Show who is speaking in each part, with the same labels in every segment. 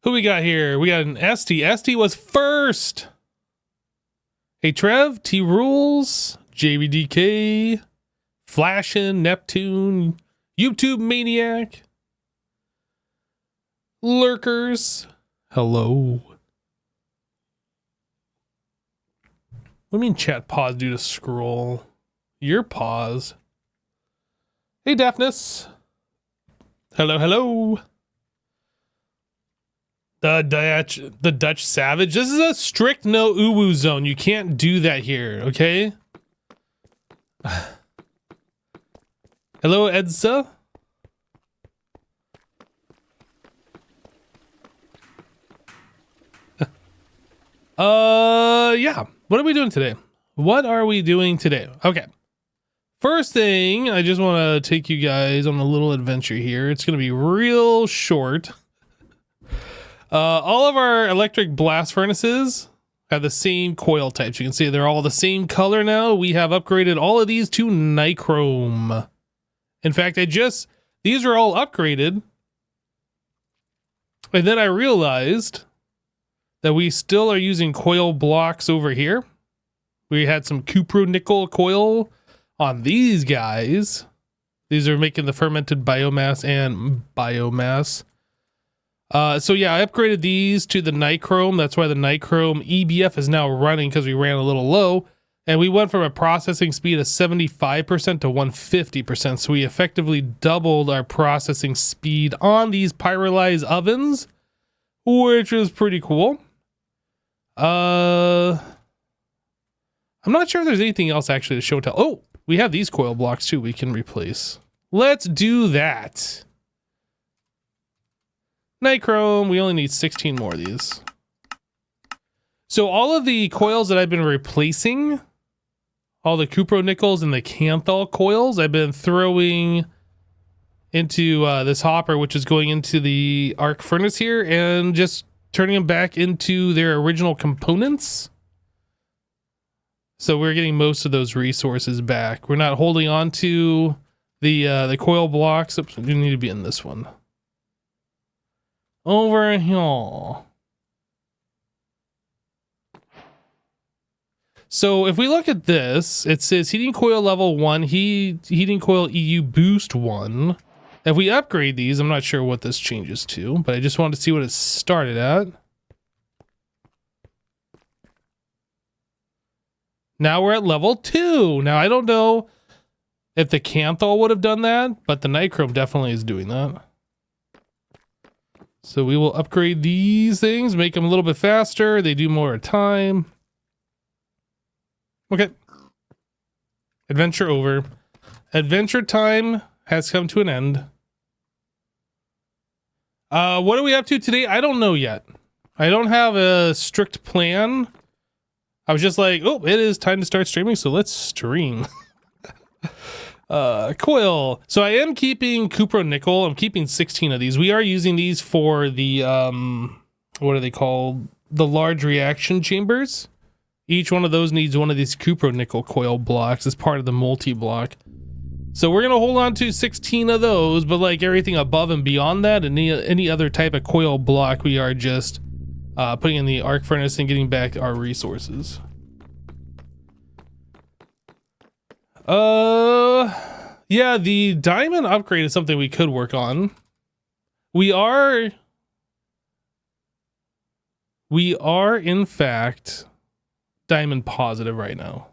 Speaker 1: Who we got here? We got an ST. ST was first. Hey, Trev, T Rules, JVDK, Flashin', Neptune, YouTube Maniac, Lurkers. Hello. What do you mean chat pause due to scroll? Your pause. Hey, Daphnis. Hello, hello. The Dutch Savage. This is a strict no uwu zone. You can't do that here, okay? Hello, Edsa. Yeah. What are we doing today? What are we doing today? Okay. First thing, I just want to take you guys on a little adventure here. It's going to be real short. All of our electric blast furnaces have the same coil types. You can see they're all the same color now. We have upgraded all of these to nichrome. In fact, these are all upgraded. And then I realized that we still are using coil blocks over here. We had some cupronickel coil on these guys. These are making the fermented biomass and biomass. So yeah, I upgraded these to the nichrome. That's why the nichrome EBF is now running, because we ran a little low. And we went from a processing speed of 75% to 150%. So we effectively doubled our processing speed on these pyrolyzed ovens, which is pretty cool. I'm not sure if there's anything else actually to show and tell. Oh, we have these coil blocks too we can replace. Let's do that. Nichrome, we only need 16 more of these. So all of the coils that I've been replacing, all the cupronickels and the canthal coils, I've been throwing into this hopper, which is going into the arc furnace here, and just turning them back into their original components. So we're getting most of those resources back. We're not holding on to the coil blocks. Oops, we need to be in this one. Over here. So if we look at this, it says heating coil level 1, heating coil EU boost 1. If we upgrade these, I'm not sure what this changes to, but I just wanted to see what it started at. Now we're at level 2. Now I don't know if the canthal would have done that, but the nichrome definitely is doing that. So we will upgrade these things, make them a little bit faster. They do more at a time. Okay. Adventure over. Adventure time has come to an end. What are we up to today? I don't know yet. I don't have a strict plan. I was just like, oh, it is time to start streaming, so let's stream. Coil. So I am keeping cupronickel. I'm keeping 16 of these. We are using these for the, what are they called? The large reaction chambers. Each one of those needs one of these cupronickel coil blocks as part of the multi-block. So we're going to hold on to 16 of those, but like everything above and beyond that, and any other type of coil block, we are just putting in the arc furnace and getting back our resources. Yeah, the diamond upgrade is something we could work on. We are in fact diamond positive right now.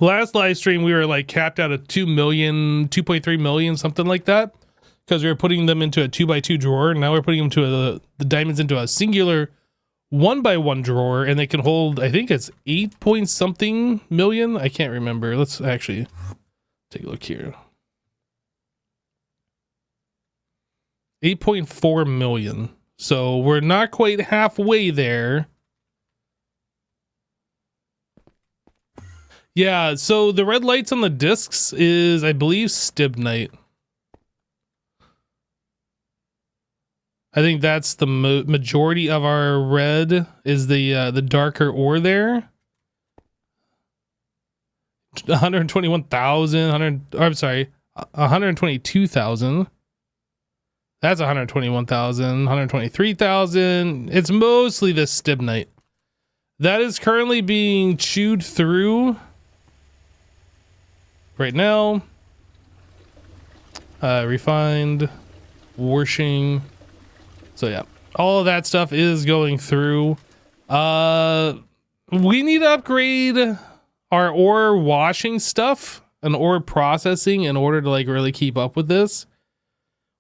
Speaker 1: Last live stream we were like capped out at 2 million, 2.3 million, something like that, because we were putting them into a 2x2 drawer, and now we're putting them to the diamonds into a singular 1x1 drawer, and they can hold, I think it's 8 point something million. I can't remember. Let's actually take a look here. 8.4 million. So we're not quite halfway there. Yeah, so the red lights on the discs is, I believe, stibnite. I think that's the majority of our red is the darker ore there. 121,000, I'm sorry, 122,000. That's 121,000, 123,000. It's mostly the stibnite. That is currently being chewed through right now. Refined, washing. So yeah, all of that stuff is going through. We need to upgrade our ore washing stuff and ore processing in order to like really keep up with this.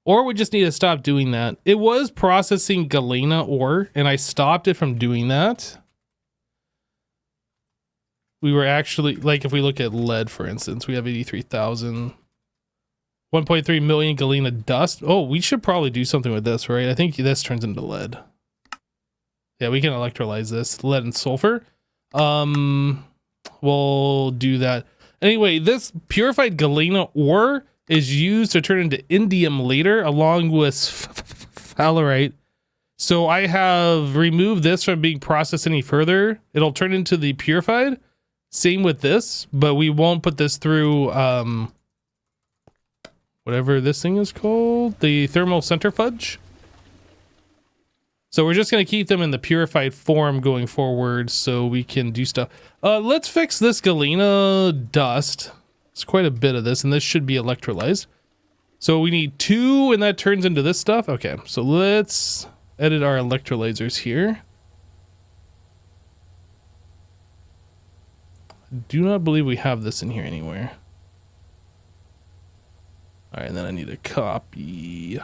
Speaker 1: Or we just need to stop doing that. It was processing galena ore, and I stopped it from doing that. We were actually, like, if we look at lead, for instance, we have 83,000. 1.3 million galena dust. Oh, we should probably do something with this, right? I think this turns into lead. Yeah, we can electrolyze this. Lead and sulfur. We'll do that. Anyway, this purified galena ore is used to turn into indium later, along with fluorite. So I have removed this from being processed any further. It'll turn into the purified. Same with this, but we won't put this through whatever this thing is called, the thermal centrifuge. So we're just going to keep them in the purified form going forward so we can do stuff. Let's fix this galena dust. It's quite a bit of this, and this should be electrolyzed. So we need 2, and that turns into this stuff. Okay, so let's edit our electrolyzers here. I do not believe we have this in here anywhere. All right, and then I need a copy.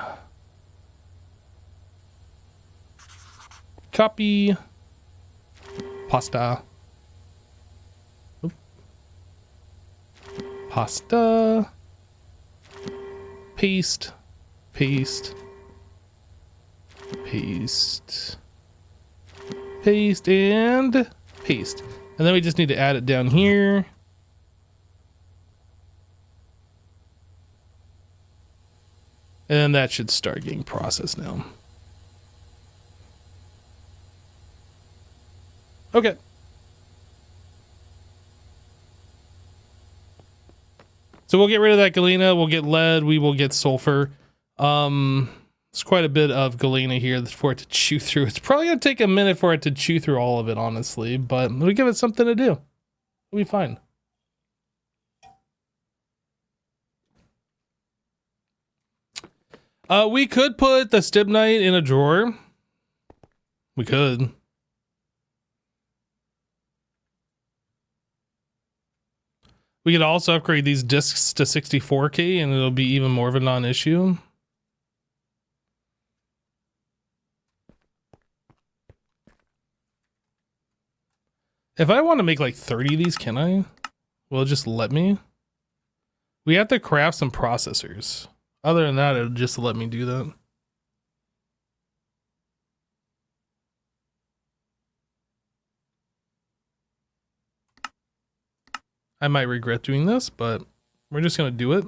Speaker 1: Copy. Pasta. Oop. Pasta. Paste. Paste. Paste. Paste and paste. And then we just need to add it down here. And that should start getting processed now. Okay. So we'll get rid of that galena. We'll get lead. We will get sulfur. It's quite a bit of galena here for it to chew through. It's probably going to take a minute for it to chew through all of it, honestly. But we give it something to do. It'll be fine. We could put the stibnite in a drawer. We could. We could also upgrade these discs to 64K and it'll be even more of a non-issue. If I want to make like 30 of these, can I? Will it just let me? We have to craft some processors. Other than that, it'll just let me do that. I might regret doing this, but we're just going to do it.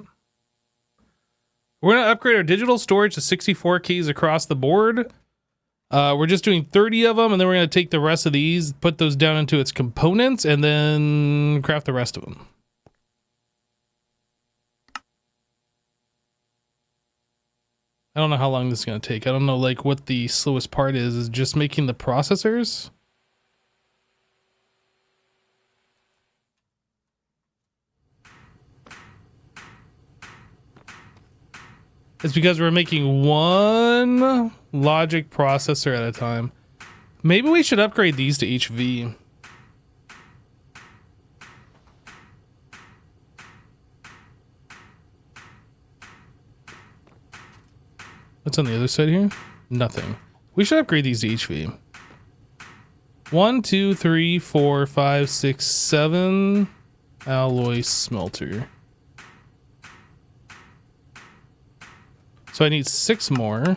Speaker 1: We're going to upgrade our digital storage to 64 keys across the board. We're just doing 30 of them, and then we're going to take the rest of these, put those down into its components, and then craft the rest of them. I don't know how long this is going to take. I don't know like what the slowest part is just making the processors. It's because we're making one logic processor at a time. Maybe we should upgrade these to HV. What's on the other side here? Nothing. We should upgrade these to HV. 1, 2, 3, 4, 5, 6, 7 alloy smelter. So I need 6 more.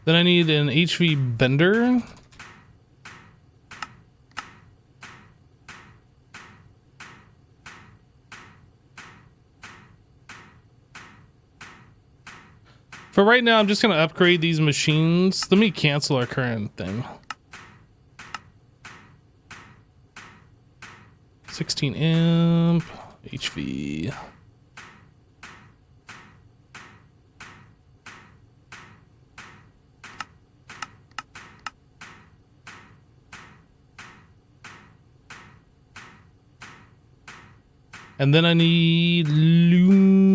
Speaker 1: Then I need an HV bender. For right now, I'm just going to upgrade these machines. Let me cancel our current thing. 16 amp HV. And then I need lumium.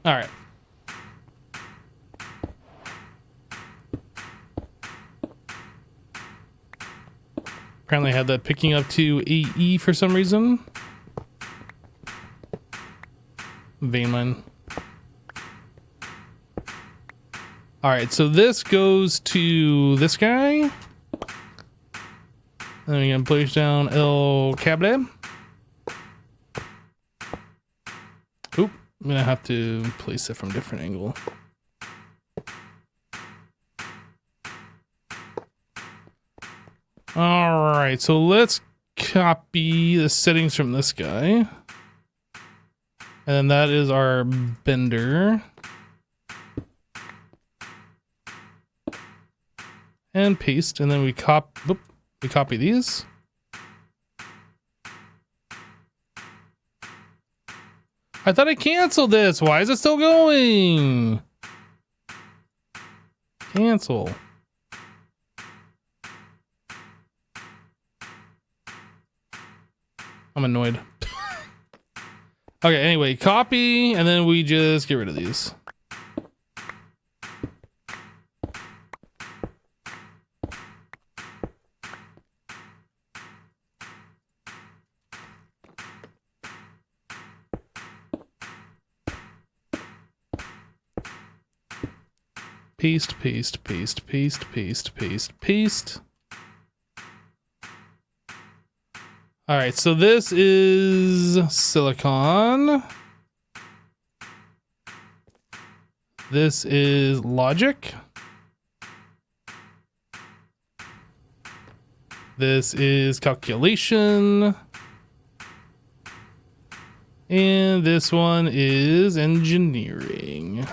Speaker 1: All right. Apparently I had that picking up to AE for some reason. Vein mine. All right, so this goes to this guy. Then we're gonna place down El Cable. Oop, I'm gonna have to place it from a different angle. All right, so let's copy the settings from this guy. And then that is our bender. And paste, and then we copy these. I thought I canceled this. Why is it still going? Cancel. I'm annoyed. Okay, anyway, copy, and then we just get rid of these. Paste, paste, paste, paste, paste, paste, paste. All right, so this is silicon. This is logic. This is calculation. And this one is engineering.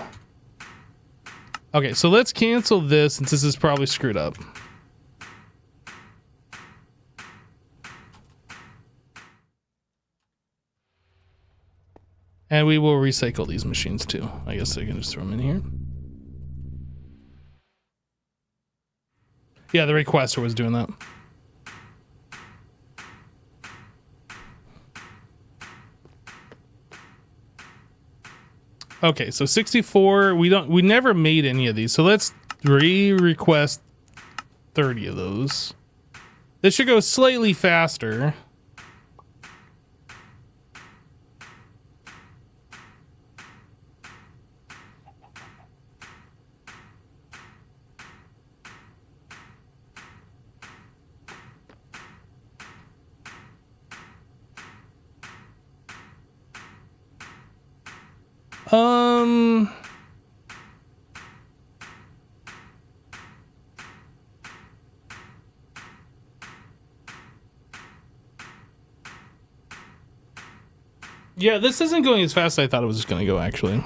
Speaker 1: Okay, so let's cancel this since this is probably screwed up. And we will recycle these machines too. I guess I can just throw them in here. Yeah, the requester was doing that. Okay, so 64, we never made any of these. So let's request 30 of those. This should go slightly faster. Yeah, this isn't going as fast as I thought it was going to go, actually.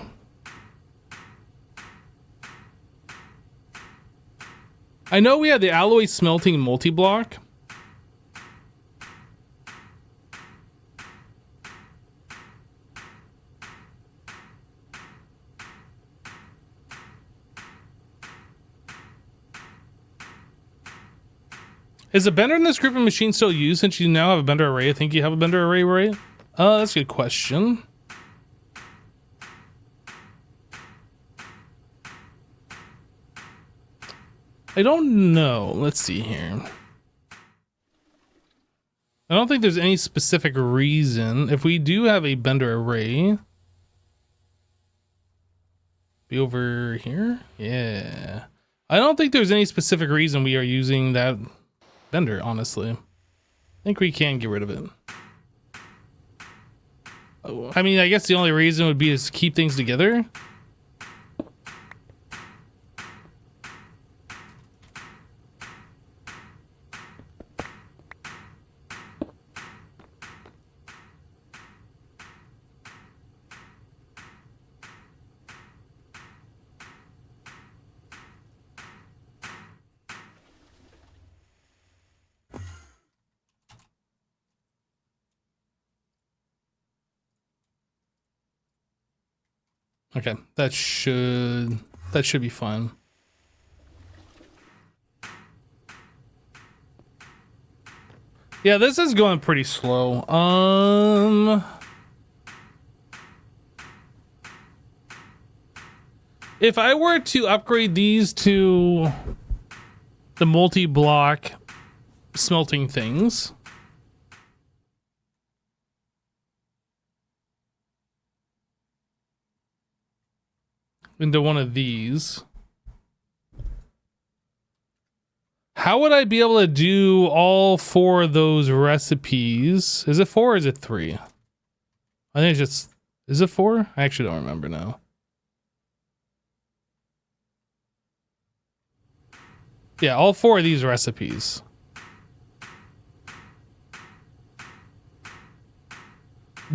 Speaker 1: I know we had the alloy smelting multi-block. Is a bender in this group of machines still used since you now have a bender array? I think you have a bender array, right? That's a good question. I don't know. Let's see here. I don't think there's any specific reason. If we do have a bender array, be over here. Yeah. I don't think there's any specific reason we are using that bender, honestly. I think we can get rid of it. I mean, I guess the only reason would be to keep things together. Okay, that should be fine. Yeah, this is going pretty slow. If I were to upgrade these to the multi-block smelting things, into one of these, how would I be able to do all 4 of those recipes? Is it 4 or is it 3? I think it's just, is it 4? I actually don't remember now. Yeah, all 4 of these recipes.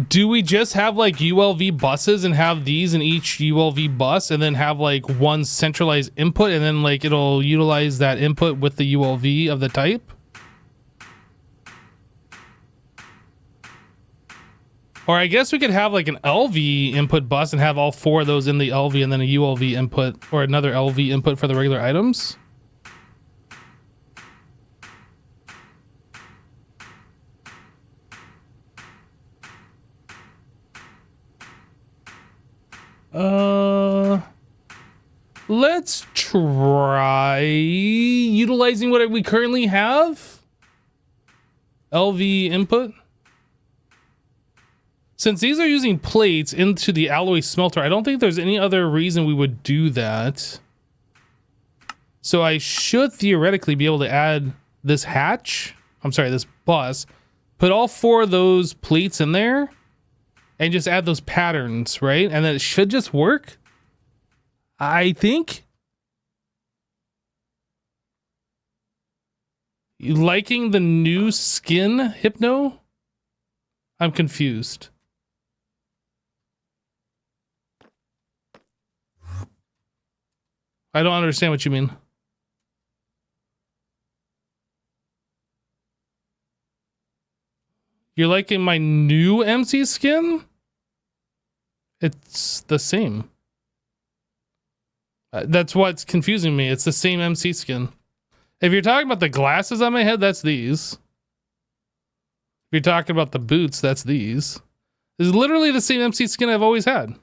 Speaker 1: Do we just have like ULV buses and have these in each ULV bus and then have like one centralized input and then like it'll utilize that input with the ULV of the type? Or I guess we could have like an LV input bus and have all 4 of those in the LV and then a ULV input or another LV input for the regular items. Let's try utilizing what we currently have. LV input. Since these are using plates into the alloy smelter, I don't think there's any other reason we would do that. So I should theoretically be able to add this hatch. I'm sorry, this bus. Put all 4 of those plates in there and just add those patterns, right? And then it should just work. I think. You liking the new skin, Hypno? I'm confused. I don't understand what you mean. You're liking my new MC skin? It's the same. That's what's confusing me. It's the same MC skin. If you're talking about the glasses on my head, that's these. If you're talking about the boots, that's these. This is literally the same MC skin I've always had.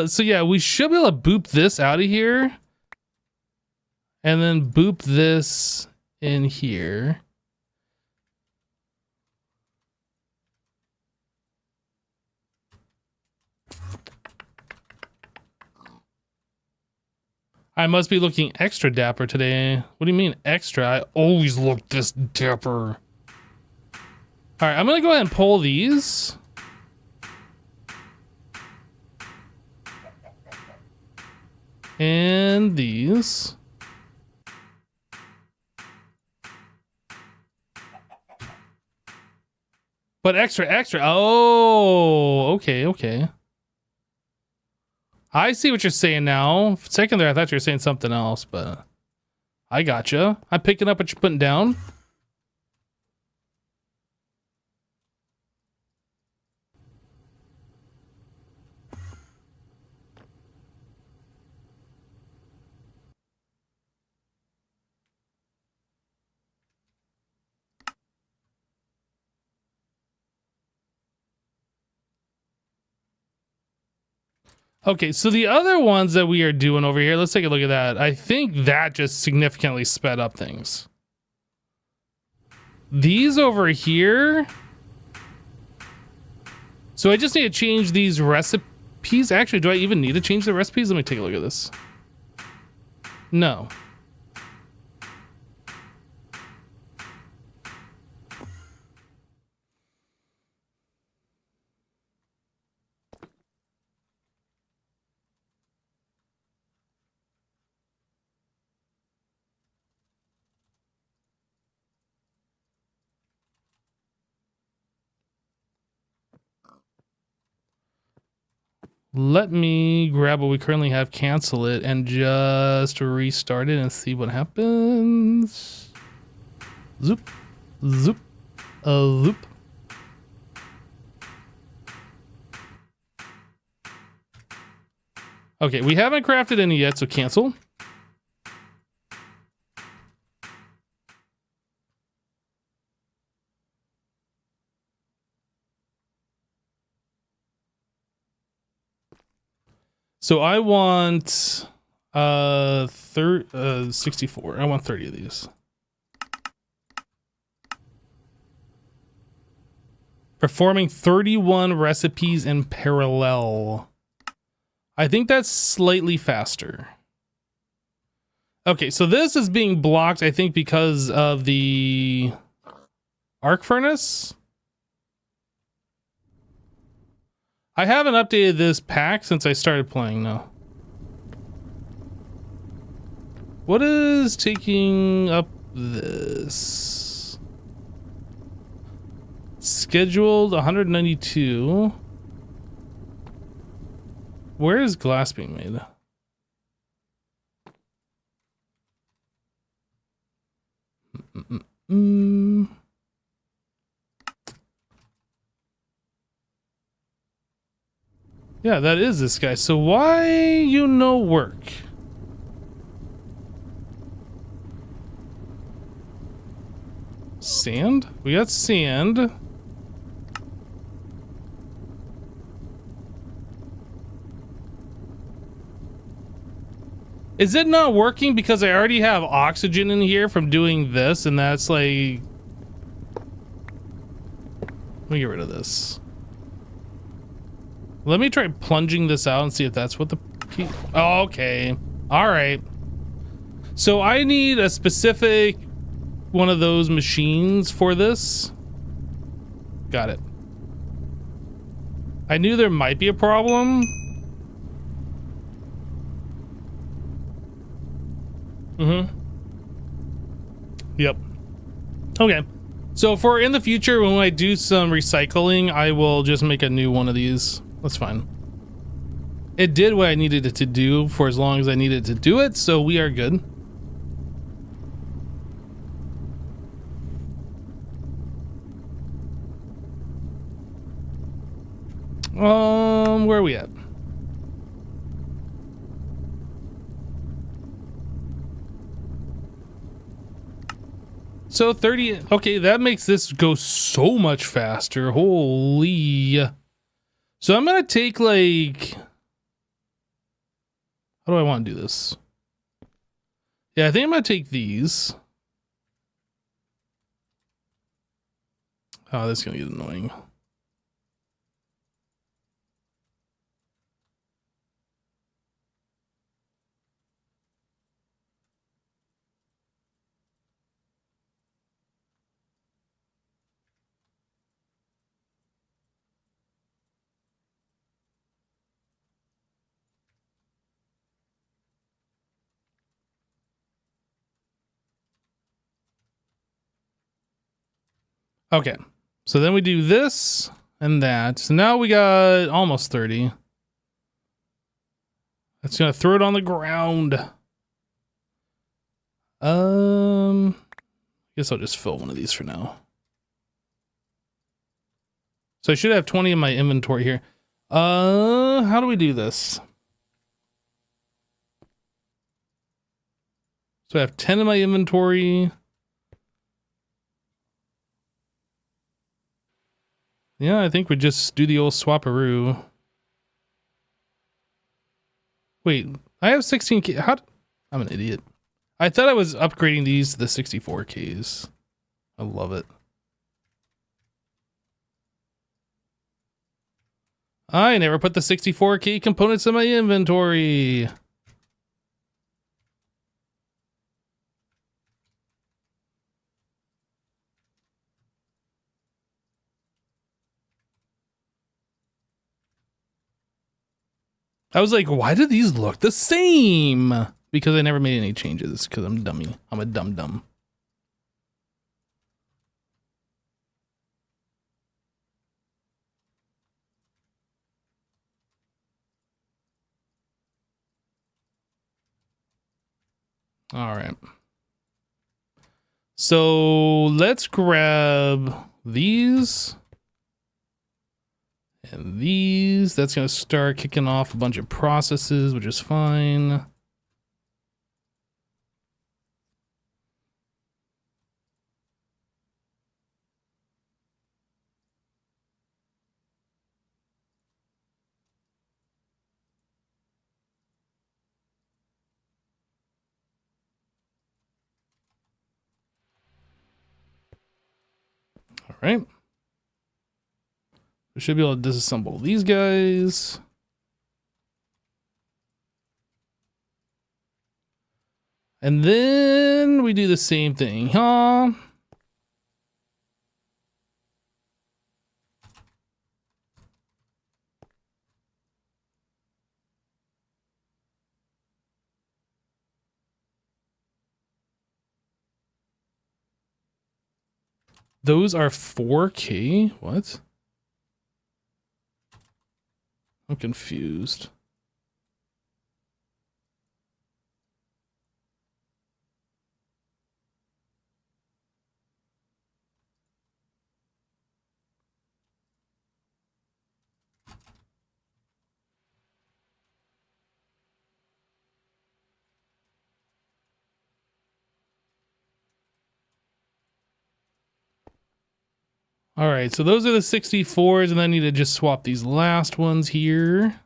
Speaker 1: So yeah, we should be able to boop this out of here. And then boop this in here. I must be looking extra dapper today. What do you mean extra? I always look this dapper. All right, I'm gonna go ahead and pull these. And these. But extra. Oh, okay. I see what you're saying now. For a second there, I thought you were saying something else, but I gotcha. I'm picking up what you're putting down. Okay, so the other ones that we are doing over here, let's take a look at that. I think that just significantly sped up things. These over here. So I just need to change these recipes. Actually, do I even need to change the recipes? Let me take a look at this. No. Let me grab what we currently have, cancel it, and just restart it and see what happens. Zoop, zoop, zoop. Okay, we haven't crafted any yet, so cancel. So I want 64. I want 30 of these. Performing 31 recipes in parallel. I think that's slightly faster. Okay, so this is being blocked, I think, because of the arc furnace. I haven't updated this pack since I started playing now. What is taking up this? Scheduled 192. Where is glass being made? Yeah, that is this guy. So why you no work? Sand? We got sand. Is it not working because I already have oxygen in here from doing this, and that's like... Let me get rid of this. Let me try plunging this out and see if that's what the key... Oh, okay. All right. So I need a specific one of those machines for this. Got it. I knew there might be a problem. Mm-hmm. Yep. Okay. So for in the future, when I do some recycling, I will just make a new one of these. That's fine. It did what I needed it to do for as long as I needed to do it, so we are good. Where are we at? So 30, okay, that makes this go so much faster. Holy. So I'm gonna take like, how do I want to do this? Yeah, I think I'm gonna take these. Oh, that's gonna get annoying. Okay, so then we do this and that. So now we got almost 30. That's gonna throw it on the ground. I guess I'll just fill one of these for now. So I should have 20 in my inventory here. How do we do this? So I have 10 in my inventory. Yeah, I think we just do the old swaparoo. Wait, I have 16K. How? I'm an idiot. I thought I was upgrading these to the 64Ks. I love it. I never put the 64K components in my inventory. I was like, why do these look the same? Because I never made any changes because I'm dummy. I'm a dum-dum. All right. So let's grab these and these. That's going to start kicking off a bunch of processes, which is fine. All right. We should be able to disassemble these guys. And then we do the same thing, huh? Those are 4K? What? I'm confused. All right, so those are the 64s, and I need to just swap these last ones here.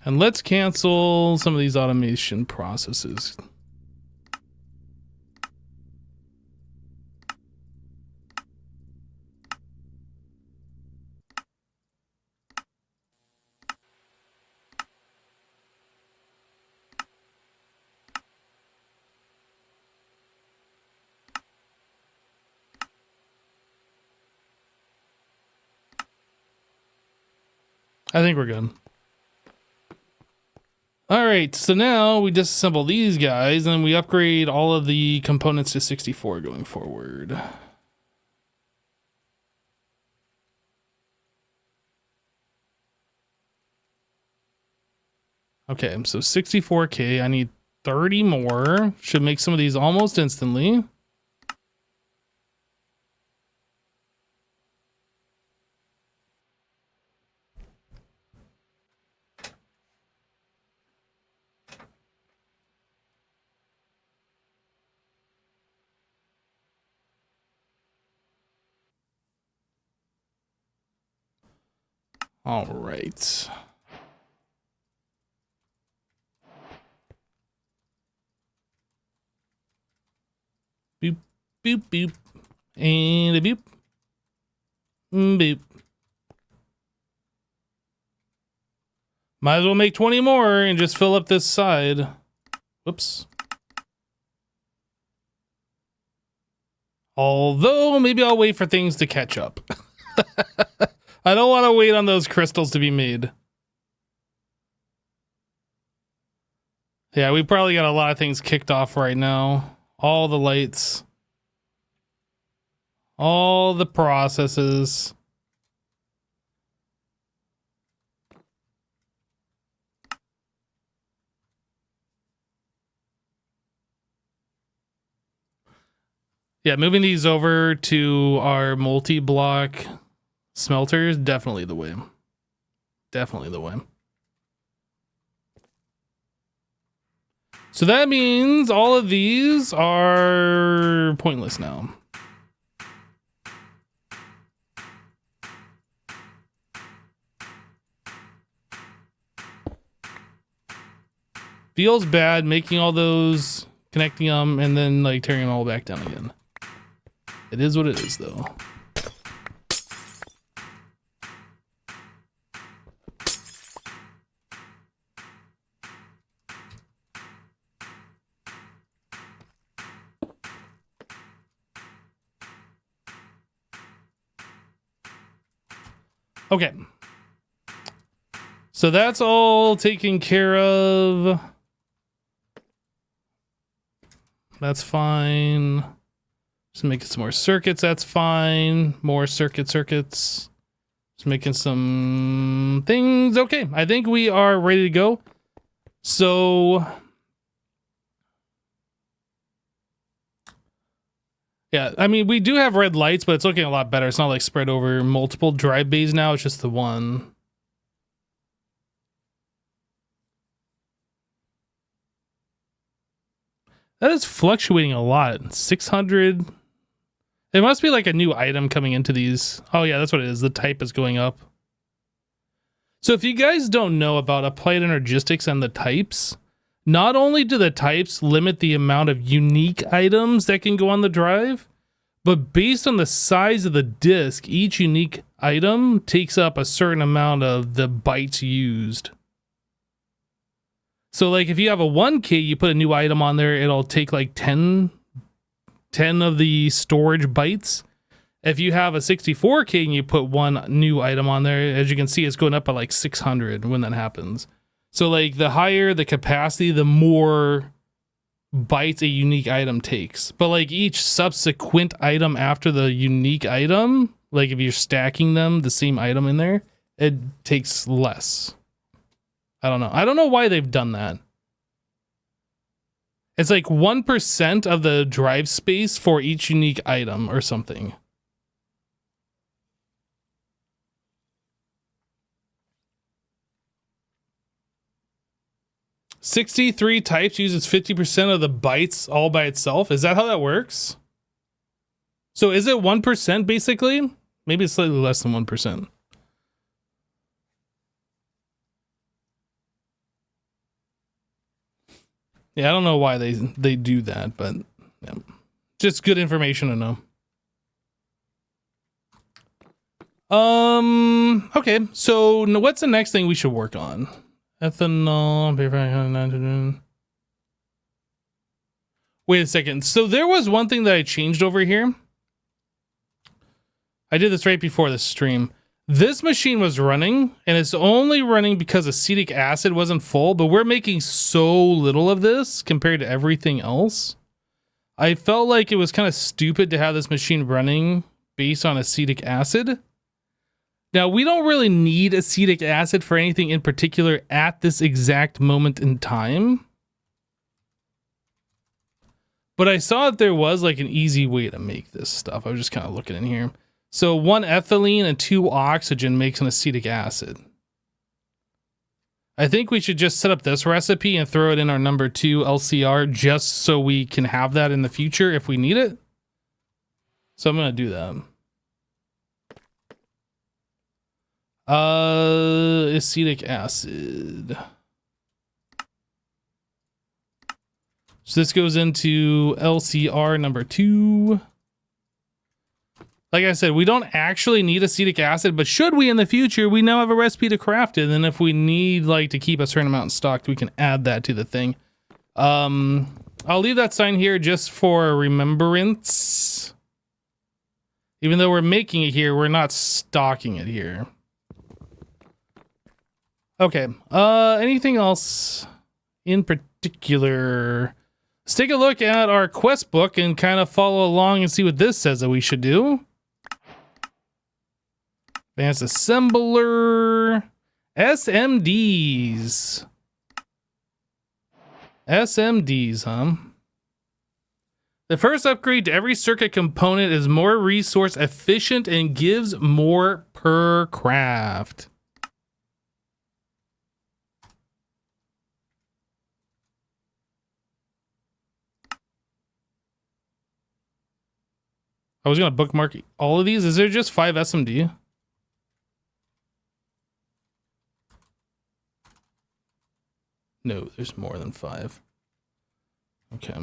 Speaker 1: And let's cancel some of these automation processes. I think we're good. All right, so now we disassemble these guys and we upgrade all of the components to 64 going forward. Okay, so 64K, I need 30 more. Should make some of these almost instantly. All right. Boop, boop, boop. And a boop. Boop. Might as well make 20 more and just fill up this side. Whoops. Although, maybe I'll wait for things to catch up. I don't want to wait on those crystals to be made. Yeah, we probably got a lot of things kicked off right now. All the lights. All the processes. Yeah, moving these over to our multi-block smelter is definitely the way. Definitely the way. So that means all of these are pointless now. Feels bad making all those, connecting them, and then like tearing them all back down again. It is what it is, though. Okay. So that's all taken care of. That's fine. Just making some more circuits, that's fine. More circuits. Just making some things. Okay, I think we are ready to go. So, yeah, I mean, we do have red lights, but it's looking a lot better. It's not like spread over multiple drive bays now. It's just the one. That is fluctuating a lot. 600. It must be like a new item coming into these. Oh yeah, that's what it is. The type is going up. So if you guys don't know about applied energistics and the types, not only do the types limit the amount of unique items that can go on the drive, but based on the size of the disk, each unique item takes up a certain amount of the bytes used. So like if you have a 1K, you put a new item on there, it'll take like 10 of the storage bytes. If you have a 64K and you put one new item on there, as you can see, it's going up by like 600 when that happens. So like the higher the capacity, the more bytes a unique item takes. But like each subsequent item after the unique item, like if you're stacking them, the same item in there, it takes less. I don't know. I don't know why they've done that. It's like 1% of the drive space for each unique item or something. "63 types uses 50% of the bytes all by itself." Is that how that works? So is it 1% basically? Maybe it's slightly less than 1%. Yeah, I don't know why they do that, but yeah. Just good information to know. Okay, so what's the next thing we should work on? Ethanol, nitrogen. Wait a second. So there was one thing that I changed over here. I did this right before the stream. This machine was running, and it's only running because acetic acid wasn't full, but we're making so little of this compared to everything else. I felt like it was kind of stupid to have this machine running based on acetic acid. Now, we don't really need acetic acid for anything in particular at this exact moment in time. But I saw that there was like an easy way to make this stuff. I was just kind of looking in here. So 1 ethylene and 2 oxygen makes an acetic acid. I think we should just set up this recipe and throw it in our number 2 LCR just so we can have that in the future if we need it. So I'm going to do that. Acetic acid. So this goes into LCR number 2. Like I said, we don't actually need acetic acid, but should we in the future, we now have a recipe to craft it. And if we need like to keep a certain amount in stock, we can add that to the thing. I'll leave that sign here just for remembrance. Even though we're making it here, we're not stocking it here. Okay. Anything else in particular? Let's take a look at our quest book and kind of follow along and see what this says that we should do. Advanced assembler. SMDs. SMDs, huh? The first upgrade to every circuit component is more resource efficient and gives more per craft. I was going to bookmark all of these. Is there just 5 SMD? No, there's more than 5. Okay.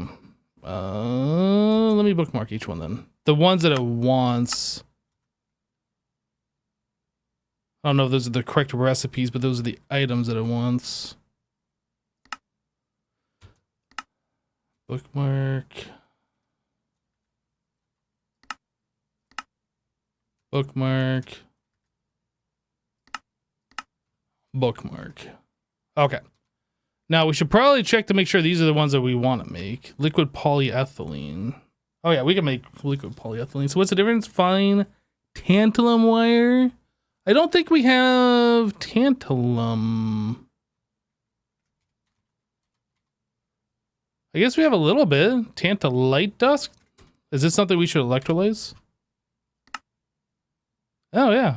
Speaker 1: Let me bookmark each one then. The ones that it wants. I don't know if those are the correct recipes, but those are the items that it wants. Bookmark. Bookmark. Bookmark. Okay. Now we should probably check to make sure these are the ones that we want to make. Liquid polyethylene. Oh yeah, we can make liquid polyethylene. So what's the difference? Fine tantalum wire. I don't think we have tantalum. I guess we have a little bit. Tantalite dust. Is this something we should electrolyze? Oh yeah.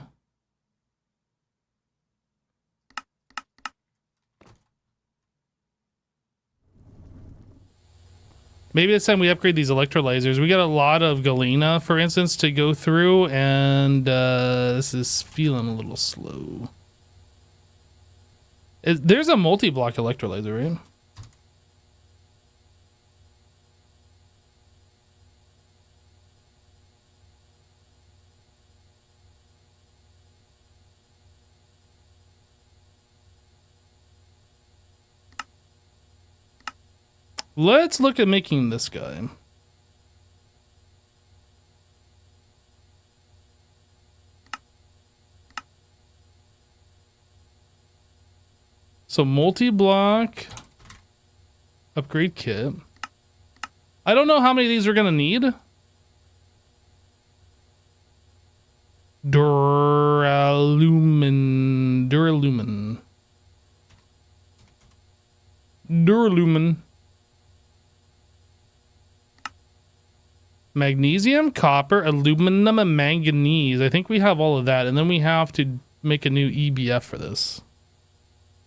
Speaker 1: Maybe this time we upgrade these electrolyzers. We got a lot of galena, for instance, to go through, and this is feeling a little slow. There's a multi-block electrolyzer, right? Let's look at making this guy. So multi-block upgrade kit. I don't know how many of these we're gonna need. Duralumin. Magnesium, copper, aluminum, and manganese. I think we have all of that, and then we have to make a new EBF for this.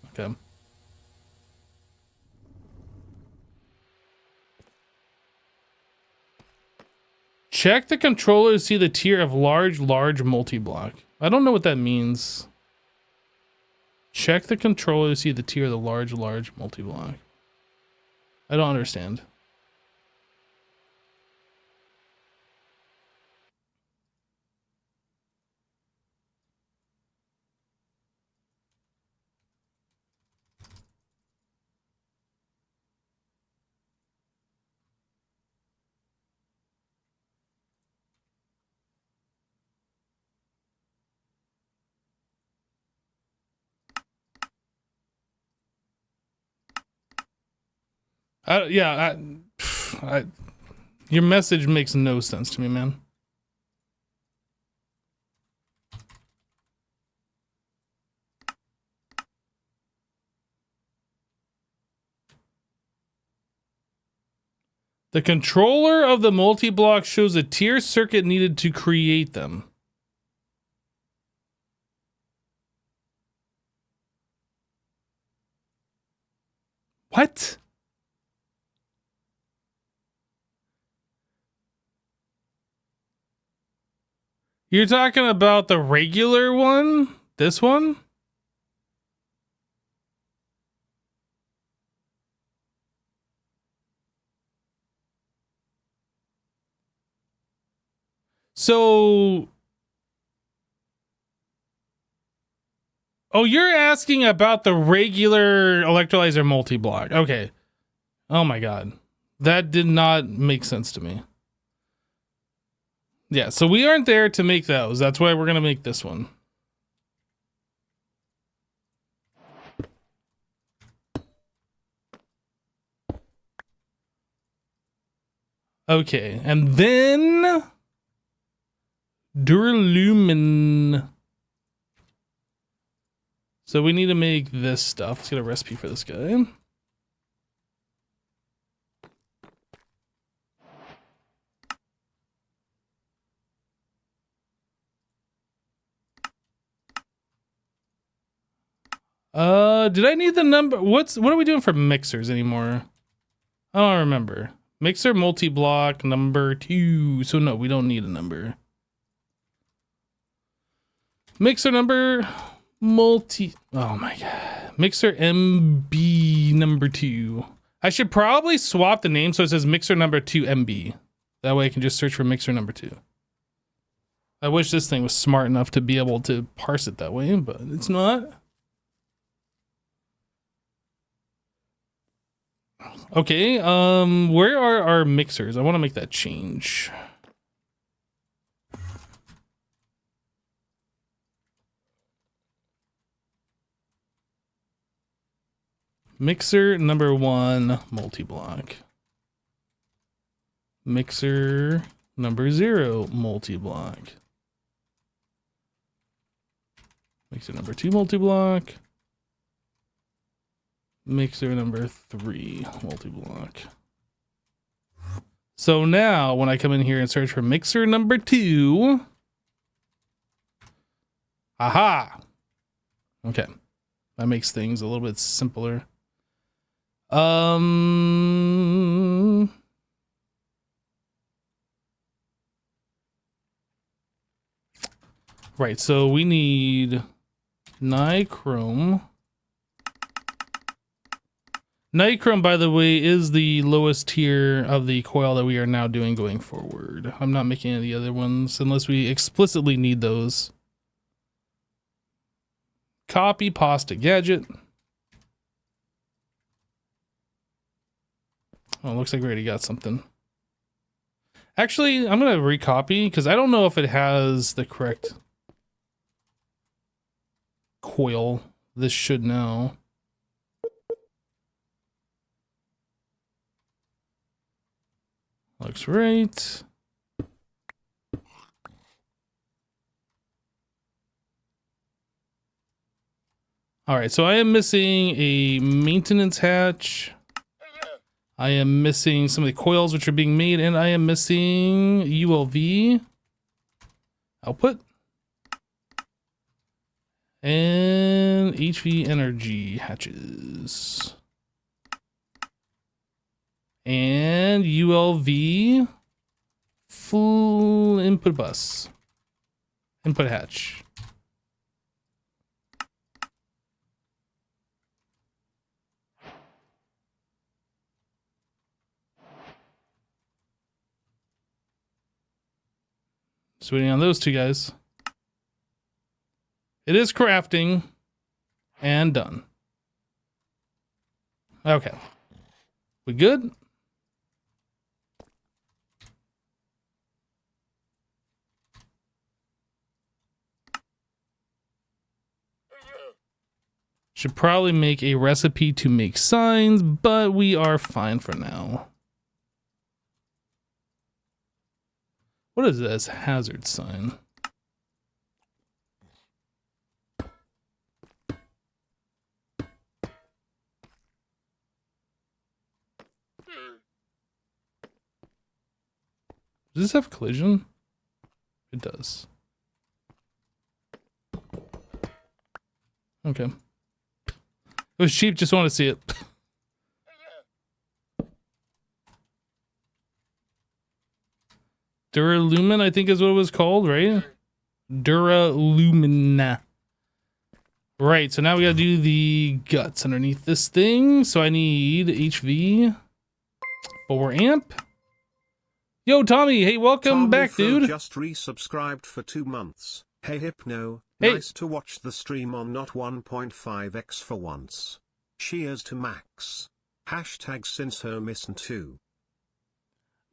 Speaker 1: Okay. Check the controller to see the tier of large multi-block. I don't know what that means. Check the controller to see the tier of the large multi-block. I don't understand. Your message makes no sense to me, man. The controller of the multi-block shows a tier circuit needed to create them. What? You're talking about the regular one? This one? So... Oh, you're asking about the regular electrolyzer multi-block. Okay. Oh my god. That did not make sense to me. Yeah, so we aren't there to make those. That's why we're going to make this one. Okay, and then... Duralumin. So we need to make this stuff. Let's get a recipe for this guy. Did I need the number? What are we doing for mixers anymore? I don't remember. Mixer multi-block number 2. So no, we don't need a number. Mixer number multi. Oh my god. Mixer MB number 2. I should probably swap the name so it says mixer number 2 MB. That way I can just search for mixer number 2. I wish this thing was smart enough to be able to parse it that way, but it's not. Okay, where are our mixers? I want to make that change. Mixer number 1 multi-block. Mixer number 0, multi-block. Mixer number 2, multi-block. Mixer number 3, multi-block. So now when I come in here and search for mixer number 2, aha. Okay. That makes things a little bit simpler. Right, so we need nichrome. Nichrome, by the way, is the lowest tier of the coil that we are now doing going forward. I'm not making any of the other ones unless we explicitly need those. Copy pasta gadget. Oh, looks like we already got something. Actually, I'm going to recopy because I don't know if it has the correct coil. This should now. Looks right. All right, so I am missing a maintenance hatch. I am missing some of the coils which are being made, and I am missing ULV output and HV energy hatches and ULV full input bus, input hatch. Just waiting on those two guys. It is crafting and done. Okay. We good? Should probably make a recipe to make signs, but we are fine for now. What is this? Hazard sign. Does this have collision? It does. Okay. It was cheap, just want to see it. Duralumin, I think is what it was called, right? Duralumina. Right, so now we gotta do the guts underneath this thing. So I need HV 4 amp. Yo, Tommy, hey, welcome
Speaker 2: Tommy
Speaker 1: back,
Speaker 2: Fro
Speaker 1: dude.
Speaker 2: Just resubscribed for 2 months. Hey Hypno,
Speaker 1: Hey.
Speaker 2: nice to watch the stream on not 1.5x for once. Cheers to Max. Hashtag since her missing too.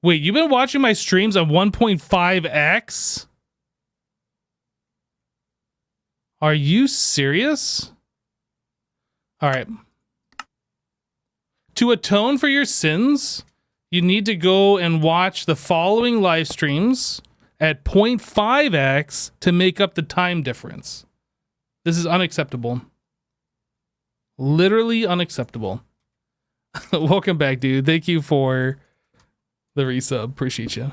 Speaker 1: Wait, you've been watching my streams on 1.5x? Are you serious? All right. To atone for your sins, you need to go and watch the following live streams at 0.5x to make up the time difference. This is unacceptable. Literally unacceptable. Welcome back, dude. Thank you for the resub. Appreciate you.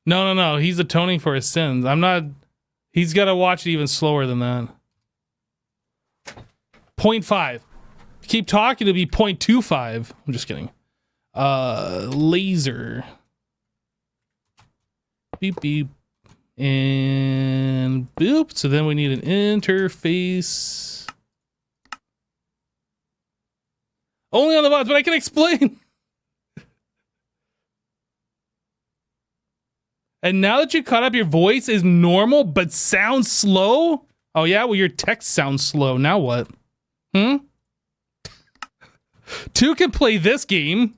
Speaker 1: No. He's atoning for his sins. I'm not. He's got to watch it even slower than that. 0.5. Keep talking to be 0.25. I'm just kidding. Laser. Beep, beep. And boop. So then we need an interface. Only on the bots, but I can explain. And now that you caught up, your voice is normal, but sounds slow? Oh yeah? Well, your text sounds slow. Now what? Two can play this game.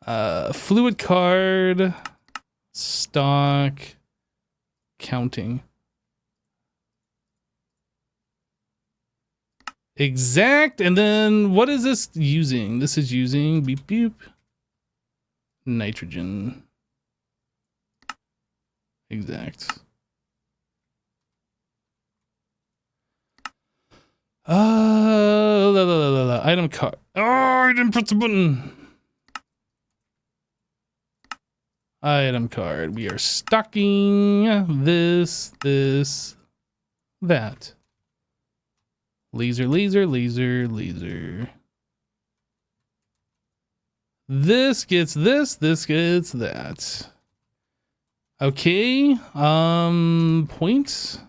Speaker 1: Fluid card. Stock. Counting. Exact. And then what is this using? This is using beep beep nitrogen. Exact. Item card. Oh, I didn't press the button. Item card. We are stocking this, that. Laser, laser, laser, laser. This gets this gets that. Okay. Points.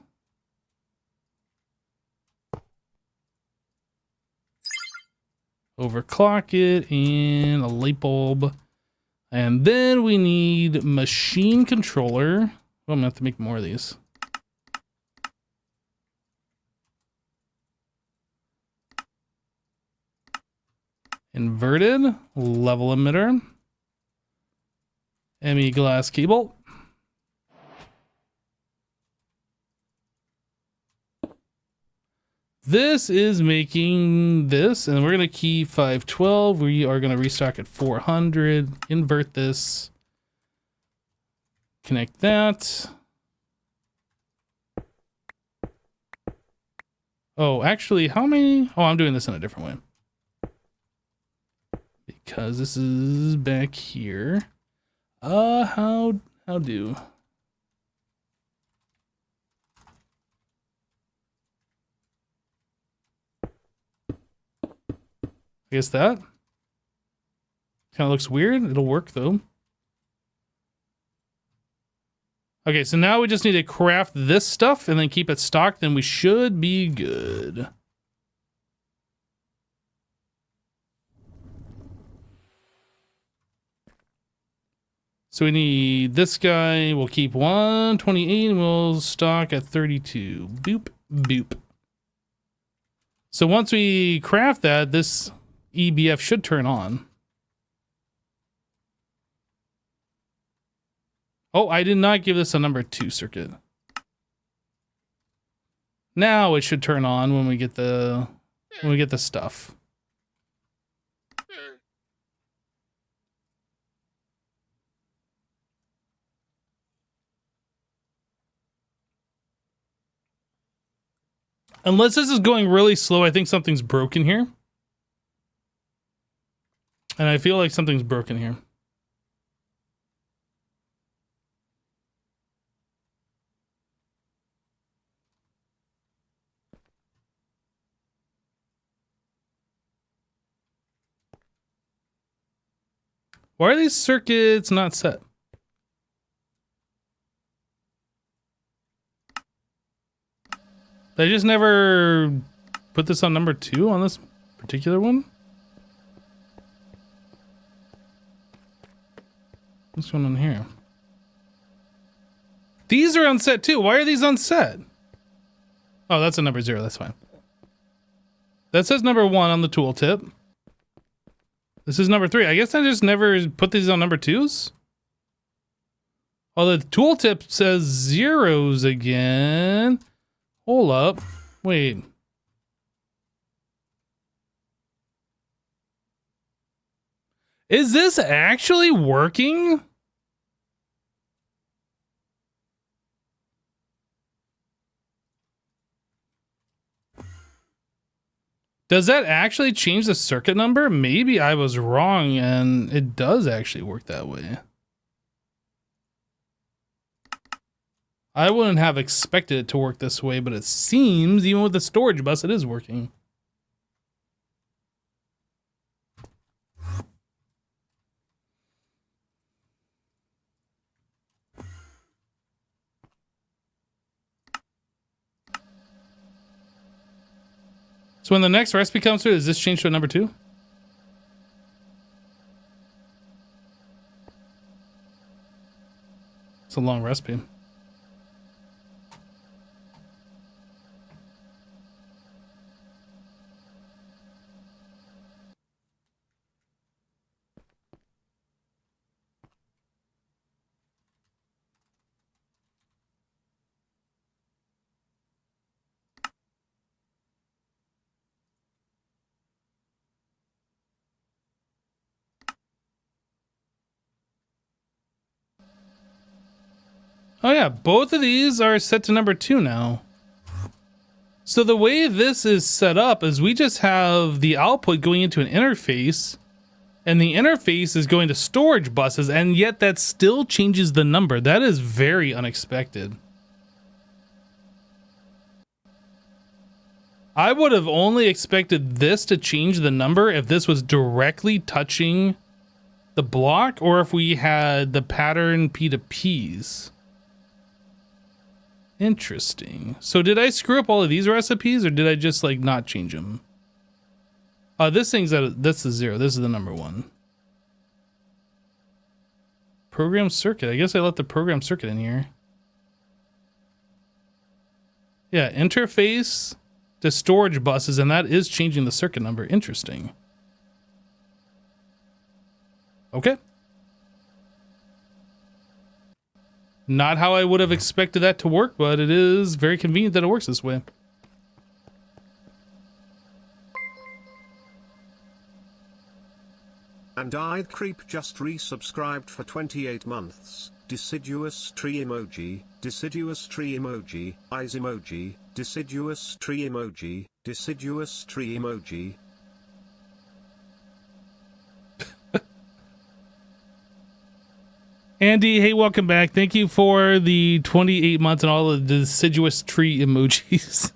Speaker 1: Overclock it and a light bulb. And then we need machine controller. Oh, I'm gonna have to make more of these. Inverted level emitter. ME glass cable. This is making this, and we're gonna key 512. We are gonna restock at 400. Invert this. Connect that. Oh, actually, how many? Oh, I'm doing this in a different way. Because this is back here. How do? I guess that kind of looks weird. It'll work though. Okay, so now we just need to craft this stuff and then keep it stocked, then we should be good. So we need this guy. We'll keep 128 and we'll stock at 32. Boop, boop. So once we craft that, this EBF should turn on. Oh, I did not give this a number 2 circuit. Now it should turn on when we get the stuff. Unless this is going really slow, I think something's broken here. And I feel like something's broken here. Why are these circuits not set? They just never put this on number 2 on this particular one? What's going on here? These are unset too. Why are these unset? Oh, that's a number 0. That's fine. That says number 1 on the tooltip. This is number 3. I guess I just never put these on number 2s. Oh, the tooltip says 0s again. Hold up. Wait. Is this actually working? Does that actually change the circuit number? Maybe I was wrong and it does actually work that way. I wouldn't have expected it to work this way, but it seems, even with the storage bus, it is working. So when the next recipe comes through, does this change to a number 2? It's a long recipe. Oh yeah, both of these are set to number 2 now. So the way this is set up is we just have the output going into an interface, and the interface is going to storage buses, and yet that still changes the number. That is very unexpected. I would have only expected this to change the number if this was directly touching the block, or if we had the pattern P2Ps. Interesting. So did I screw up all of these recipes, or did I just like not change them? This thing's this is 0. This is the number 1. Program circuit. I guess I let the program circuit in here. Yeah, interface to storage buses, and that is changing the circuit number. Interesting. Okay. Not how I would have expected that to work, but it is very convenient that it works this way.
Speaker 2: And I'd Creep just resubscribed for 28 months. Deciduous tree emoji, deciduous tree emoji, eyes emoji, deciduous tree emoji, deciduous tree emoji.
Speaker 1: Andy, hey, welcome back. Thank you for the 28 months and all of the deciduous tree emojis.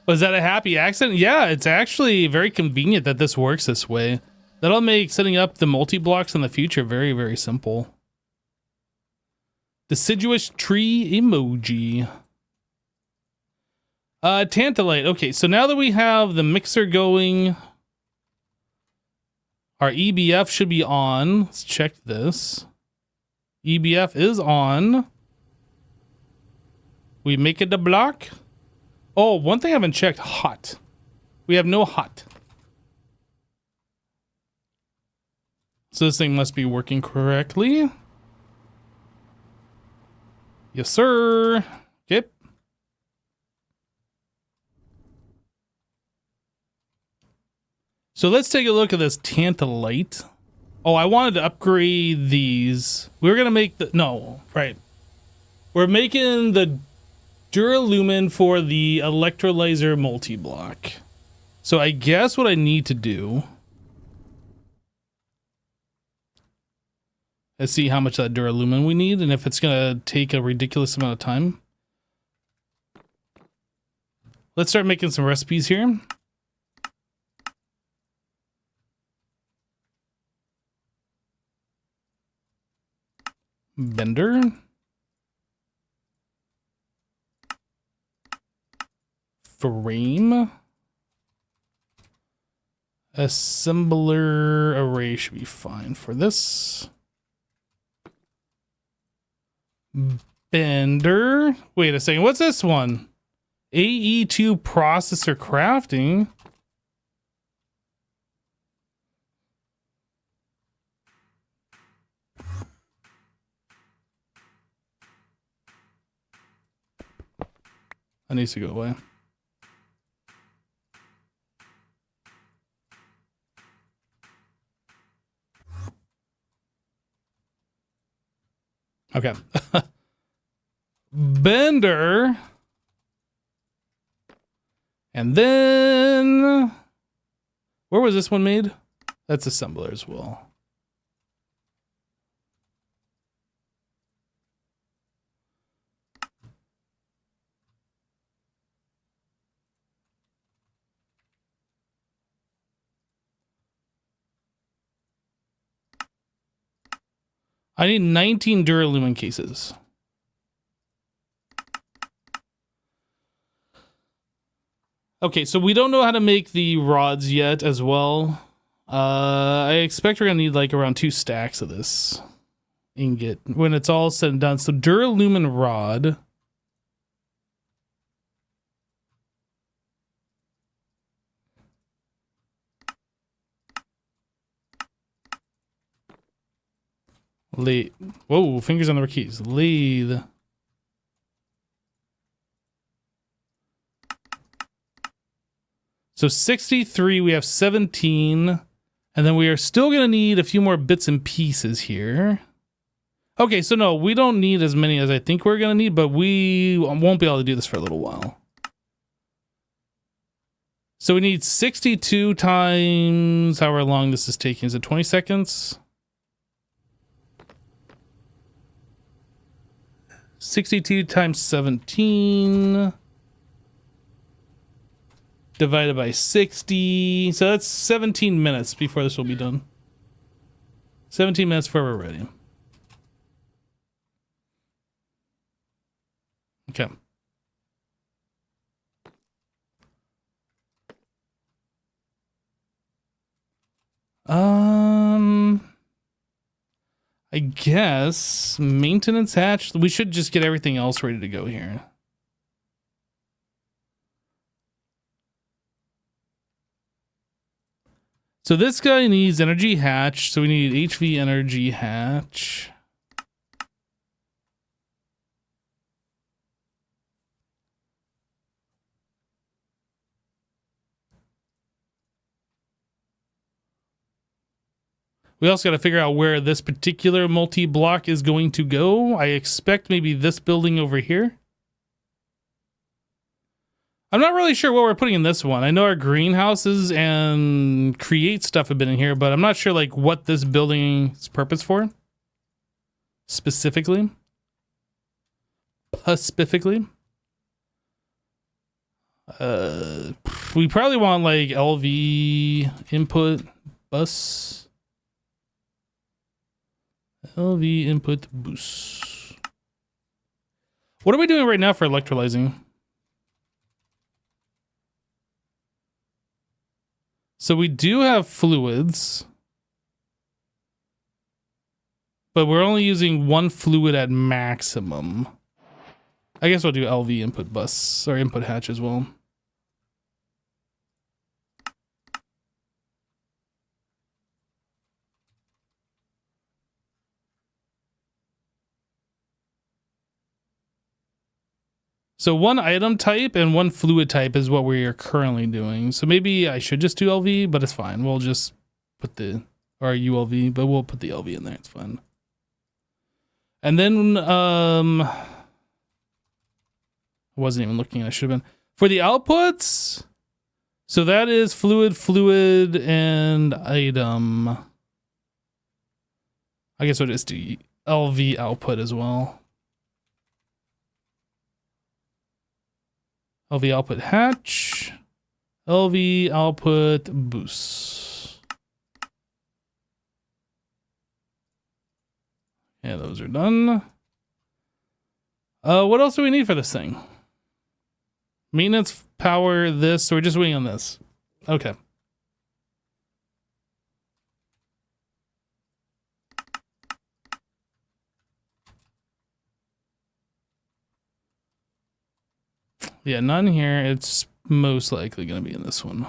Speaker 1: Was that a happy accident? Yeah, it's actually very convenient that this works this way. That'll make setting up the multi-blocks in the future very, very simple. Deciduous tree emoji. Tantalite. Okay, so now that we have the mixer going, our EBF should be on. Let's check this. EBF is on. We make it a block. Oh, one thing I haven't checked, hot. We have no hot. So this thing must be working correctly. Yes, sir. Okay. So let's take a look at this tantalite. Oh, I wanted to upgrade these. We were going to make the... No, right. We're making the duralumin for the electrolyzer multi-block. So I guess what I need to do is see how much of that duralumin we need, and if it's going to take a ridiculous amount of time. Let's start making some recipes here. Bender. Frame. Assembler array should be fine for this. Bender. Wait a second. What's this one? AE2 processor crafting. That needs to go away. Okay. Bender. And then where was this one made? That's assembler as well. I need 19 duralumin cases. Okay, so we don't know how to make the rods yet as well. I expect we're gonna need like around 2 stacks of this ingot when it's all said and done. So duralumin rod. Lathe. Whoa, fingers on the keys. Lathe. So 63, we have 17. And then we are still going to need a few more bits and pieces here. Okay, so no, we don't need as many as I think we're going to need, but we won't be able to do this for a little while. So we need 62 times however long this is taking. Is it 20 seconds? 62 times 17 divided by 60. So that's 17 minutes before this will be done. 17 minutes before we're ready. Okay. I guess maintenance hatch. We should just get everything else ready to go here. So this guy needs energy hatch. So we need HV energy hatch. We also got to figure out where this particular multi-block is going to go. I expect maybe this building over here. I'm not really sure what we're putting in this one. I know our greenhouses and create stuff have been in here, but I'm not sure like what this building's purpose for. Specifically. We probably want like LV input bus. LV input boost. What are we doing right now for electrolyzing? So we do have fluids, but we're only using one fluid at maximum. I guess we'll do LV input bus or input hatch as well. So one item type and one fluid type is what we are currently doing. So maybe I should just do LV, but it's fine. We'll just put the, or ULV, but we'll put the LV in there. It's fine. And then, I wasn't even looking. I should have been. For the outputs, so that is fluid, and item. I guess we'll just do LV output as well. LV output hatch, LV output boost. Yeah, those are done. What else do we need for this thing? Maintenance, power, this. So we're just waiting on this. Okay. Yeah, none here. It's most likely going to be in this one.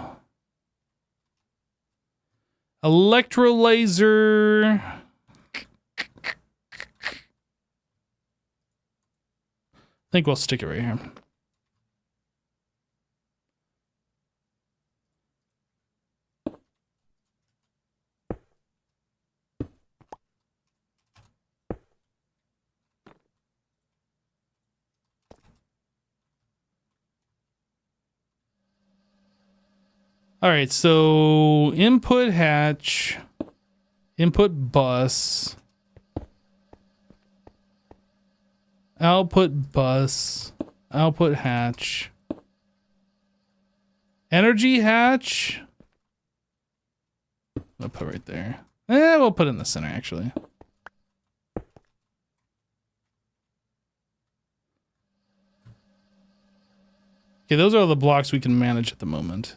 Speaker 1: Electrolyzer. I think we'll stick it right here. All right, so input hatch, input bus, output bus, output hatch, energy hatch. I'll put right there. We'll put it in the center actually. Okay, those are all the blocks we can manage at the moment.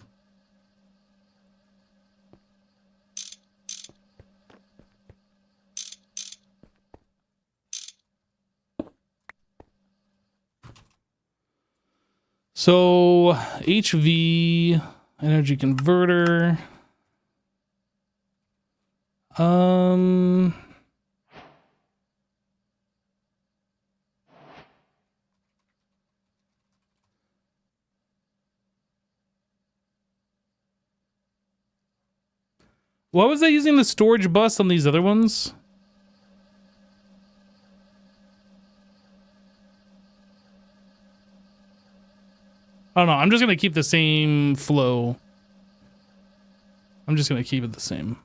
Speaker 1: So HV energy converter. What was I using the storage bus on these other ones? I don't know. I'm just going to keep the same flow. I'm just going to keep it the same.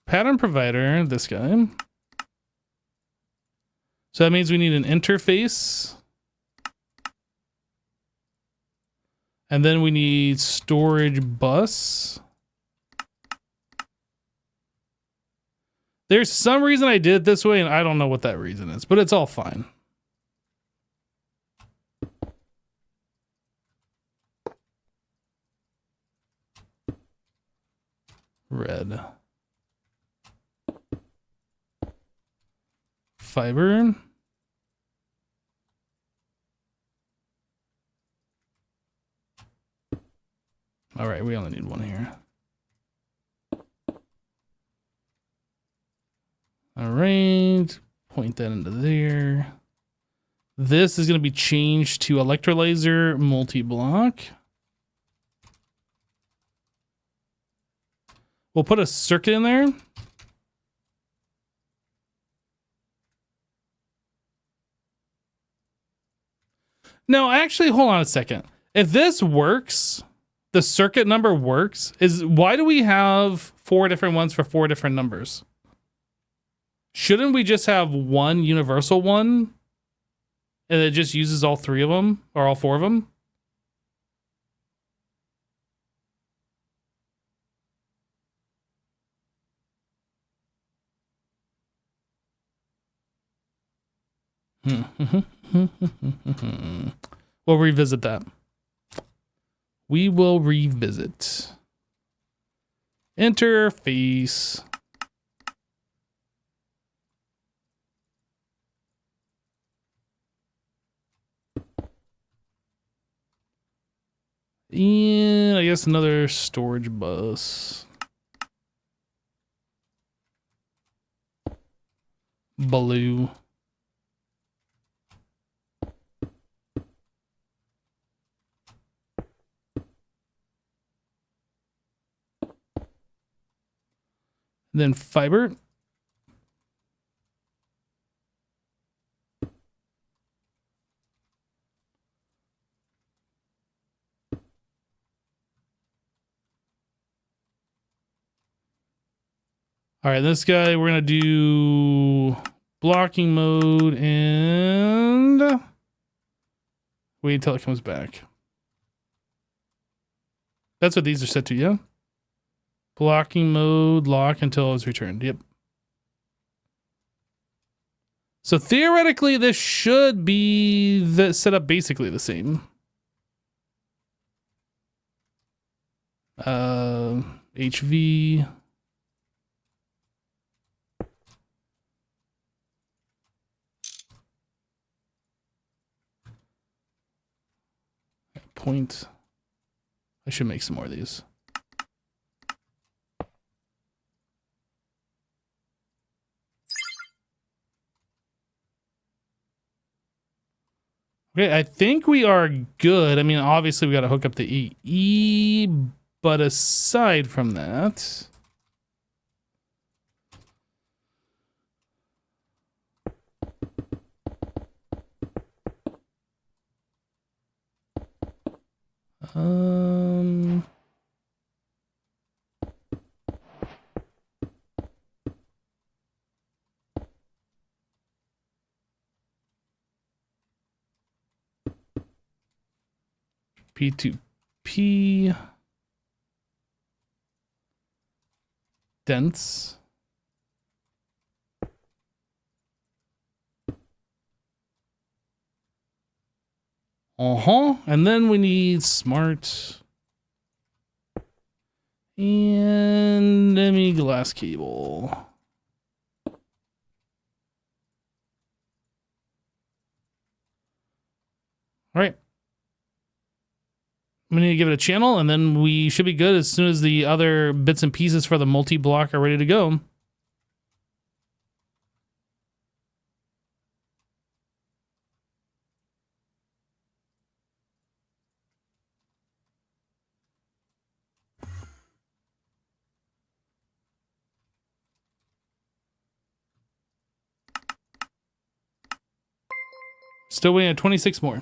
Speaker 1: Pattern provider, this guy. So that means we need an interface. And then we need storage bus. There's some reason I did it this way, and I don't know what that reason is, but it's all fine. Red. Fiber. All right, we only need one here. All right, point that into there. This is going to be changed to electrolyzer multi-block. We'll put a circuit in there. No, actually, hold on a second. If this works, the circuit number works, why do we have 4 different ones for 4 different numbers? Shouldn't we just have one universal one and it just uses all 3 of them or all 4 of them? We'll revisit that. We will revisit. Interface. And I guess another storage bus. Blue. Then fiber. All right, this guy, we're going to do blocking mode and wait until it comes back. That's what these are set to, yeah? Blocking mode, lock until it's returned. Yep. So theoretically, this should be set up basically the same. HV. Point. I should make some more of these. Okay, I think we are good. I mean, obviously we got to hook up the EE, but aside from that, P2P dense. And then we need smart and demi glass cable. All right. We need to give it a channel, and then we should be good as soon as the other bits and pieces for the multi-block are ready to go. Still waiting at 26 more.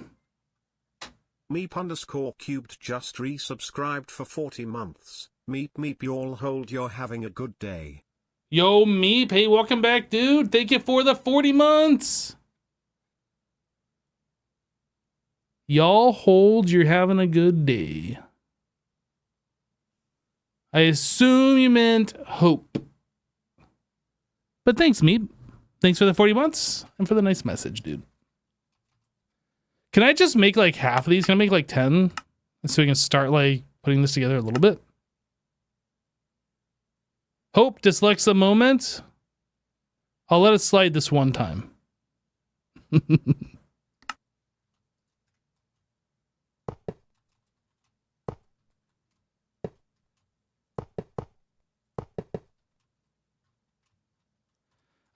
Speaker 2: Meep_cubed just resubscribed for 40 months. Meep y'all hold, you're having a good day.
Speaker 1: Yo, Meep. Hey, welcome back, dude. Thank you for the 40 months. Y'all hold, you're having a good day. I assume you meant hope. But thanks, Meep. Thanks for the 40 months and for the nice message, dude. Can I just make like half of these? Can I make like 10? So we can start like putting this together a little bit. Hope, dyslexia moment. I'll let it slide this one time.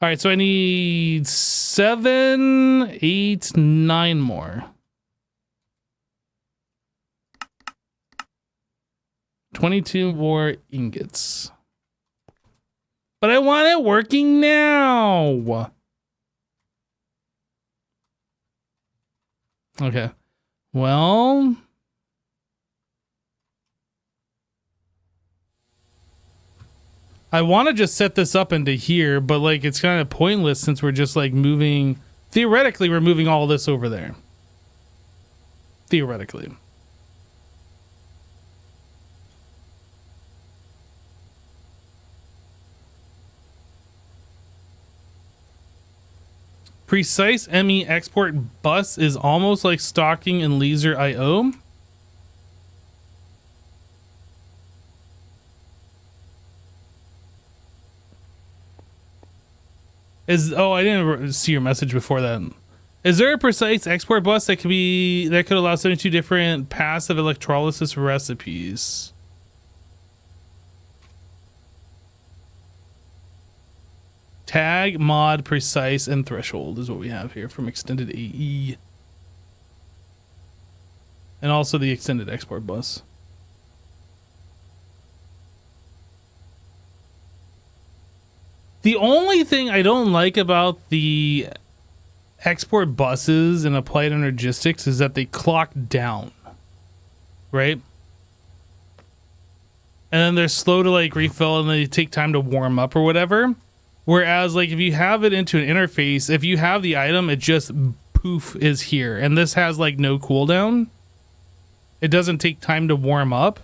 Speaker 1: All right, so I need 7, 8, 9 more. 22 more ingots. But I want it working now. Okay. Well, I want to just set this up into here, but like it's kind of pointless since we're just like moving. Theoretically, we're moving all this over there. Theoretically. Precise ME export bus is almost like stocking in laser IO. I didn't see your message before that. Is there a precise export bus that could allow 72 different passive electrolysis recipes? Tag, mod, precise, and threshold is what we have here from extended AE. And also the extended export bus. The only thing I don't like about the export buses in applied energistics is that they clock down, right? And then they're slow to like refill and they take time to warm up or whatever. Whereas like if you have it into an interface, if you have the item, it just poof is here. And this has like no cooldown. It doesn't take time to warm up.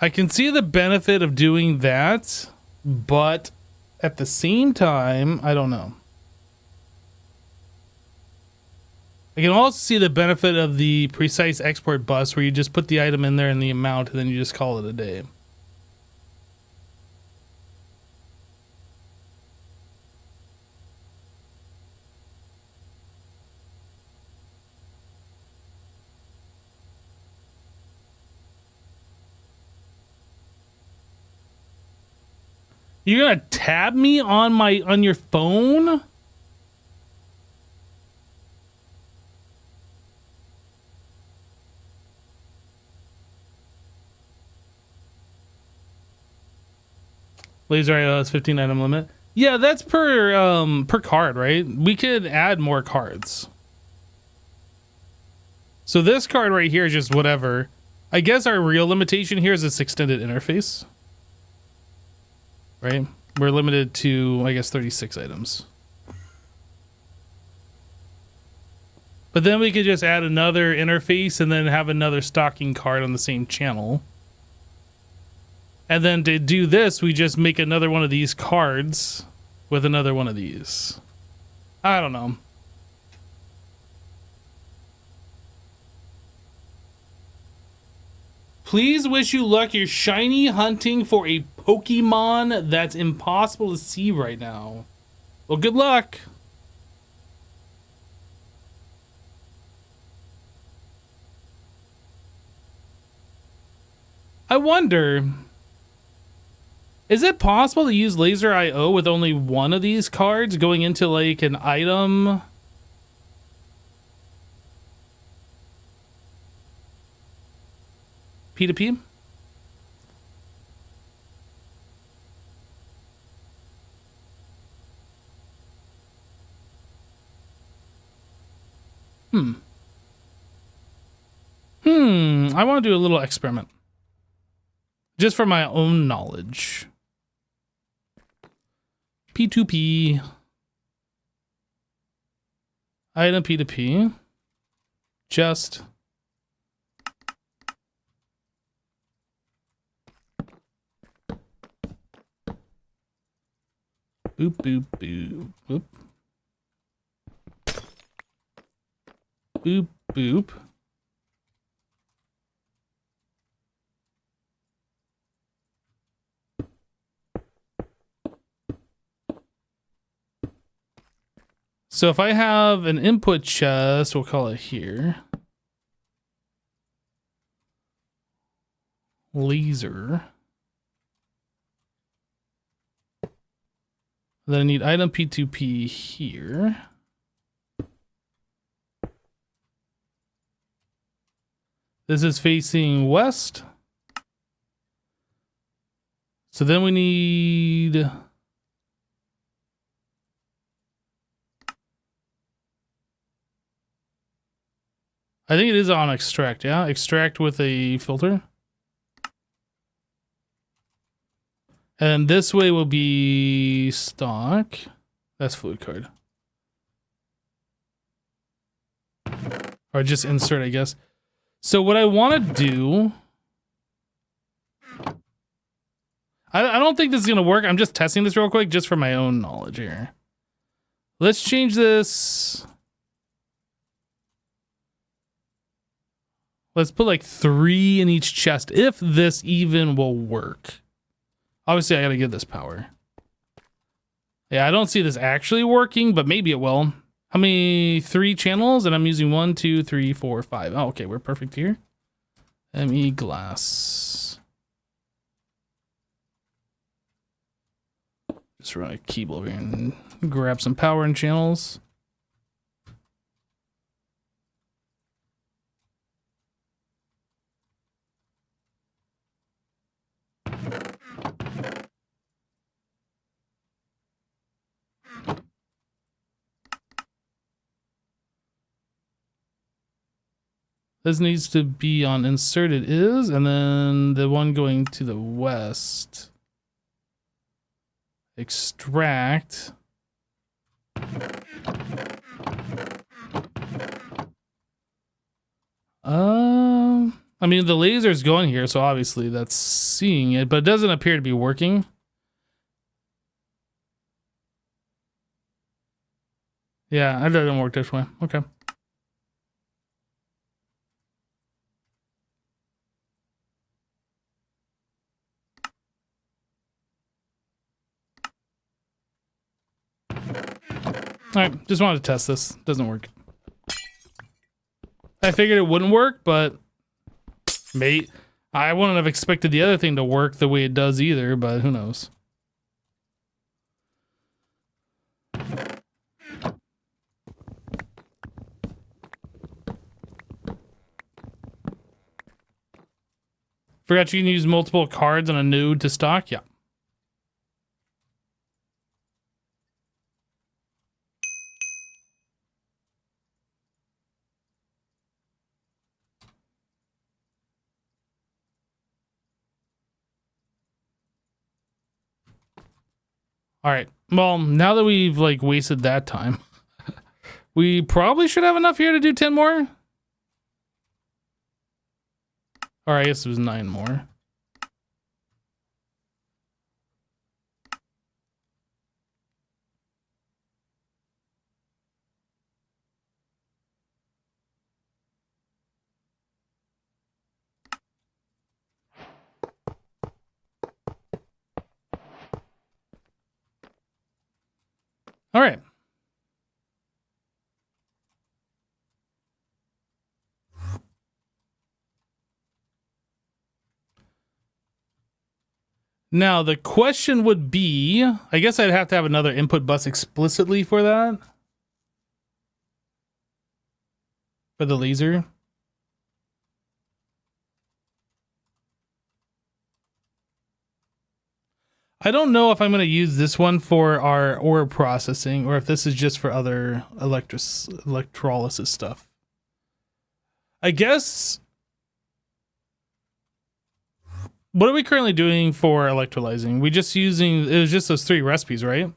Speaker 1: I can see the benefit of doing that, but at the same time, I don't know. I can also see the benefit of the precise export bus where you just put the item in there and the amount and then you just call it a day. You're gonna tab me on your phone? Laser IO has 15 item limit. Yeah, that's per card, right? We could add more cards. So this card right here is just whatever. I guess our real limitation here is this extended interface. Right? We're limited to, I guess, 36 items. But then we could just add another interface and then have another stocking card on the same channel. And then to do this, we just make another one of these cards with another one of these. I don't know. Please wish you luck. You're shiny hunting for a Pokemon that's impossible to see right now. Well, good luck. I wonder, is it possible to use Laser IO with only one of these cards going into like an item? P2P? I want to do a little experiment. Just for my own knowledge. P2P. Item P2P. Just. Boop, boop, boop, boop. Boop, boop. So if I have an input chest, we'll call it here. Laser. Then I need item P2P here. This is facing west. So then we need... I think it is on extract, yeah? Extract with a filter. And this way will be stock. That's fluid card. Or just insert, I guess. So what I want to do... I don't think this is going to work. I'm just testing this real quick just for my own knowledge here. Let's change this... Let's put like 3 in each chest, if this even will work. Obviously, I gotta get this power. Yeah, I don't see this actually working, but maybe it will. How many? 3 channels, and I'm using 1, 2, 3, 4, 5. Oh, okay, we're perfect here. ME glass. Just run a keyboard over here and grab some power and channels. This needs to be on inserted is, and then the one going to the west. Extract. I mean, the laser's going here, so obviously that's seeing it, but it doesn't appear to be working. Yeah, it doesn't work this way. Okay. Alright, just wanted to test this. Doesn't work. I figured it wouldn't work, but mate, I wouldn't have expected the other thing to work the way it does either, but who knows. Forgot you can use multiple cards on a node to stock? Yeah. All right. Well, now that we've like wasted that time, we probably should have enough here to do 10 more. Or I guess it was 9 more. All right. Now, the question would be, I guess I'd have to have another input bus explicitly for that. For the laser. I don't know if I'm going to use this one for our ore processing or if this is just for other electrolysis stuff. I guess. What are we currently doing for electrolyzing? We just using, it was just those 3 recipes, right?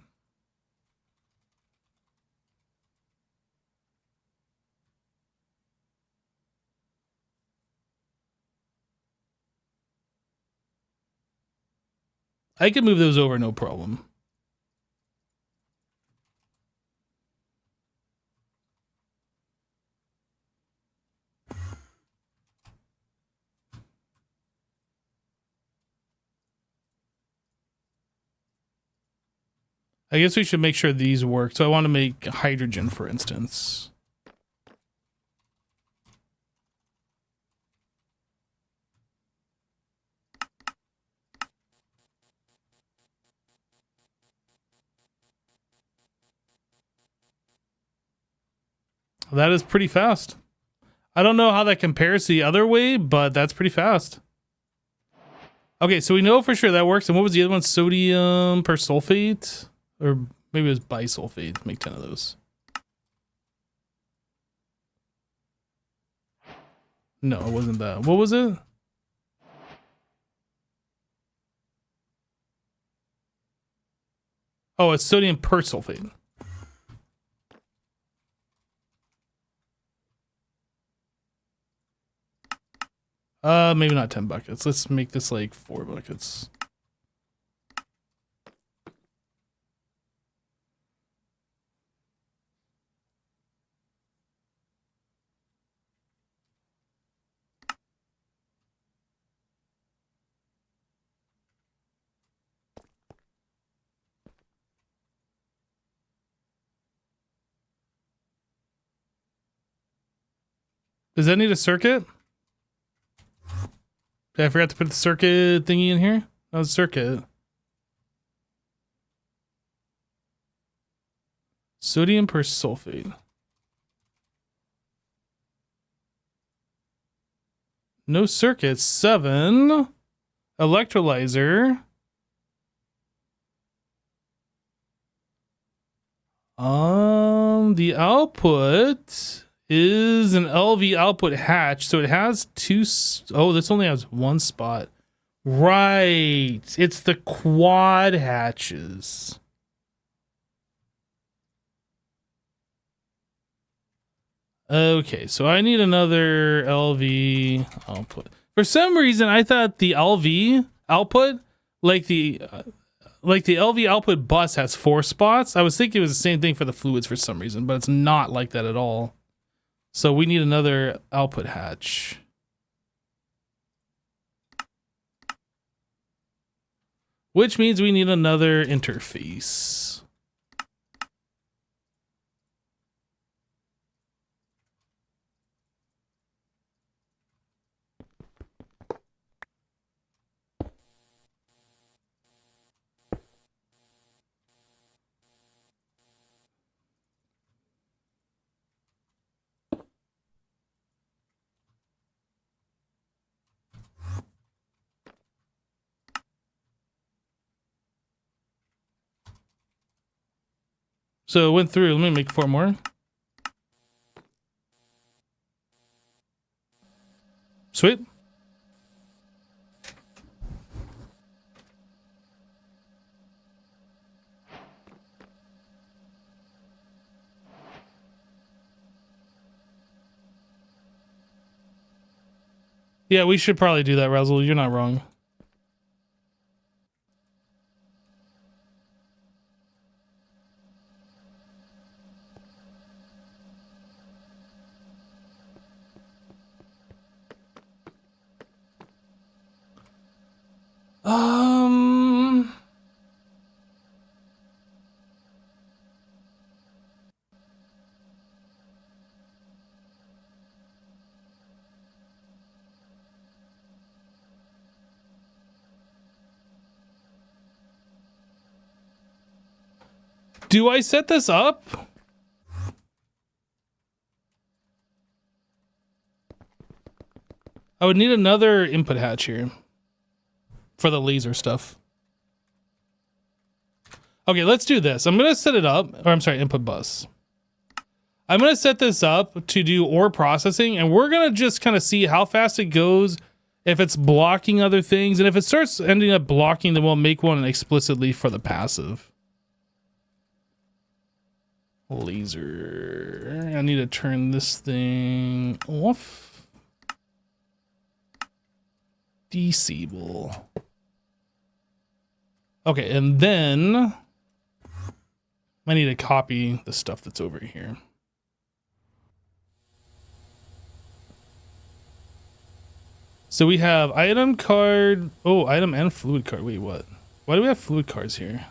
Speaker 1: I can move those over, no problem. I guess we should make sure these work. So I want to make hydrogen, for instance. That is pretty fast. I don't know how that compares to the other way, but that's pretty fast. Okay, so we know for sure that works. And what was the other one? Sodium persulfate? Or maybe it was bisulfate. Make 10 of those. No, it wasn't that. What was it? Oh, it's sodium persulfate. Maybe not 10 buckets. Let's make this like 4 buckets. Does that need a circuit? I forgot to put the circuit thingy in here. That was circuit. Sodium persulfate. No circuit. 7. Electrolyzer. The output is an LV output hatch, so it has 2. Oh, this only has 1 spot. Right. It's the quad hatches. Okay, so I need another LV output. For some reason, I thought the LV output, like the LV output bus has 4 spots. I was thinking it was the same thing for the fluids for some reason, but it's not like that at all. So we need another output hatch. Which means we need another interface. So it went through. Let me make 4 more. Sweet. Yeah, we should probably do that, Razzle. You're not wrong. Do I set this up? I would need another input hatch here for the laser stuff. Okay, let's do this. I'm going to set it up, or I'm sorry, input bus. I'm going to set this up to do ore processing, and we're going to just kind of see how fast it goes, if it's blocking other things, and if it starts ending up blocking, then we'll make one explicitly for the passive. Laser. I need to turn this thing off. Disable. Okay, and then I need to copy the stuff that's over here. So we have item card. Oh, item and fluid card. Wait, what? Why do we have fluid cards here?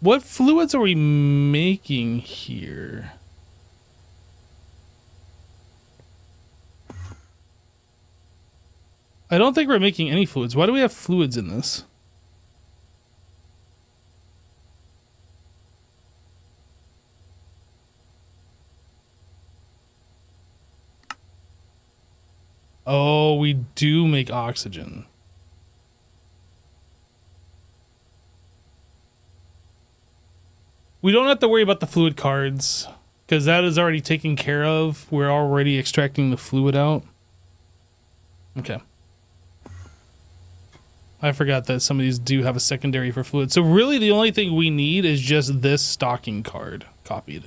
Speaker 1: What fluids are we making here? I don't think we're making any fluids. Why do we have fluids in this? Oh, we do make oxygen. We don't have to worry about the fluid cards because that is already taken care of. We're already extracting the fluid out. Okay. I forgot that some of these do have a secondary for fluid. So really the only thing we need is just this stocking card copied.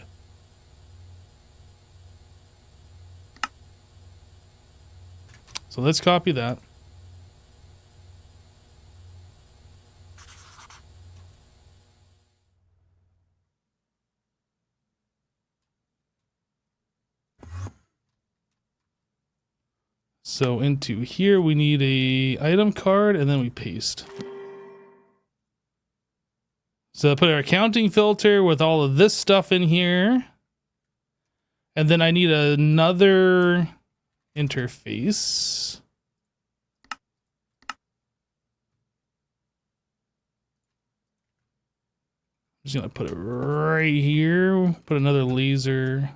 Speaker 1: So let's copy that. So into here, we need a item card and then we paste. So I put our accounting filter with all of this stuff in here. And then I need another interface. I'm just gonna put it right here. Put another laser.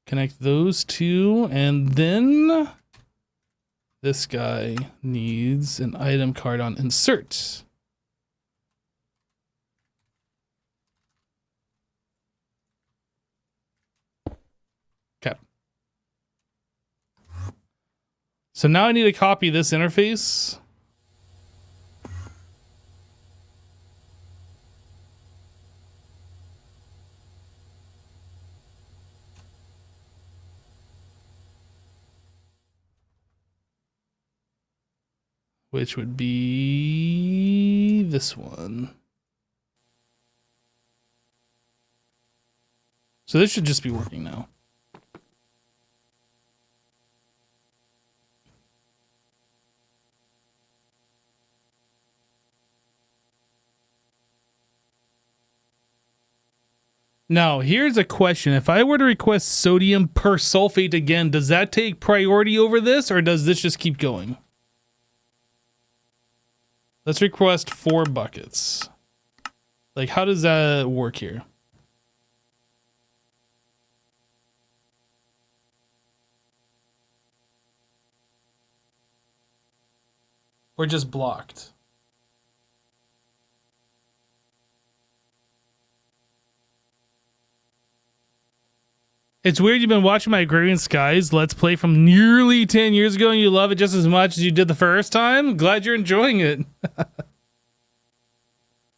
Speaker 1: Connect those two, and then this guy needs an item card on insert. Okay. So now I need to copy this interface. Which would be this one. So this should just be working now. Now, here's a question. If I were to request sodium persulfate again, does that take priority over this, or does this just keep going? Let's request 4 buckets. Like, how does that work here? Or just blocked? It's weird you've been watching my Agrarian Skies Let's Play from nearly 10 years ago and you love it just as much as you did the first time. Glad you're enjoying it.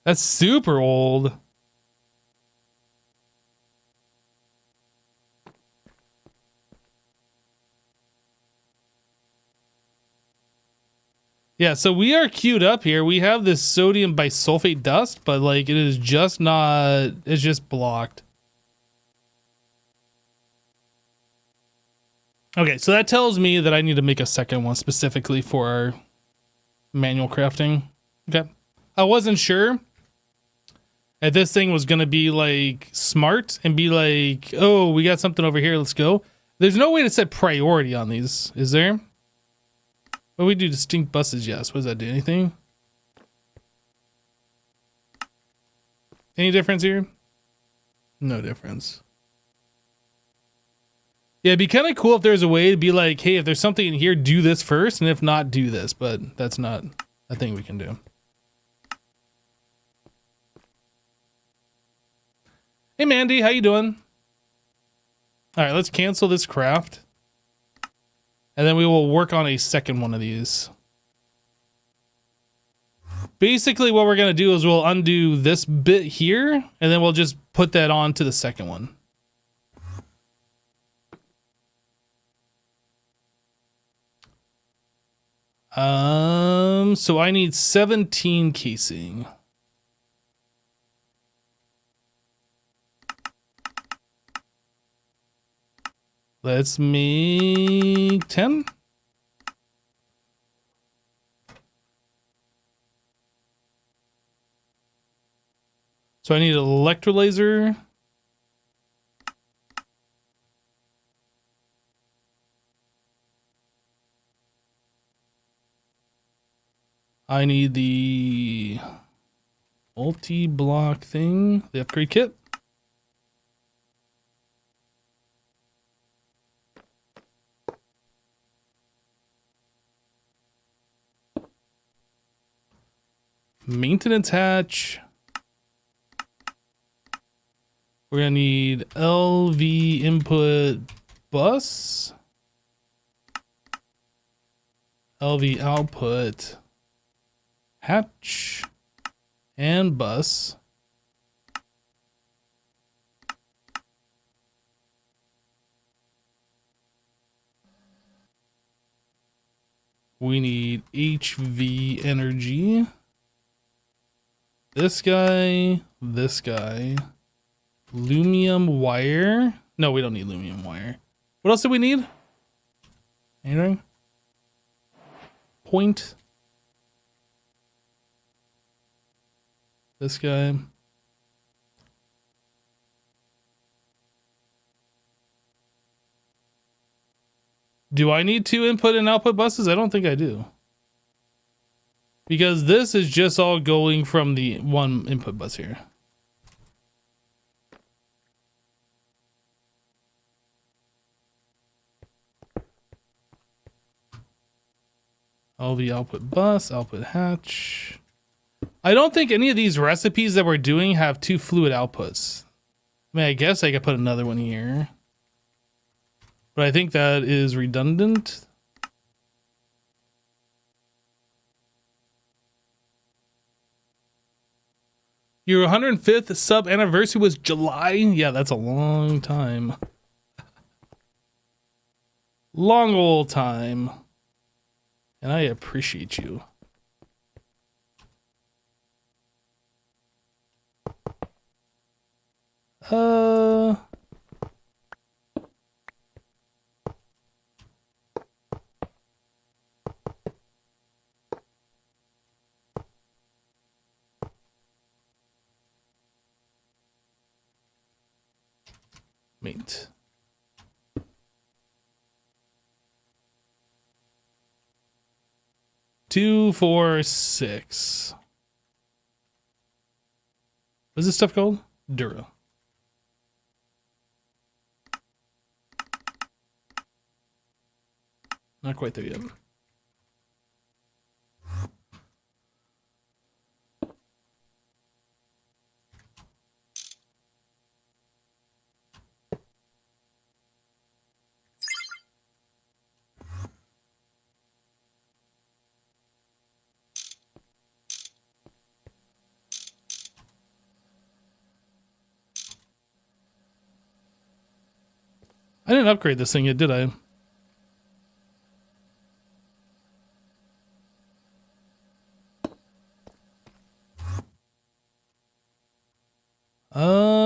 Speaker 1: That's super old. Yeah, so we are queued up here. We have this sodium bisulfate dust, but like it is just not, it's just blocked. Okay, so that tells me that I need to make a second one specifically for our manual crafting. Okay. I wasn't sure if this thing was going to be like smart and be like, oh, we got something over here, let's go. There's no way to set priority on these, is there? What we do distinct buses, yes. What does that do? Anything? Any difference here? No difference. Yeah, it'd be kind of cool if there's a way to be like, hey, if there's something in here, do this first, and if not, do this. But that's not a thing we can do. Hey, Mandy, how you doing? All right, let's cancel this craft. And then we will work on a second one of these. Basically, what we're going to do is we'll undo this bit here, and then we'll just put that on to the second one. So I need 17 casing. Let's make 10. So I need an electrolyzer. I need the multi-block thing, the upgrade kit. Maintenance hatch. We're gonna need LV input bus, LV output hatch, and bus. We need HV energy. This guy, Lumium wire. No, we don't need lumium wire. What else do we need? Anything? Point. This guy. Do I need 2 input and output buses? I don't think I do. Because this is just all going from the one input bus here. LV output bus, output hatch. I don't think any of these recipes that we're doing have 2 fluid outputs. I mean, I guess I could put another one here. But I think that is redundant. Your 105th sub anniversary was July? Yeah, that's a long time. Long old time. And I appreciate you. Mate. Two, 4, 6. What's this stuff called? Dura. Not quite there yet. I didn't upgrade this thing yet, did I?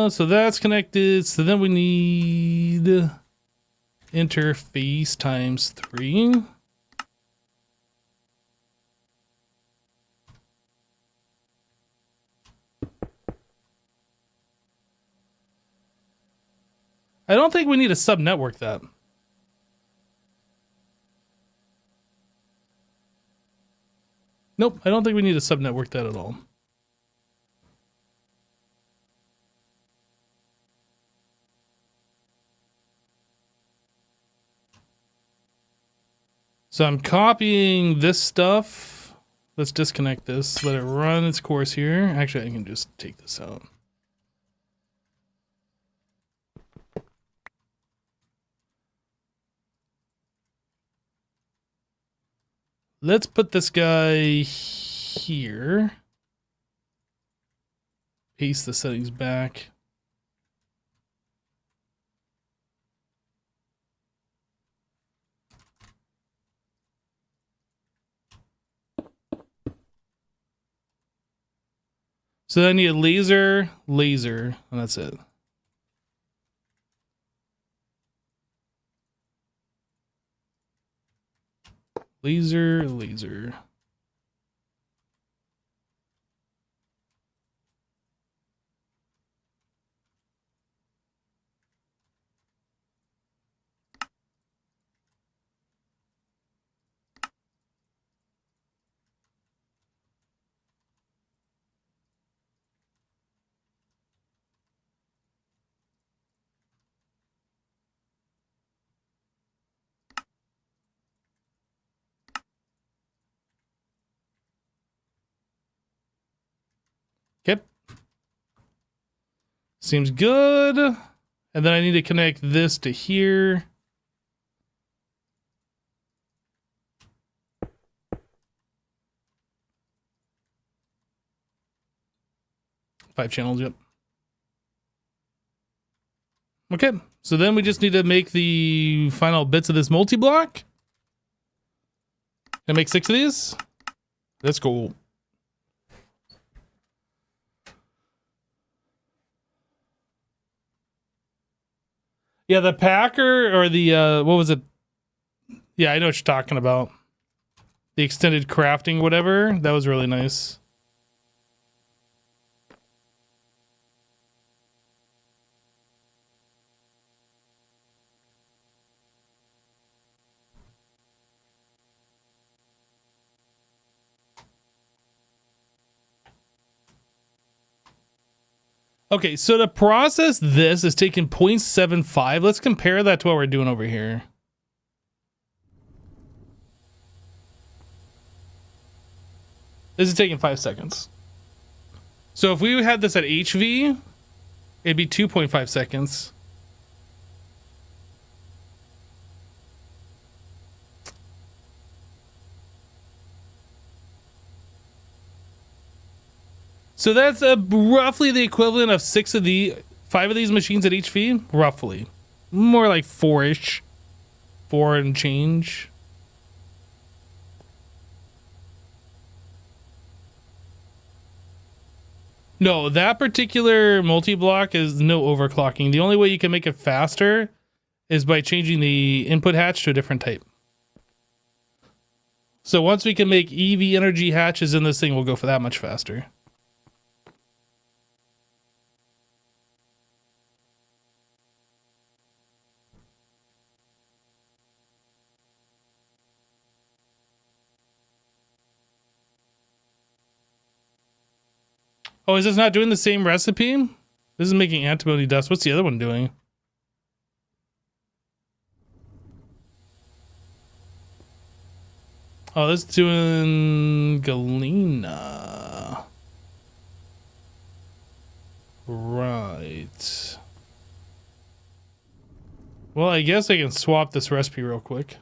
Speaker 1: So that's connected. So then we need interface times 3. I don't think we need to sub-network that. Nope, I don't think we need to sub-network that at all. So I'm copying this stuff. Let's disconnect this, let it run its course here. Actually, I can just take this out. Let's put this guy here. Paste the settings back. So then I need a laser, and that's it. Laser. Okay. Seems good. And then I need to connect this to here. Five channels, yep. Okay, so then we just need to make the final bits of this multi-block. Can I make 6 of these? That's cool. Yeah, the Packer or the, what was it? Yeah, I know what you're talking about. The extended crafting, whatever. That was really nice. Okay, so to process this is taking 0.75. Let's compare that to what we're doing over here. This is taking 5 seconds. So if we had this at HV, it'd be 2.5 seconds. So that's roughly the equivalent of 5 of these machines at HV, roughly. More like 4-ish. 4 and change. No, that particular multi-block is no overclocking. The only way you can make it faster is by changing the input hatch to a different type. So once we can make EV energy hatches in this thing, we'll go for that much faster. Oh, is this not doing the same recipe? This is making antimony dust. What's the other one doing? Oh, this is doing galena. Right. Well, I guess I can swap this recipe real quick.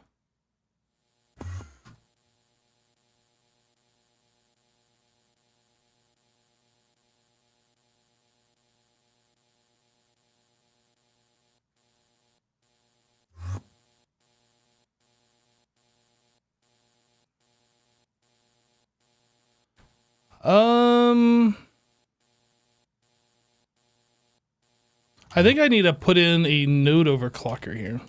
Speaker 1: I think I need to put in a node overclocker here.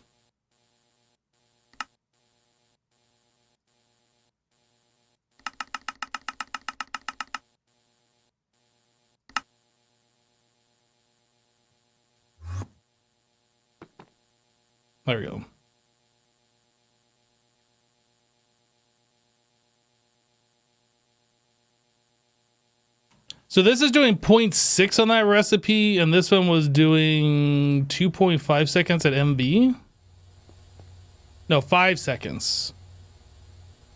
Speaker 1: There we go. So this is doing 0.6 on that recipe, and this one was doing 2.5 seconds at MB. No, 5 seconds.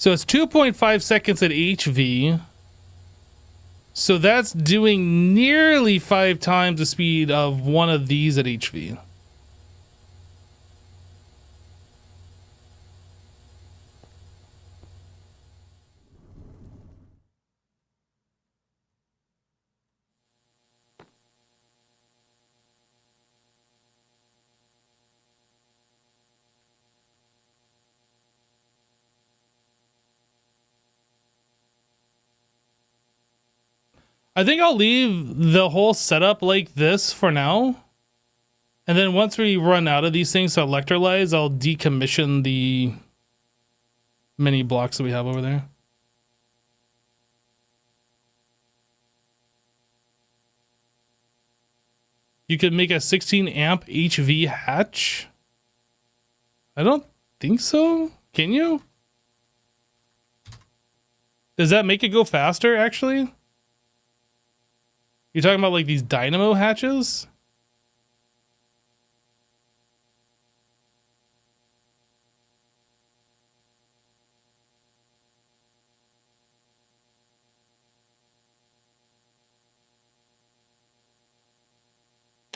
Speaker 1: So it's 2.5 seconds at HV. So that's doing nearly 5 times the speed of one of these at HV. I think I'll leave the whole setup like this for now. And then once we run out of these things to electrolyze, I'll decommission the mini blocks that we have over there. You could make a 16 amp HV hatch. I don't think so. Can you? Does that make it go faster, actually? You're talking about like these dynamo hatches?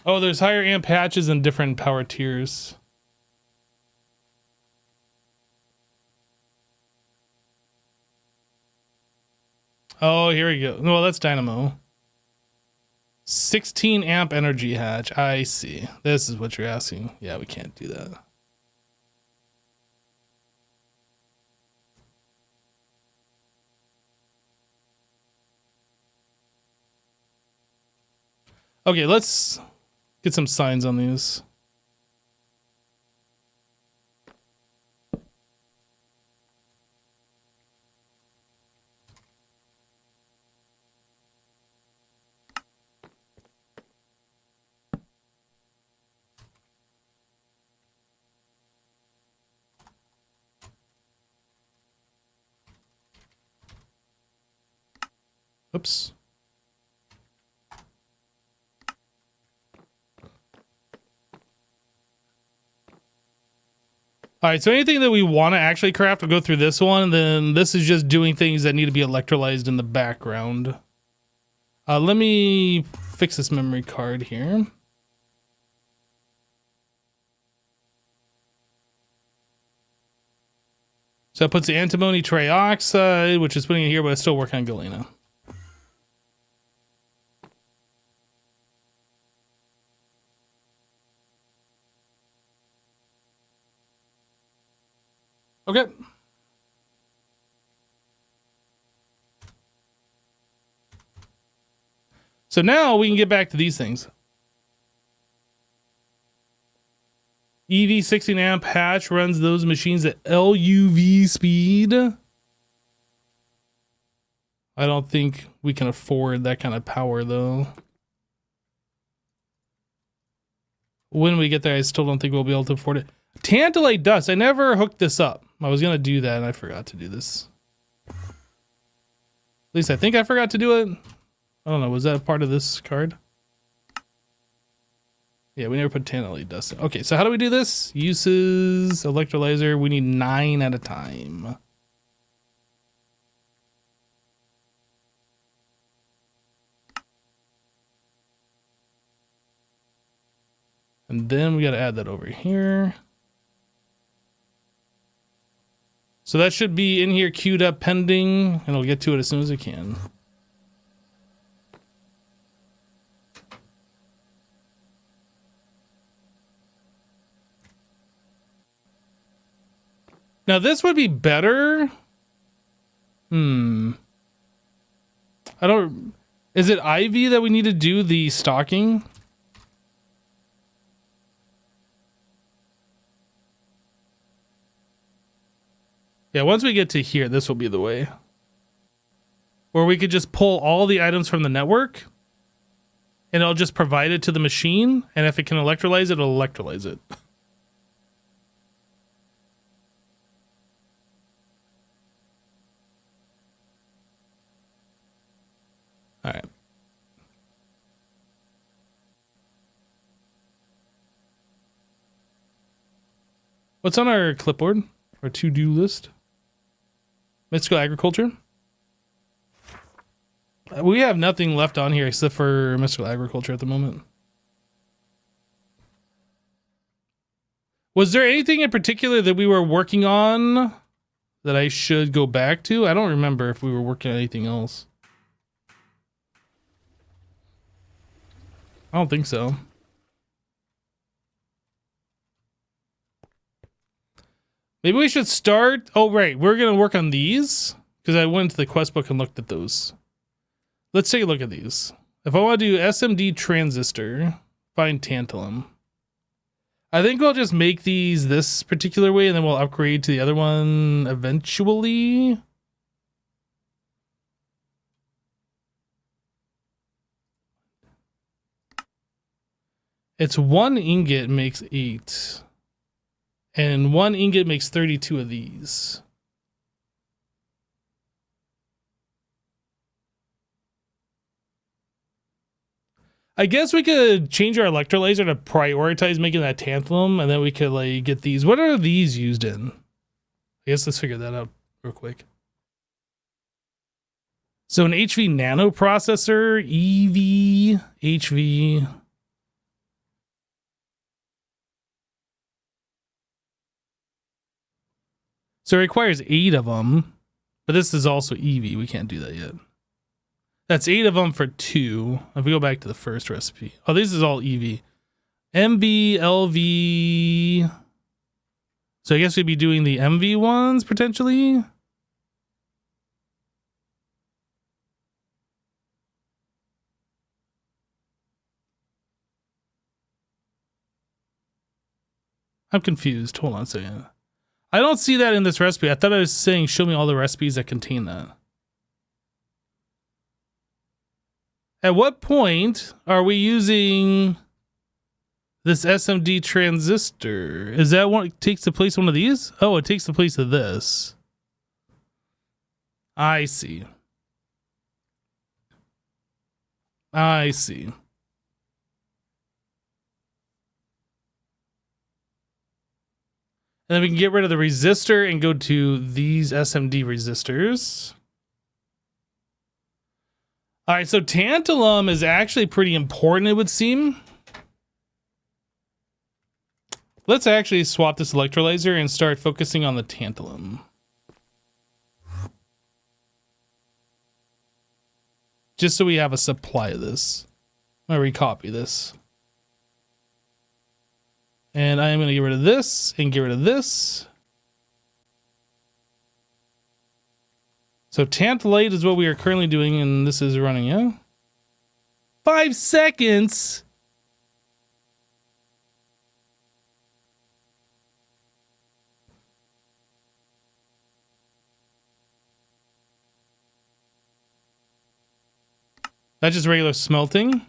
Speaker 1: Oh, there's higher amp hatches and different power tiers. Oh, here we go. Well, that's dynamo. 16 amp energy hatch. I see. This is what you're asking. Yeah, we can't do that. Okay, let's get some signs on these. Oops. All right, so anything that we want to actually craft will go through this one. Then this is just doing things that need to be electrolyzed in the background. Let me fix this memory card here. So it puts the antimony trioxide, which is putting it here, but it's still working on galena. Okay. So now we can get back to these things. EV 16 amp hatch runs those machines at LUV speed. I don't think we can afford that kind of power though. When we get there, I still don't think we'll be able to afford it. Tantalite dust. I never hooked this up. I was going to do that and I forgot to do this. At least I think I forgot to do it. I don't know. Was that a part of this card? Yeah, we never put tantalite dust in. Okay, so how do we do this? Uses, electrolyzer. We need 9 at a time. And then we got to add that over here. So that should be in here queued up pending, and I'll get to it as soon as I can. Now this would be better. I don't... Is it Ivy that we need to do the stocking? Yeah, once we get to here, this will be the way. Or we could just pull all the items from the network, and it'll just provide it to the machine, and if it can electrolyze it, it'll electrolyze it. All right. What's on our clipboard? Our to-do list? Mystical agriculture. We have nothing left on here except for mystical agriculture at the moment. Was there anything in particular that we were working on that I should go back to? I don't remember if we were working on anything else. I don't think so. Maybe we should start. Oh, right. We're going to work on these because I went to the quest book and looked at those. Let's take a look at these. If I want to do SMD transistor, find tantalum. I think we'll just make these this particular way and then we'll upgrade to the other one eventually. It's 1 ingot makes 8. And 1 ingot makes 32 of these. I guess we could change our electrolyzer to prioritize making that tantalum, and then we could like get these. What are these used in? I guess let's figure that out real quick. So an HV nano processor, EV, HV. So it requires 8 of them, but this is also EV. We can't do that yet. That's 8 of them for 2. If we go back to the first recipe. Oh, this is all EV. MV, LV. So I guess we'd be doing the MV ones potentially. I'm confused. Hold on a second. I don't see that in this recipe. I thought I was saying show me all the recipes that contain that. At what point are we using this SMD transistor? Is that what takes the place of one of these? Oh, it takes the place of this. I see. I see. And then we can get rid of the resistor and go to these SMD resistors. All right, so tantalum is actually pretty important, it would seem. Let's actually swap this electrolyzer and start focusing on the tantalum. Just so we have a supply of this. I'm going to recopy this. And I am going to get rid of this and get rid of this. So tantalite is what we are currently doing, and this is running, yeah? 5 seconds! That's just regular smelting.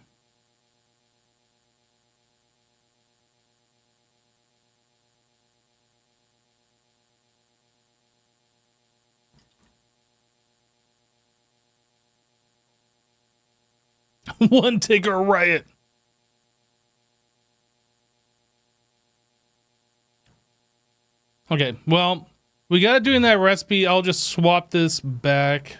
Speaker 1: One ticker riot. Okay, well, we got to do in that recipe. I'll just swap this back.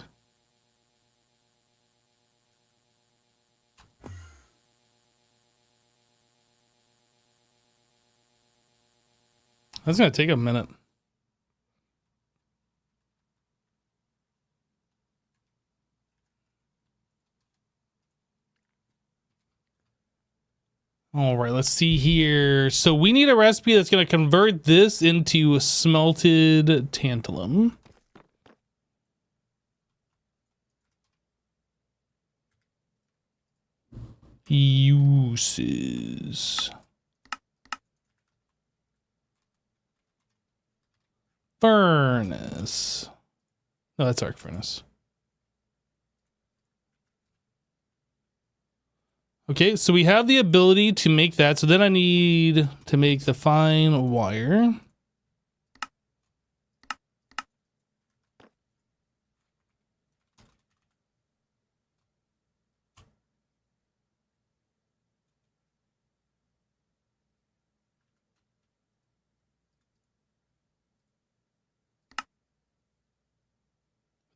Speaker 1: That's going to take a minute. All right, let's see here. So we need a recipe that's going to convert this into smelted tantalum. Uses. Furnace. No, that's arc furnace. Okay, so we have the ability to make that. So then I need to make the fine wire.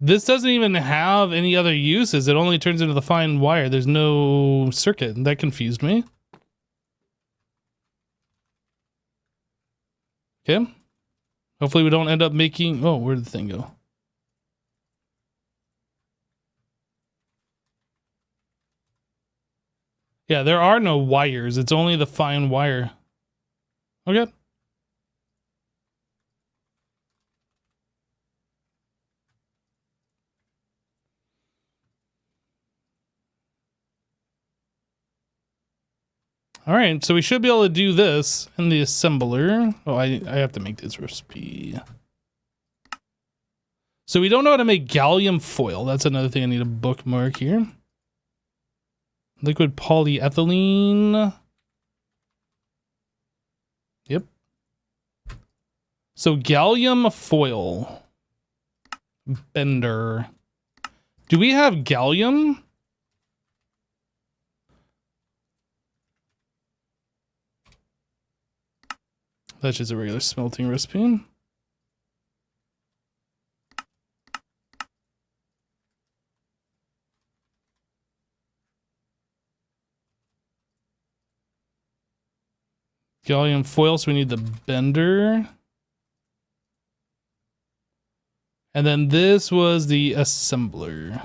Speaker 1: This doesn't even have any other uses. It only turns into the fine wire. There's no circuit. That confused me. Okay. Hopefully we don't end up making... Oh, where did the thing go? Yeah, there are no wires. It's only the fine wire. Okay. All right, so we should be able to do this in the assembler. Oh, I have to make this recipe. So we don't know how to make gallium foil. That's another thing I need to bookmark here. Liquid polyethylene. Yep. So gallium foil. Bender. Do we have gallium? That's just a regular smelting recipe. Gallium foil, so we need the bender. And then this was the assembler.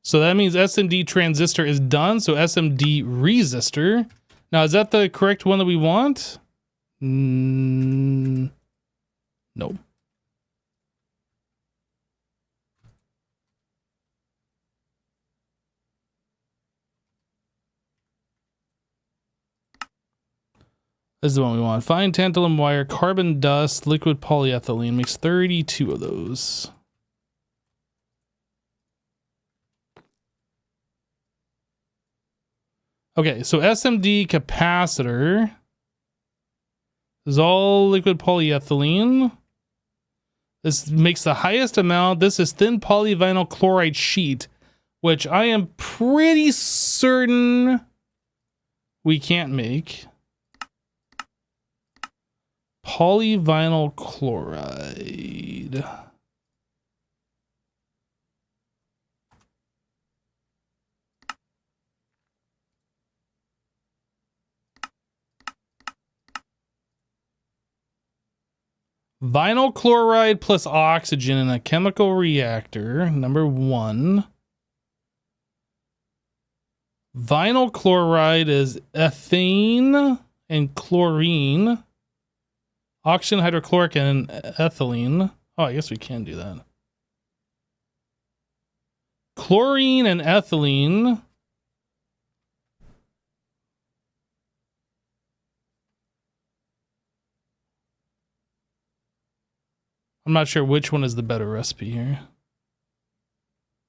Speaker 1: So that means SMD transistor is done. So SMD resistor. Now, is that the correct one that we want? No. This is the one we want. Fine tantalum wire, carbon dust, liquid polyethylene. Makes 32 of those. Okay, so SMD capacitor is all liquid polyethylene. This makes the highest amount. This is thin polyvinyl chloride sheet, which I am pretty certain we can't make. Polyvinyl chloride. Vinyl chloride plus oxygen in a chemical reactor, number 1. Vinyl chloride is ethane and chlorine. Oxygen, hydrochloric, and ethylene. Oh, I guess we can do that. Chlorine and ethylene. I'm not sure which one is the better recipe here.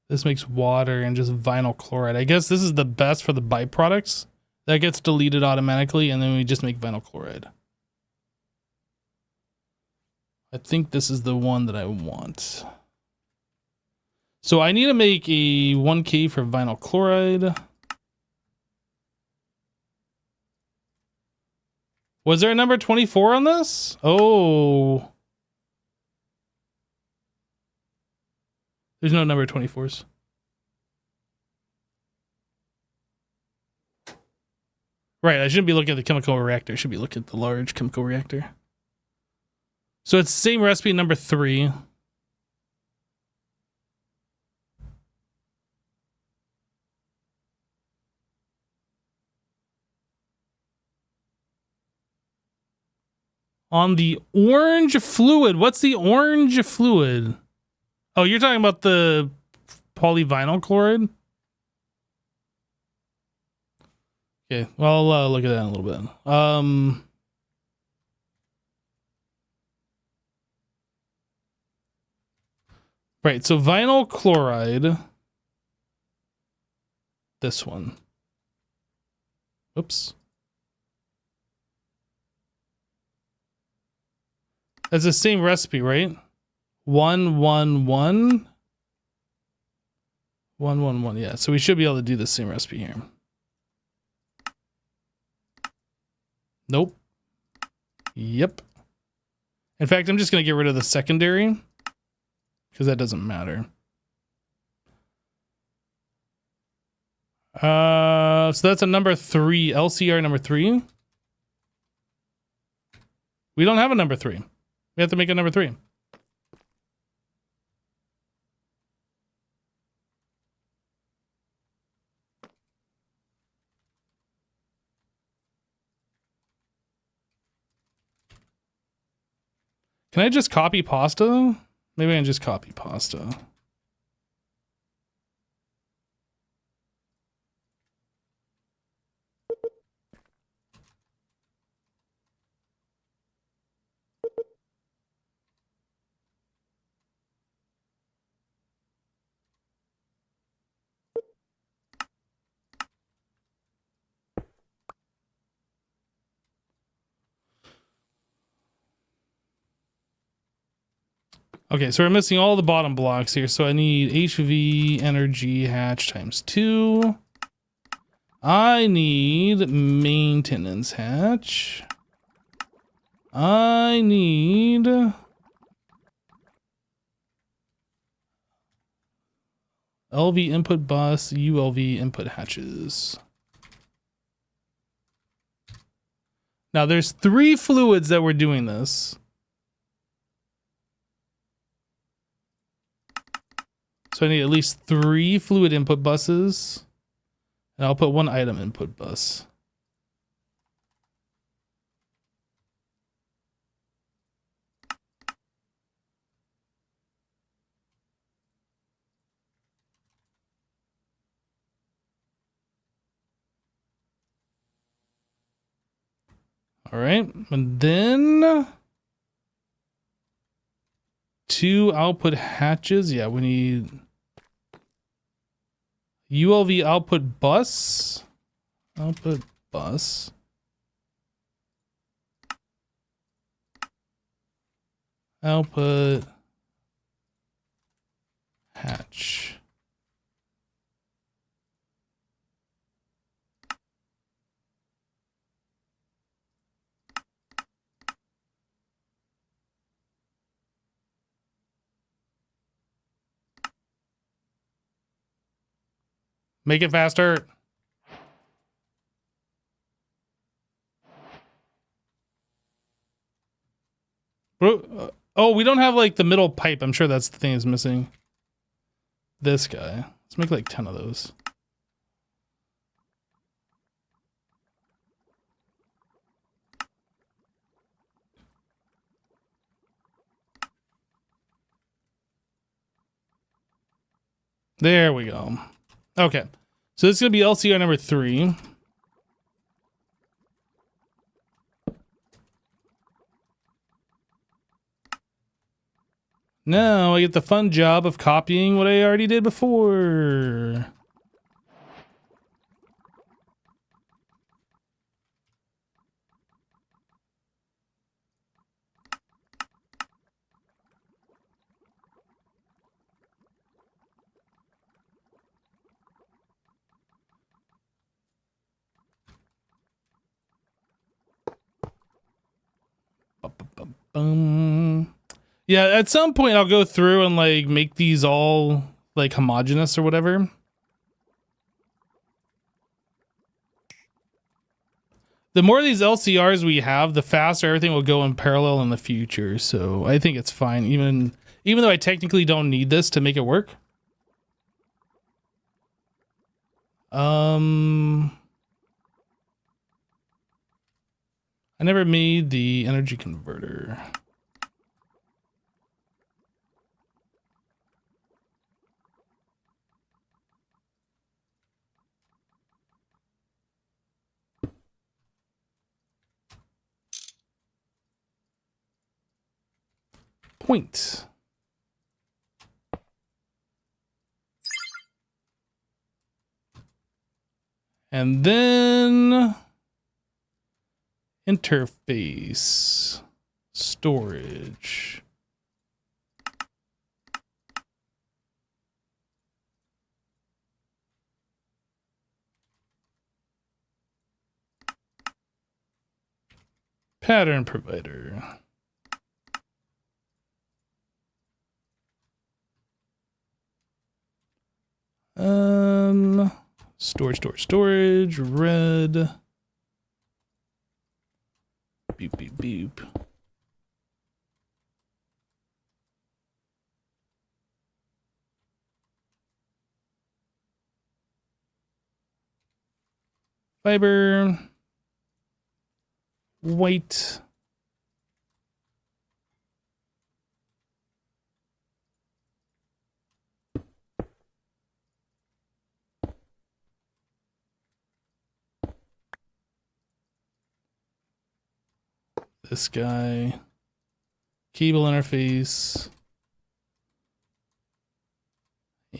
Speaker 1: This makes water and just vinyl chloride. I guess this is the best for the byproducts. That gets deleted automatically, and then we just make vinyl chloride. I think this is the one that I want. So I need to make a 1K for vinyl chloride. Was there a number 24 on this? Oh. There's no number 24s. Right, I shouldn't be looking at the chemical reactor. I should be looking at the large chemical reactor. So it's the same recipe, number 3. On the orange fluid. What's the orange fluid? Oh, you're talking about the polyvinyl chloride? Okay, well, I'll look at that in a little bit. Right, so vinyl chloride. This one. Oops. That's the same recipe, right? 1, 1, 1. 1, 1, 1. Yeah, so we should be able to do the same recipe here. Nope. Yep. In fact, I'm just going to get rid of the secondary because that doesn't matter. So that's a number 3, LCR number 3. We don't have a number 3. We have to make a number 3. Can I just copy pasta? Maybe I can just copy pasta. Okay, so we're missing all the bottom blocks here. So I need HV energy hatch times 2. I need maintenance hatch. I need LV input bus, ULV input hatches. Now there's 3 fluids that we're doing this. So I need at least 3 fluid input buses. And I'll put 1 item input bus. All right, and then 2 output hatches. Yeah, we need ULV output bus. Output bus. Output hatch. Make it faster. Oh, we don't have like the middle pipe. I'm sure that's the thing is missing. This guy. Let's make like 10 of those. There we go. Okay. So this is going to be LCR number 3. Now I get the fun job of copying what I already did before. Yeah, at some point I'll go through and like make these all like homogeneous or whatever. The more of these LCRs we have, the faster everything will go in parallel in the future. So I think it's fine, even though I technically don't need this to make it work. I never made the energy converter. Point. And then interface storage. Pattern provider. Storage, red. Beep, beep, beep. Fiber. White. This guy. Cable interface.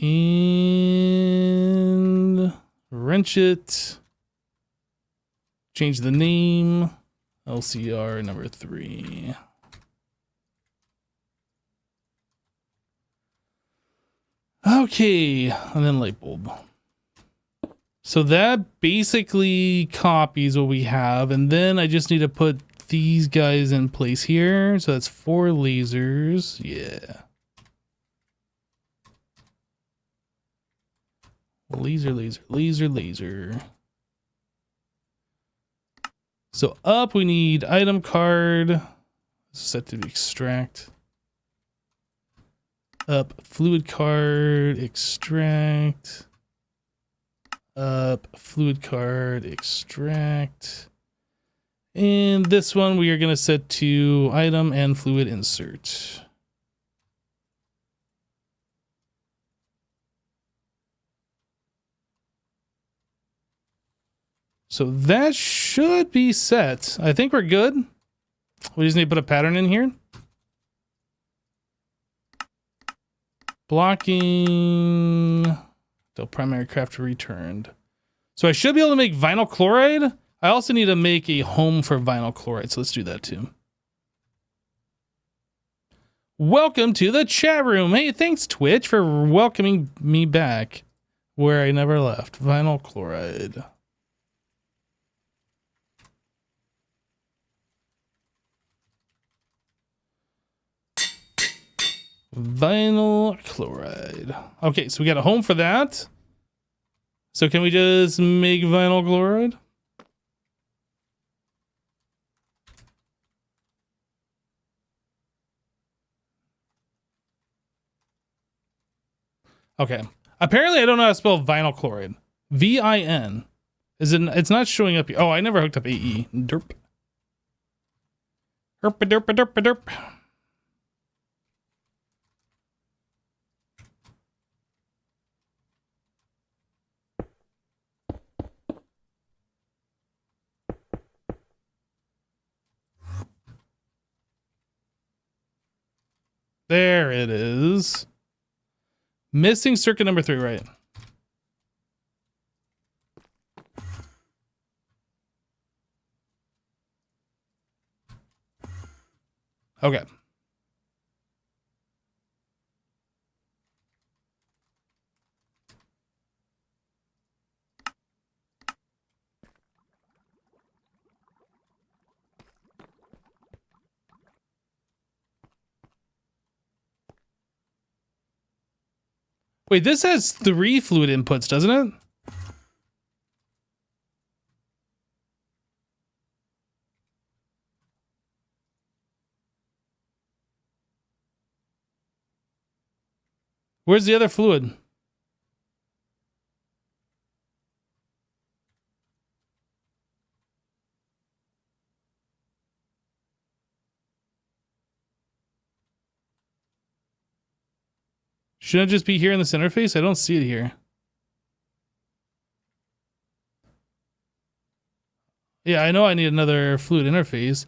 Speaker 1: And wrench it. Change the name. LCR number 3. Okay, and then light bulb. So that basically copies what we have, and then I just need to put these guys in place here. So that's 4 lasers. Yeah. Laser. So up we need item card. Set to extract. Up fluid card, extract. Up fluid card, extract. And this one we are going to set to item and fluid insert. So that should be set. I think we're good. We just need to put a pattern in here. Blocking. The primary craft returned. So I should be able to make vinyl chloride. I also need to make a home for vinyl chloride. So let's do that too. Welcome to the chat room. Hey, thanks Twitch for welcoming me back where I never left. Vinyl chloride. Vinyl chloride. Okay, so we got a home for that. So can we just make vinyl chloride? Okay. Apparently I don't know how to spell vinyl chloride. V-I-N. Is it? It's not showing up here. Oh, I never hooked up AE. Derp. Derp, derp, derp, derp. There it is. Missing circuit number 3, right? Okay. Wait, this has 3 fluid inputs, doesn't it? Where's the other fluid? Shouldn't it just be here in this interface? I don't see it here. Yeah, I know I need another fluid interface.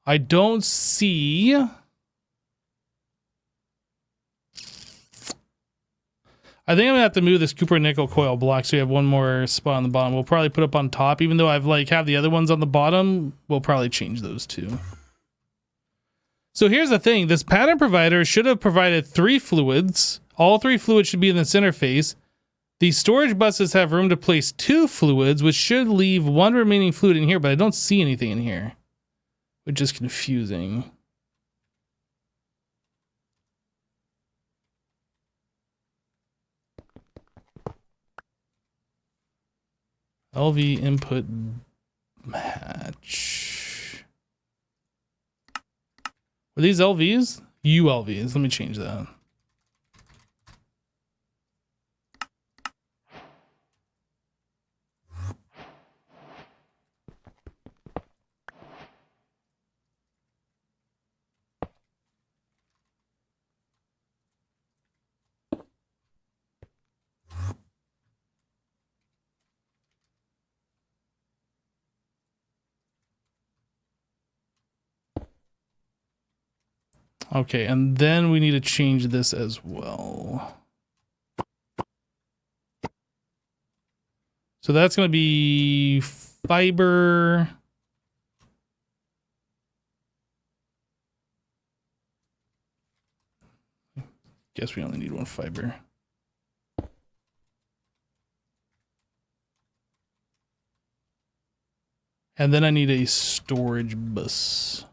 Speaker 1: I don't see... I think I'm gonna have to move this copper nickel coil block so we have one more spot on the bottom. We'll probably put up on top, even though I've have the other ones on the bottom. We'll probably change those too. So here's the thing. This pattern provider should have provided 3 fluids. All 3 fluids should be in this interface. These storage buses have room to place 2 fluids, which should leave 1 remaining fluid in here, but I don't see anything in here. which is confusing. LV input match. Were these LVs? ULVs. Let me change that. Okay, and then we need to change this as well. So that's going to be fiber. Guess we only need one fiber. And then I need a storage bus.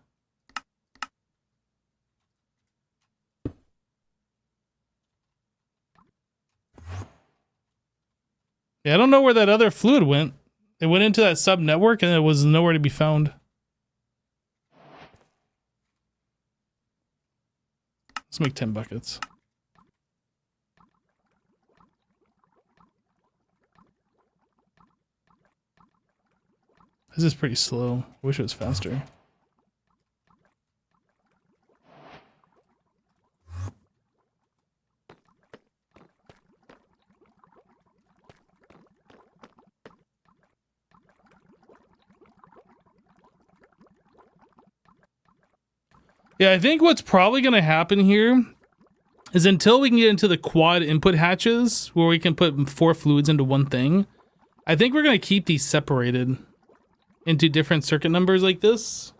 Speaker 1: Yeah, I don't know where that other fluid went. It went into that sub network and it was nowhere to be found. Let's make 10 buckets. This is pretty slow. I wish it was faster. Yeah, I think what's probably going to happen here is until we can get into the quad input hatches where we can put 4 fluids into one thing, I think we're going to keep these separated into different circuit numbers like this.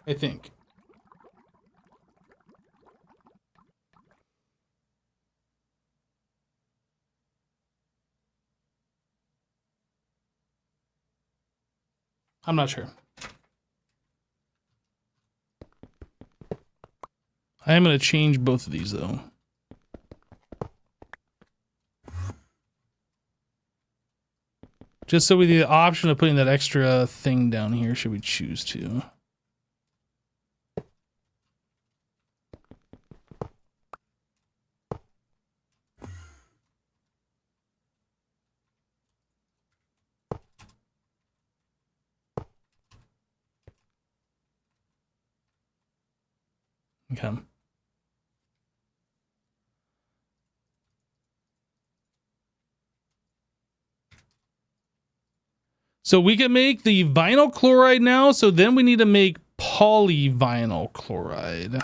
Speaker 1: I think. I'm not sure. I am going to change both of these though. Just so with the option of putting that extra thing down here, should we choose to. Okay. So we can make the vinyl chloride now, so then we need to make polyvinyl chloride.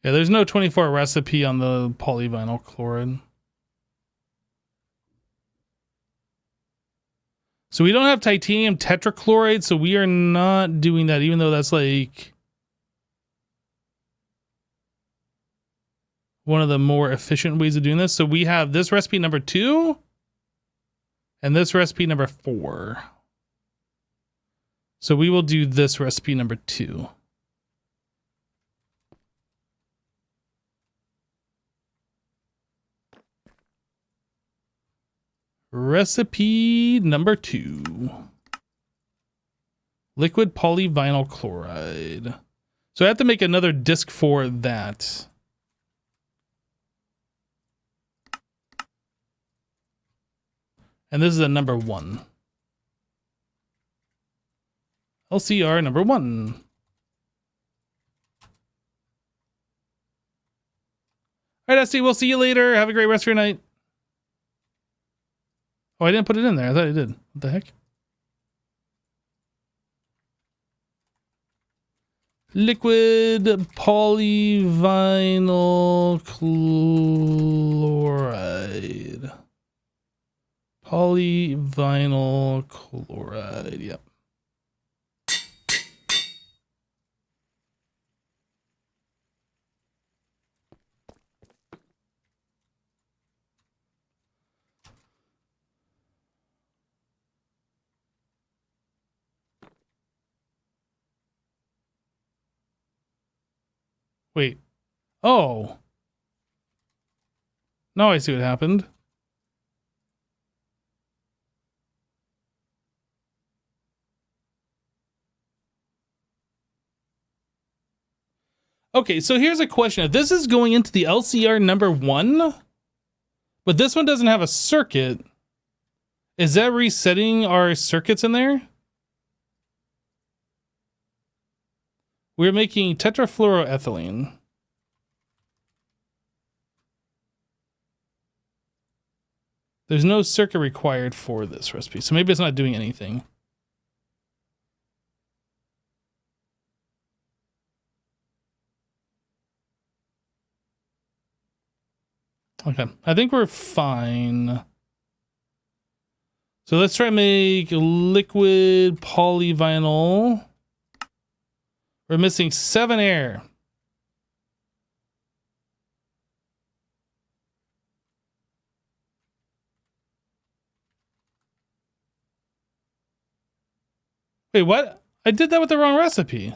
Speaker 1: Yeah, there's no 24 recipe on the polyvinyl chloride. So we don't have titanium tetrachloride, so we are not doing that, even though that's like one of the more efficient ways of doing this. So we have this recipe number 2 and this recipe number 4. So we will do this recipe number 2. Recipe number 2. Liquid polyvinyl chloride. So I have to make another disc for that. And this is a number 1. LCR number 1. All right, Esty, we'll see you later. Have a great rest of your night. Oh, I didn't put it in there. I thought I did. What the heck? Liquid polyvinyl chloride. Polyvinyl chloride. Yep. Wait. Oh. Now I see what happened. Okay, so here's a question. If this is going into the LCR number 1, but this one doesn't have a circuit, is that resetting our circuits in there? We're making tetrafluoroethylene. There's no circuit required for this recipe, so maybe it's not doing anything. Okay, I think we're fine. So let's try to make liquid polyvinyl. We're missing 7 air. Wait, what? I did that with the wrong recipe.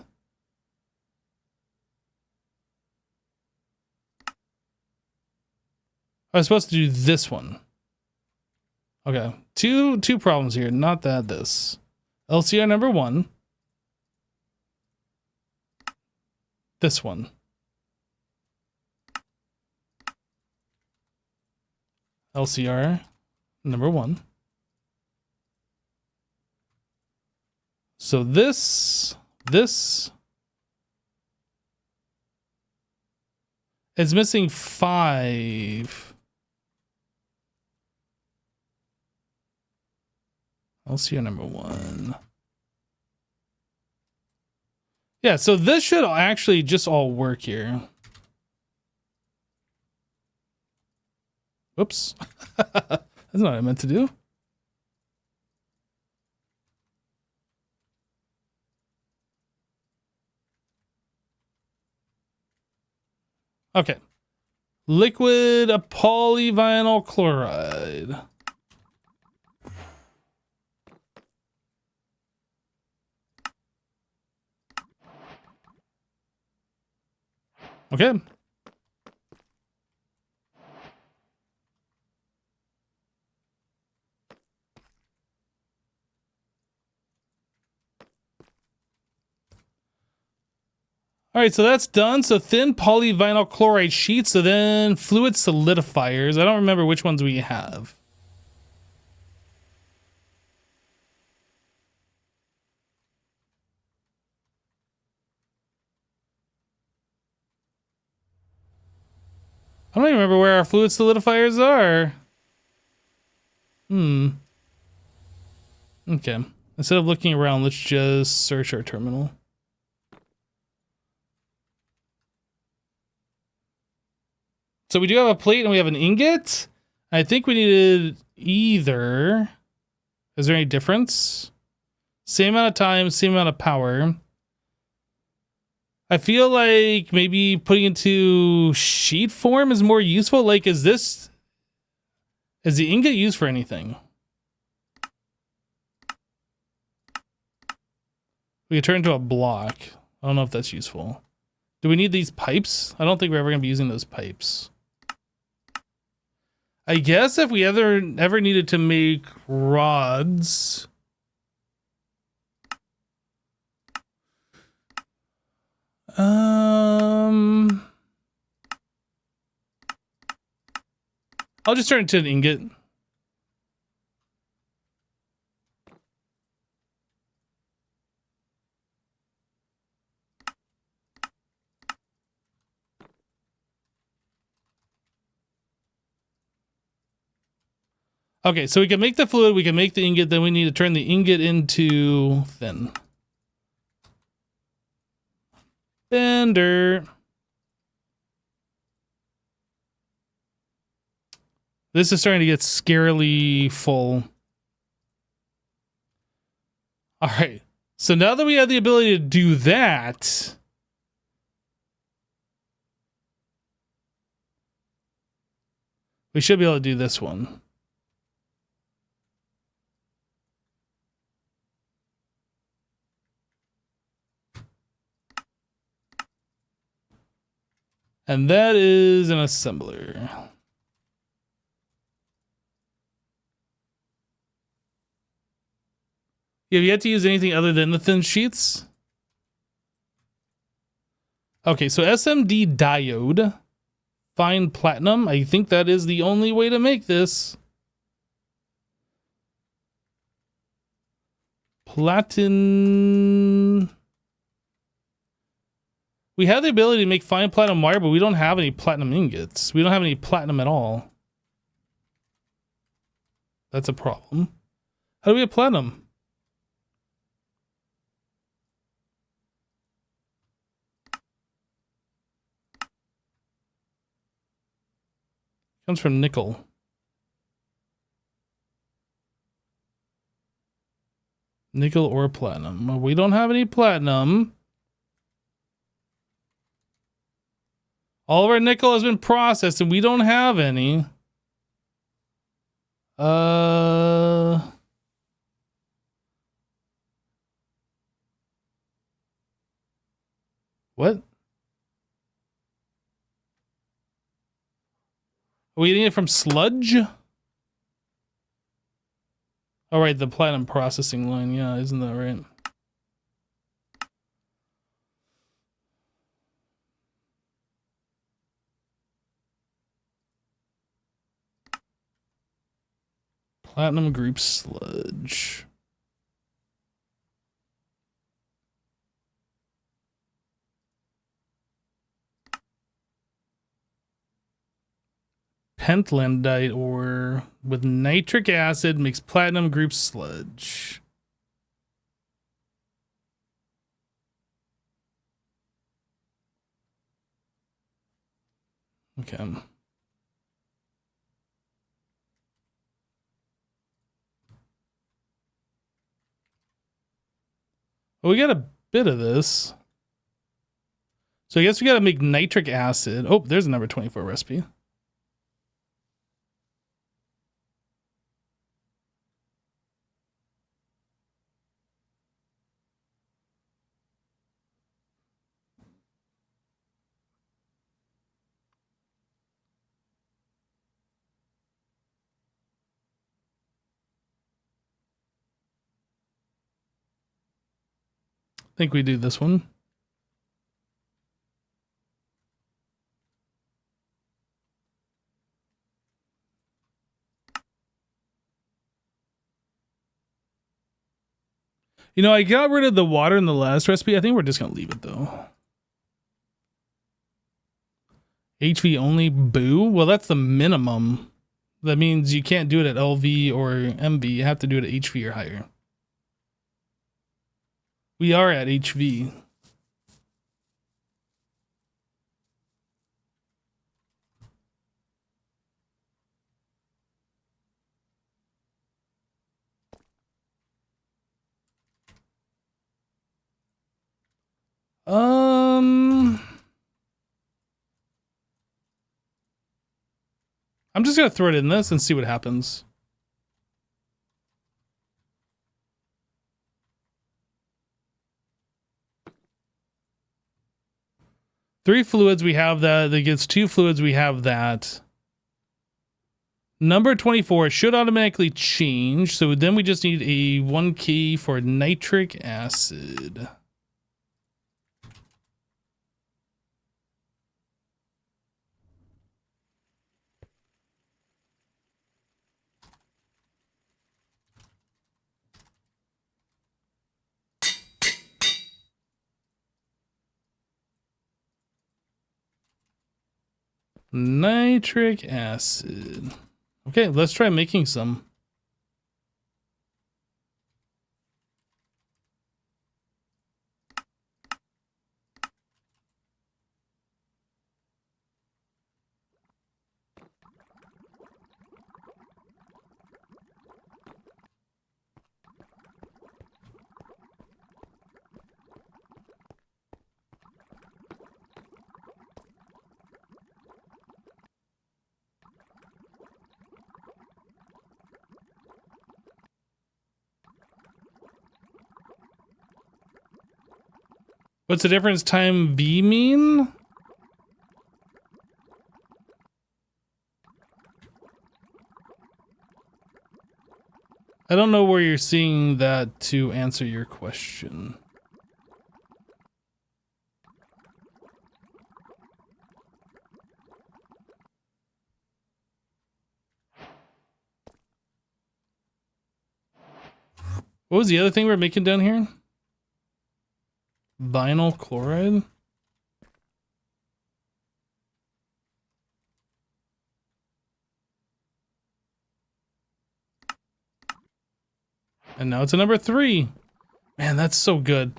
Speaker 1: I was supposed to do this one. Okay, two problems here. Not that this. LCR number 1. This one. LCR number 1. So this is missing 5. LCR number 1. Yeah, so this should actually just all work here. Whoops. That's not what I meant to do. Okay. Liquid polyvinyl chloride. Okay. All right, so that's done. So thin polyvinyl chloride sheets. So then fluid solidifiers. I don't remember which ones we have. I don't even remember where our fluid solidifiers are. Okay. Instead of looking around, let's just search our terminal. So we do have a plate and we have an ingot. I think we needed either. Is there any difference? Same amount of time, same amount of power. I feel like maybe putting into sheet form is more useful. Like, is the ingot used for anything? We could turn into a block. I don't know if that's useful. Do we need these pipes? I don't think we're ever going to be using those pipes. I guess if we ever needed to make rods. I'll just turn it to an ingot. Okay, so we can make the fluid, we can make the ingot, then we need to turn the ingot into thin. Bender. This is starting to get scarily full. All right. So now that we have the ability to do that, we should be able to do this one. And that is an assembler. You have yet to use anything other than the thin sheets? Okay, so SMD diode, fine platinum. I think that is the only way to make this. Platin. We have the ability to make fine platinum wire, but we don't have any platinum ingots. We don't have any platinum at all. That's a problem. How do we have platinum? Comes from nickel. Nickel or platinum. Well, we don't have any platinum. All of our nickel has been processed and we don't have any. What? Are we getting it from sludge? Oh, right, the platinum processing line. Yeah, isn't that right? Platinum group sludge. Pentlandite ore with nitric acid makes platinum group sludge. Okay. Well, we got a bit of this. So I guess we got to make nitric acid. Oh, there's a number 24 recipe. I think we do this one. You know, I got rid of the water in the last recipe. I think we're just going to leave it, though. HV only? Boo? Well, that's the minimum. That means you can't do it at LV or MV. You have to do it at HV or higher. We are at HV. I'm just going to throw it in this and see what happens. Three fluids, we have that. That gets two fluids, we have that. Number 24 should automatically change. So then we just need a 1 key for nitric acid. Nitric acid. Okay, let's try making some. What's the difference time V mean? I don't know where you're seeing that to answer your question. What was the other thing we're making down here? Vinyl chloride? And now it's a number 3. Man, that's so good.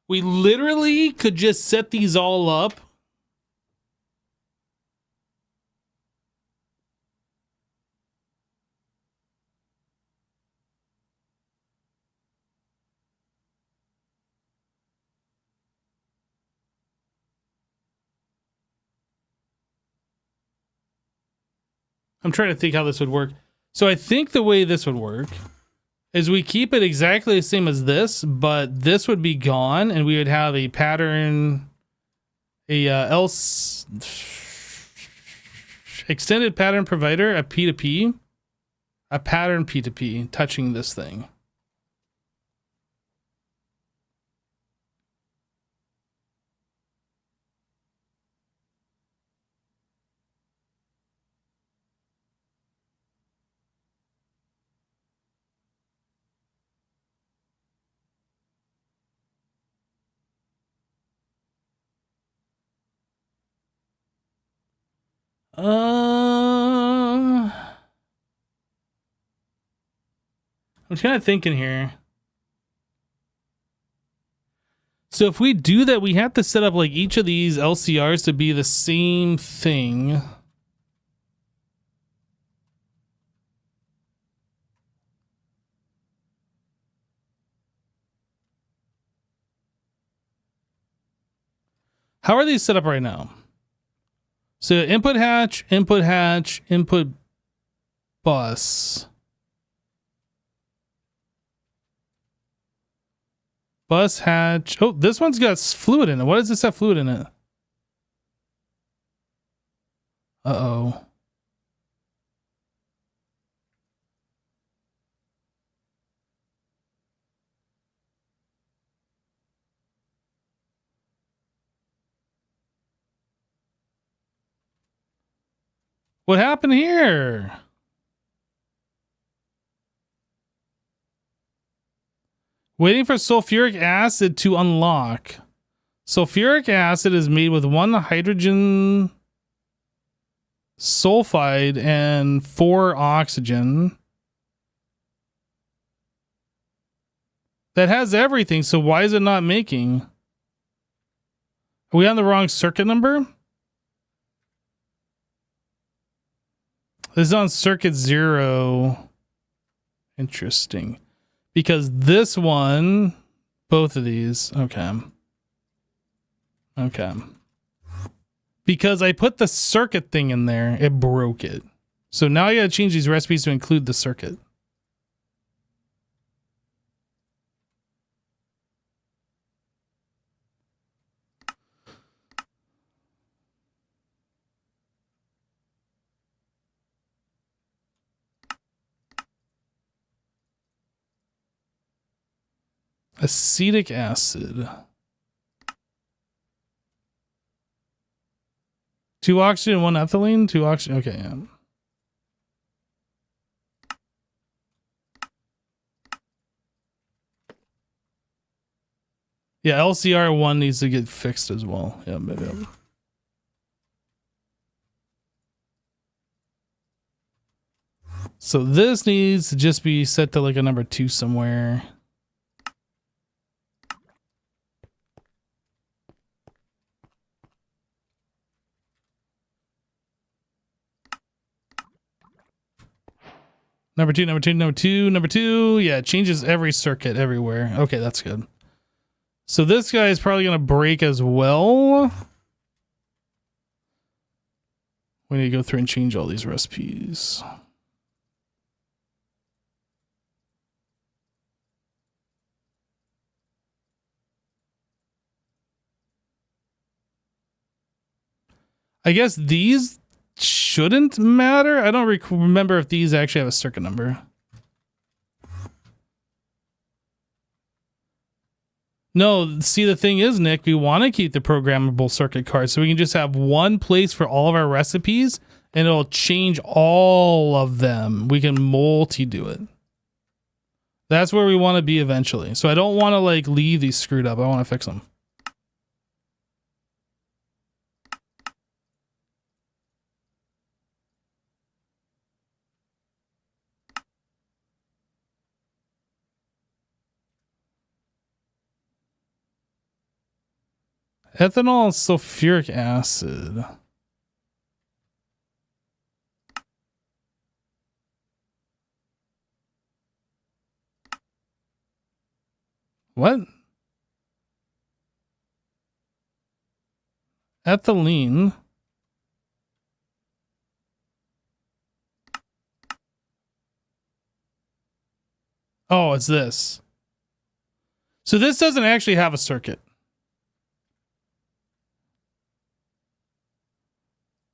Speaker 1: We literally could just set these all up. I'm trying to think how this would work. So I think the way this would work is we keep it exactly the same as this, but this would be gone and we would have a pattern, extended pattern provider, a P2P, a pattern P2P touching this thing. I'm kind of thinking here. So if we do that, we have to set up like each of these LCRs to be the same thing. How are these set up right now? So input hatch, input bus. Bus hatch. Oh, this one's got fluid in it. What does this have fluid in it? Uh-oh. What happened here? Waiting for sulfuric acid to unlock. Sulfuric acid is made with 1 hydrogen sulfide and 4 oxygen. That has everything, so why is it not making? Are we on the wrong circuit number? This is on circuit 0. Interesting. Because this one, both of these, okay. Okay. Because I put the circuit thing in there, it broke it. So now I gotta change these recipes to include the circuit. Acetic acid. 2 oxygen, 1 ethylene, 2 oxygen. Okay, yeah. Yeah, LCR1 needs to get fixed as well. Yeah, maybe. So this needs to just be set to like a number 2 somewhere. Number two. Yeah, it changes every circuit everywhere. Okay, that's good. So this guy is probably going to break as well. We need to go through and change all these recipes. I guess these shouldn't matter. I don't remember if these actually have a circuit number. No, see, the thing is, Nick, we want to keep the programmable circuit card so we can just have one place for all of our recipes and it'll change all of them. We can multi-do it. That's where we want to be eventually. So I don't want to like leave these screwed up. I want to fix them. Ethanol and sulfuric acid. What? Ethylene. Oh, it's this. So this doesn't actually have a circuit.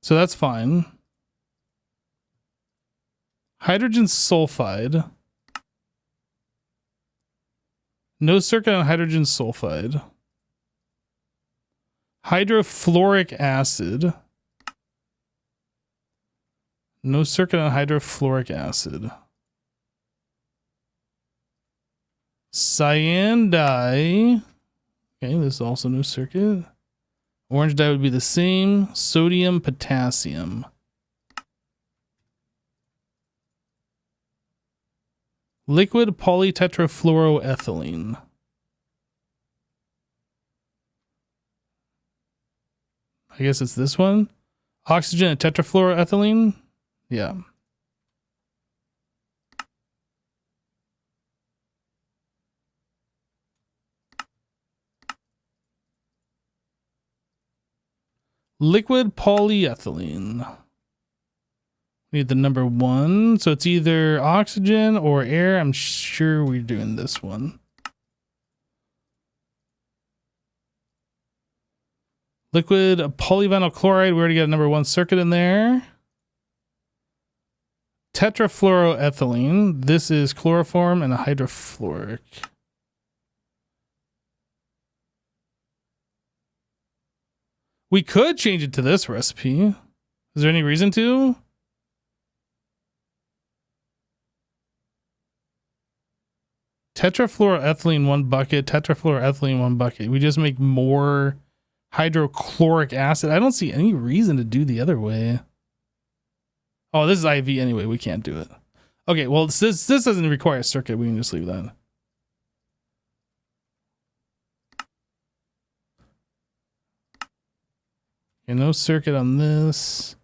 Speaker 1: So that's fine. Hydrogen sulfide. No circuit on hydrogen sulfide. Hydrofluoric acid. No circuit on hydrofluoric acid. Cyan dye. Okay, this is also no circuit. Orange dye would be the same. Sodium, potassium. Liquid polytetrafluoroethylene. I guess it's this one. Oxygen and tetrafluoroethylene. Yeah. Liquid polyethylene. Need the number 1. So it's either oxygen or air. I'm sure we're doing this one. Liquid polyvinyl chloride. We already got a number 1 circuit in there. Tetrafluoroethylene. This is chloroform and a hydrofluoric. We could change it to this recipe. Is there any reason to? Tetrafluoroethylene 1 bucket, tetrafluoroethylene 1 bucket. We just make more hydrochloric acid. I don't see any reason to do the other way. Oh, this is IV anyway. We can't do it. Okay, well, this doesn't require a circuit. We can just leave that. Okay, no circuit on this.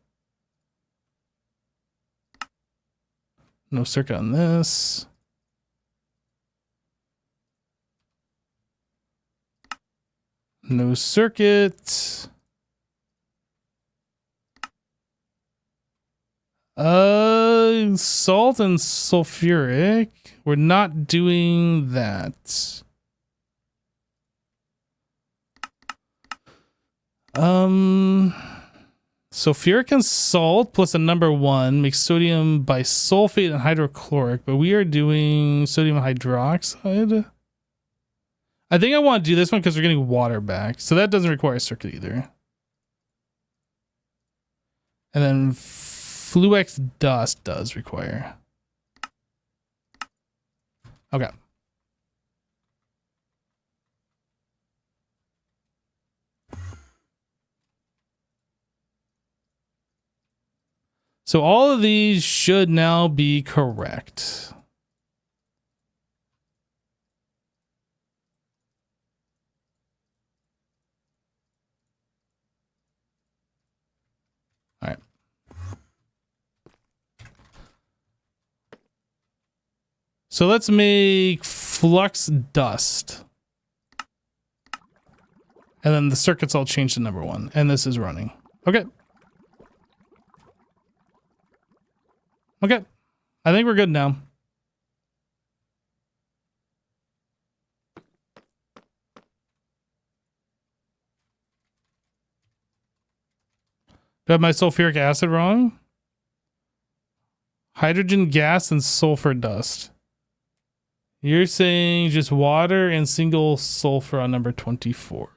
Speaker 1: No circuit on this. No circuit. Salt and sulfuric. We're not doing that. Sulfuric and salt plus a number 1 makes sodium bisulfate and hydrochloric, but we are doing sodium hydroxide. I think I want to do this one because we're getting water back. So that doesn't require a circuit either. And then Fluex dust does require. Okay. So all of these should now be correct. All right. So let's make flux dust. And then the circuits all change to number 1. And this is running. Okay. Okay. I think we're good now. I have my sulfuric acid wrong? Hydrogen gas and sulfur dust. You're saying just water and single sulfur on number 24.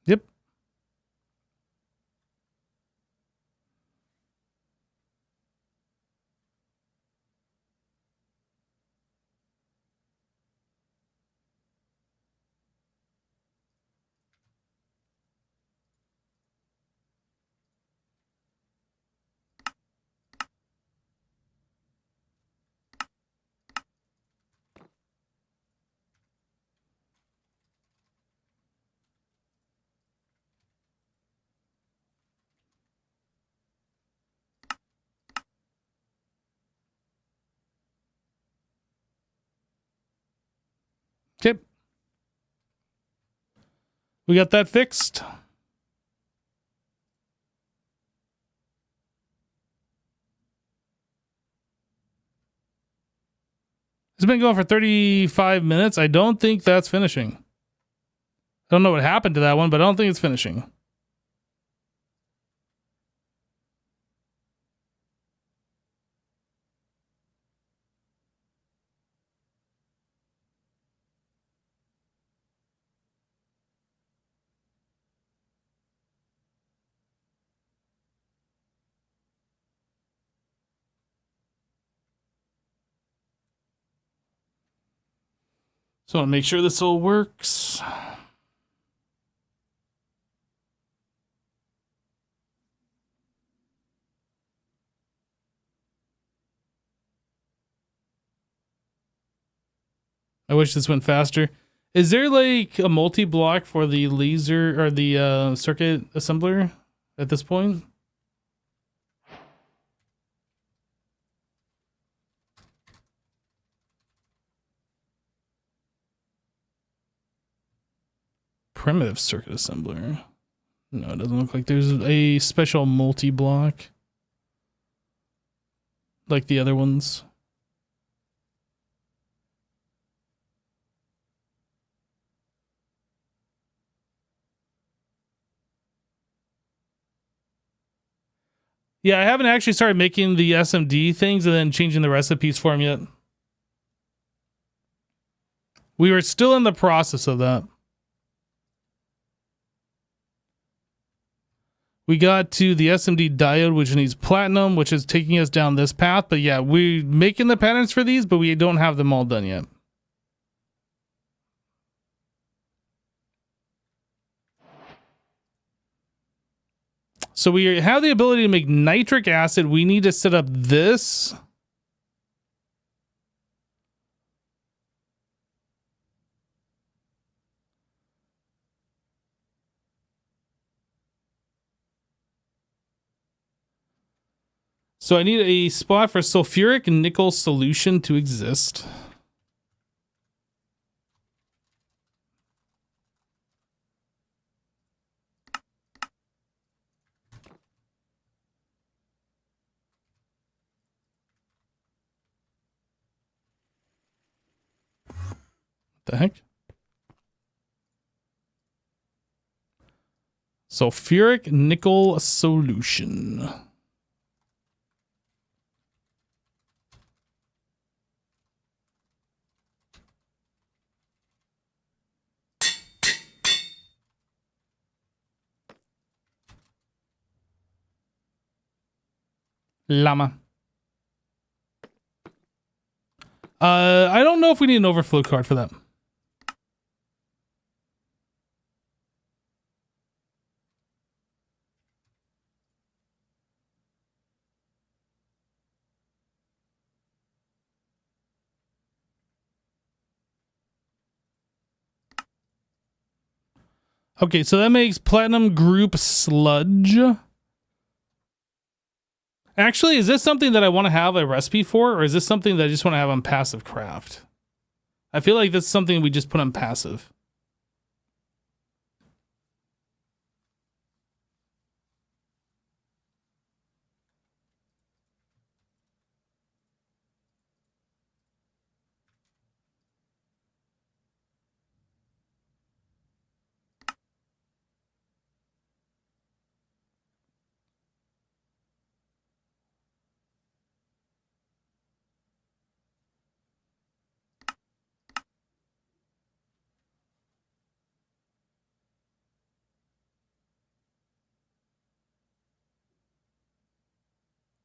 Speaker 1: Yep. Okay. We got that fixed. It's been going for 35 minutes. I don't think that's finishing. I don't know what happened to that one, but I don't think it's finishing. So I want to make sure this all works. I wish this went faster. Is there like a multi-block for the laser or the circuit assembler at this point? Primitive circuit assembler. No, it doesn't look like there's a special multi-block like the other ones. Yeah, I haven't actually started making the SMD things and then changing the recipes for them yet. We were still in the process of that. We got to the SMD diode, which needs platinum, which is taking us down this path. But yeah, we're making the patterns for these, but we don't have them all done yet. So we have the ability to make nitric acid. We need to set up this. So I need a spot for sulfuric nickel solution to exist. The heck? Sulfuric nickel solution. Llama. I don't know if we need an overflow card for that. Okay, so that makes platinum group sludge. Actually, is this something that I want to have a recipe for, or is this something that I just want to have on passive craft? I feel like this is something we just put on passive.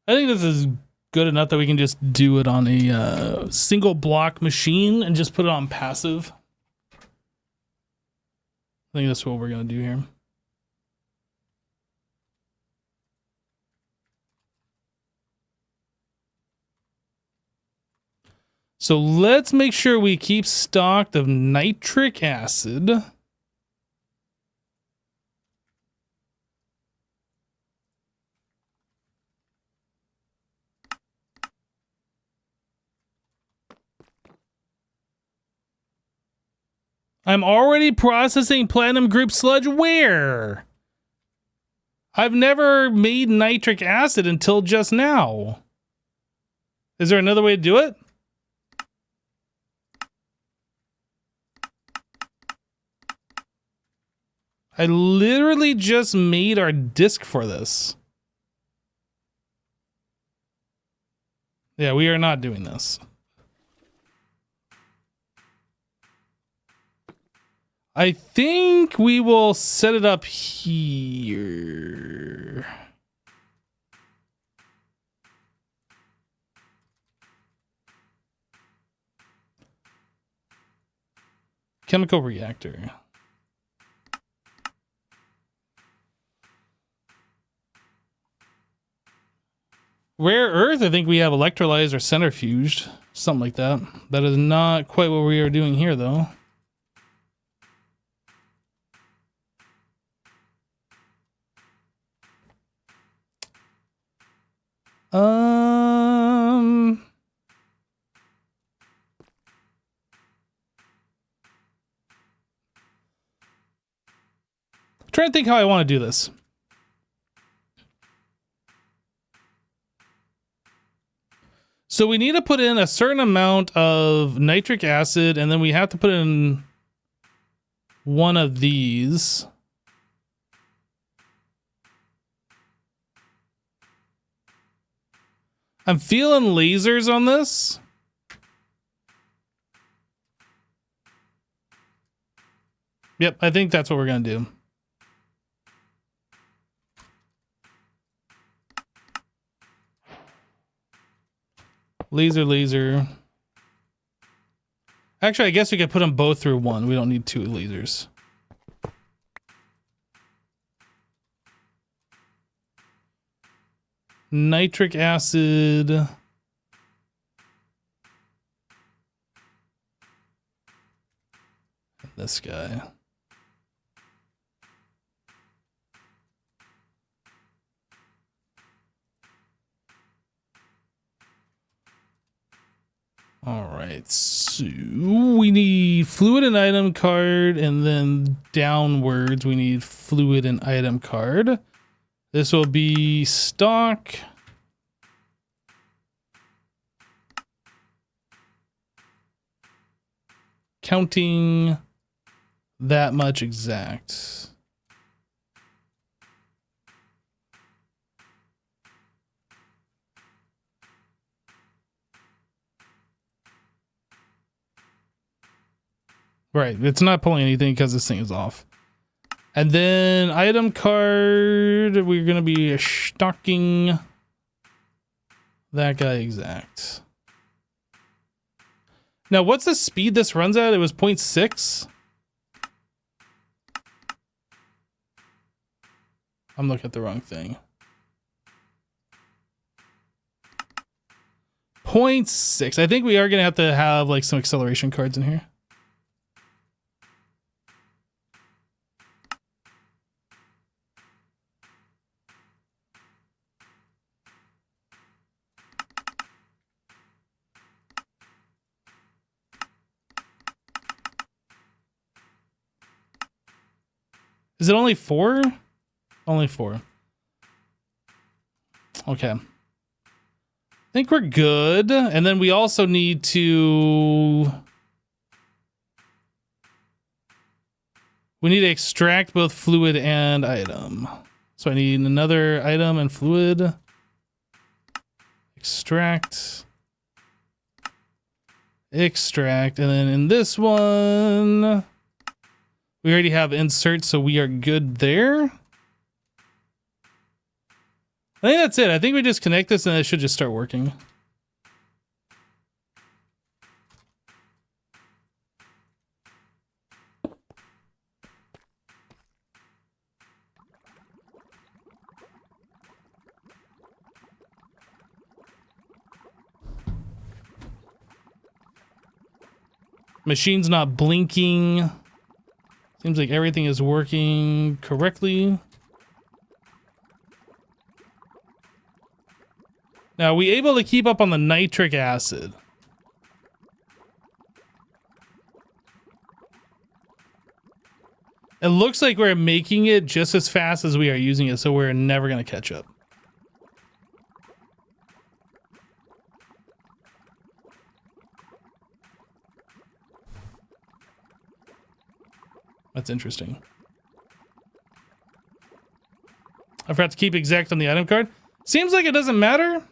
Speaker 1: I think this is good enough that we can just do it on a single block machine and just put it on passive. I think that's what we're going to do here. So let's make sure we keep stocked of nitric acid. I'm already processing platinum group sludge. Where? I've never made nitric acid until just now. Is there another way to do it? I literally just made our disk for this. Yeah, we are not doing this. I think we will set it up here. Chemical reactor. Rare earth, I think we have electrolyzed or centrifuged. Something like that. That is not quite what we are doing here, though. Trying to think how I want to do this. So we need to put in a certain amount of nitric acid, and then we have to put in one of these. I'm feeling lasers on this. Yep, I think that's what we're going to do. Laser. Actually, I guess we could put them both through one. We don't need two lasers. Nitric acid. This guy. All right, so we need fluid and item card, and then downwards we need fluid and item card. This will be stock. Counting that much exact. Right, it's not pulling anything because this thing is off. And then item card, we're going to be stocking that guy exact. Now, what's the speed this runs at? It was 0.6. I'm looking at the wrong thing. 0.6. I think we are going to have like some acceleration cards in here. Is it only 4? Only 4. Okay. I think we're good. And then we also need to... We need to extract both fluid and item. So I need another item and fluid. Extract. Extract. And then in this one, we already have insert, so we are good there. I think that's it. I think we just connect this and it should just start working. Machine's not blinking. Seems like everything is working correctly. Now, are we able to keep up on the nitric acid? It looks like we're making it just as fast as we are using it, so we're never going to catch up. That's interesting. I forgot to keep exact on the item card. Seems like it doesn't matter.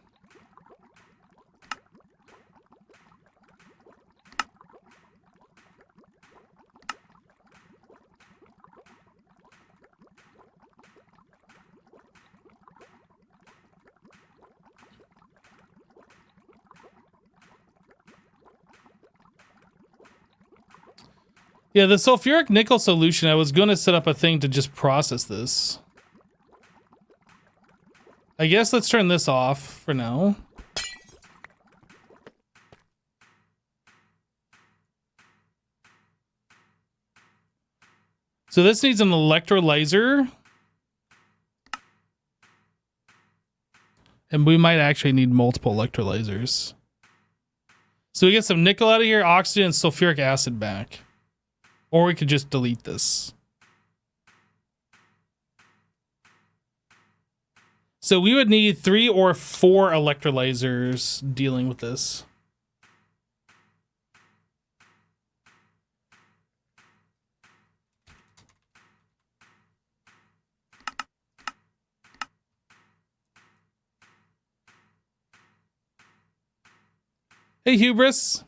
Speaker 1: Yeah, the sulfuric nickel solution, I was going to set up a thing to just process this. I guess let's turn this off for now. So this needs an electrolyzer. And we might actually need multiple electrolyzers. So we get some nickel out of here, oxygen, and sulfuric acid back. Or we could just delete this. So we would need 3 or 4 electrolyzers dealing with this. Hey, Hubris.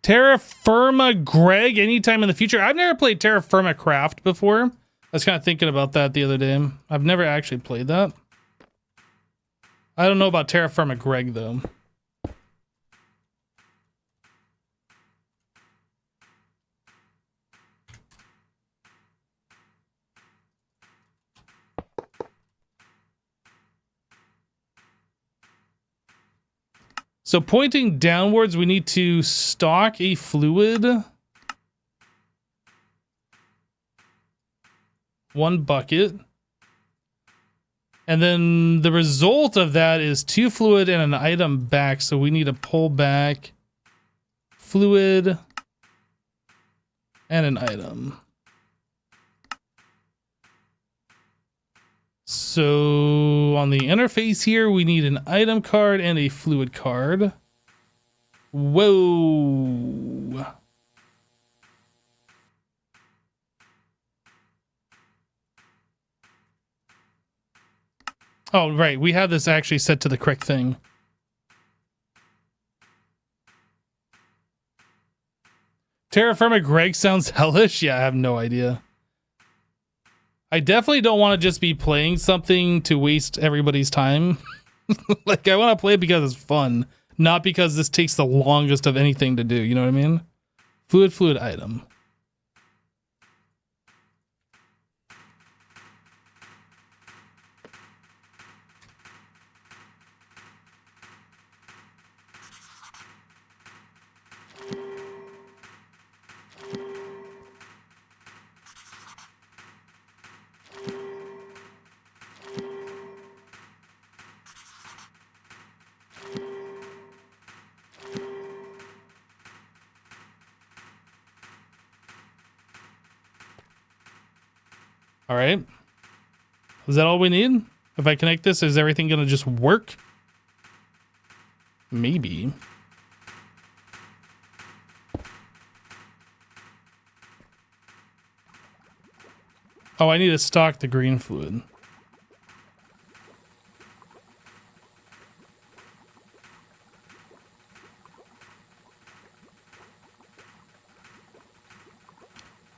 Speaker 1: Terra Firma Greg, anytime in the future. I've never played Terra Firma Craft before. I was kind of thinking about that the other day. I've never actually played that. I don't know about Terra Firma Greg, though. So pointing downwards, we need to stock a fluid. 1 bucket. And then the result of that is 2 fluid and an item back. So we need to pull back fluid and an item. So on the interface here, we need an item card and a fluid card. Whoa. Oh, right. We have this actually set to the correct thing. Terra Firma Greg sounds hellish. Yeah, I have no idea. I definitely don't want to just be playing something to waste everybody's time. Like, I want to play it because it's fun, not because this takes the longest of anything to do. You know what I mean? Fluid item. All right. Is that all we need? If I connect this, is everything going to just work? Maybe. Oh, I need to stock the green fluid.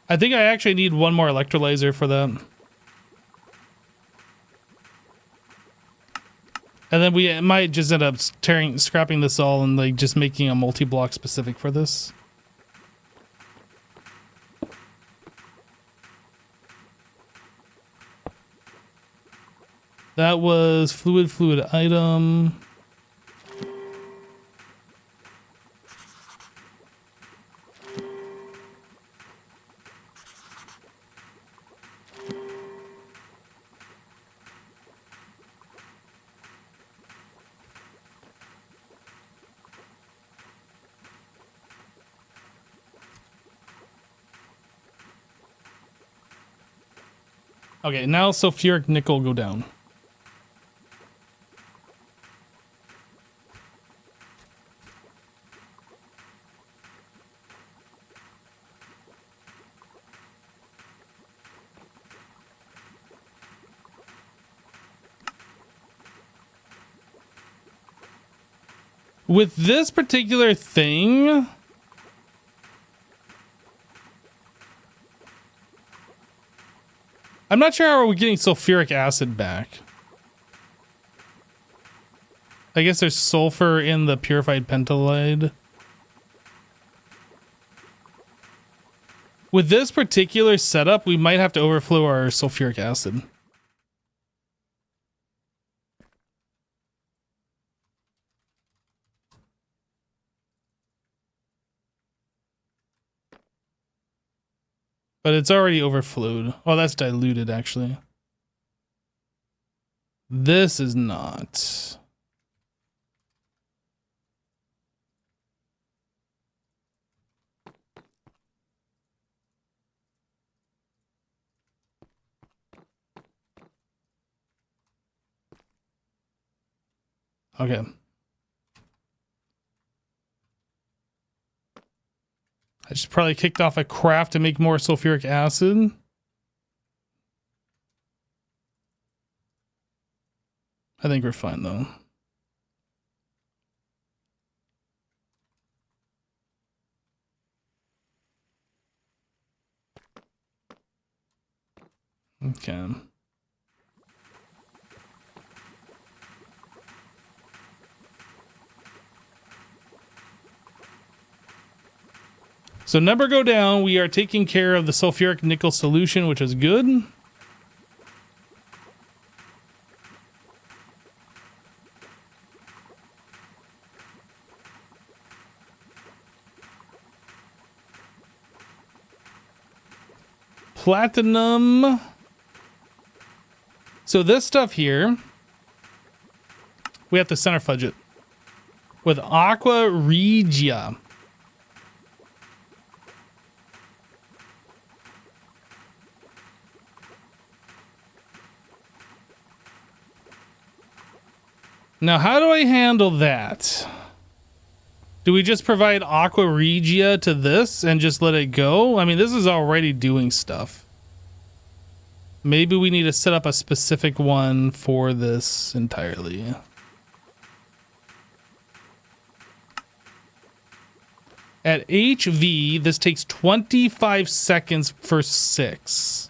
Speaker 1: I think I actually need one more electrolyzer for that. And then we might just end up scrapping this all and like just making a multi-block specific for this. That was fluid item. Okay, now sulfuric nickel go down. With this particular thing, I'm not sure how we're getting sulfuric acid back. I guess there's sulfur in the purified tantalite. With this particular setup, we might have to overflow our sulfuric acid. But it's already overflowed. Oh, that's diluted, actually. This is not. Okay. I just probably kicked off a craft to make more sulfuric acid. I think we're fine though. Okay. So number go down. We are taking care of the sulfuric nickel solution, which is good. Platinum. So this stuff here, we have to centrifuge it with aqua regia. Now, how do I handle that? Do we just provide aqua regia to this and just let it go? I mean, this is already doing stuff. Maybe we need to set up a specific one for this entirely. At HV, this takes 25 seconds for 6.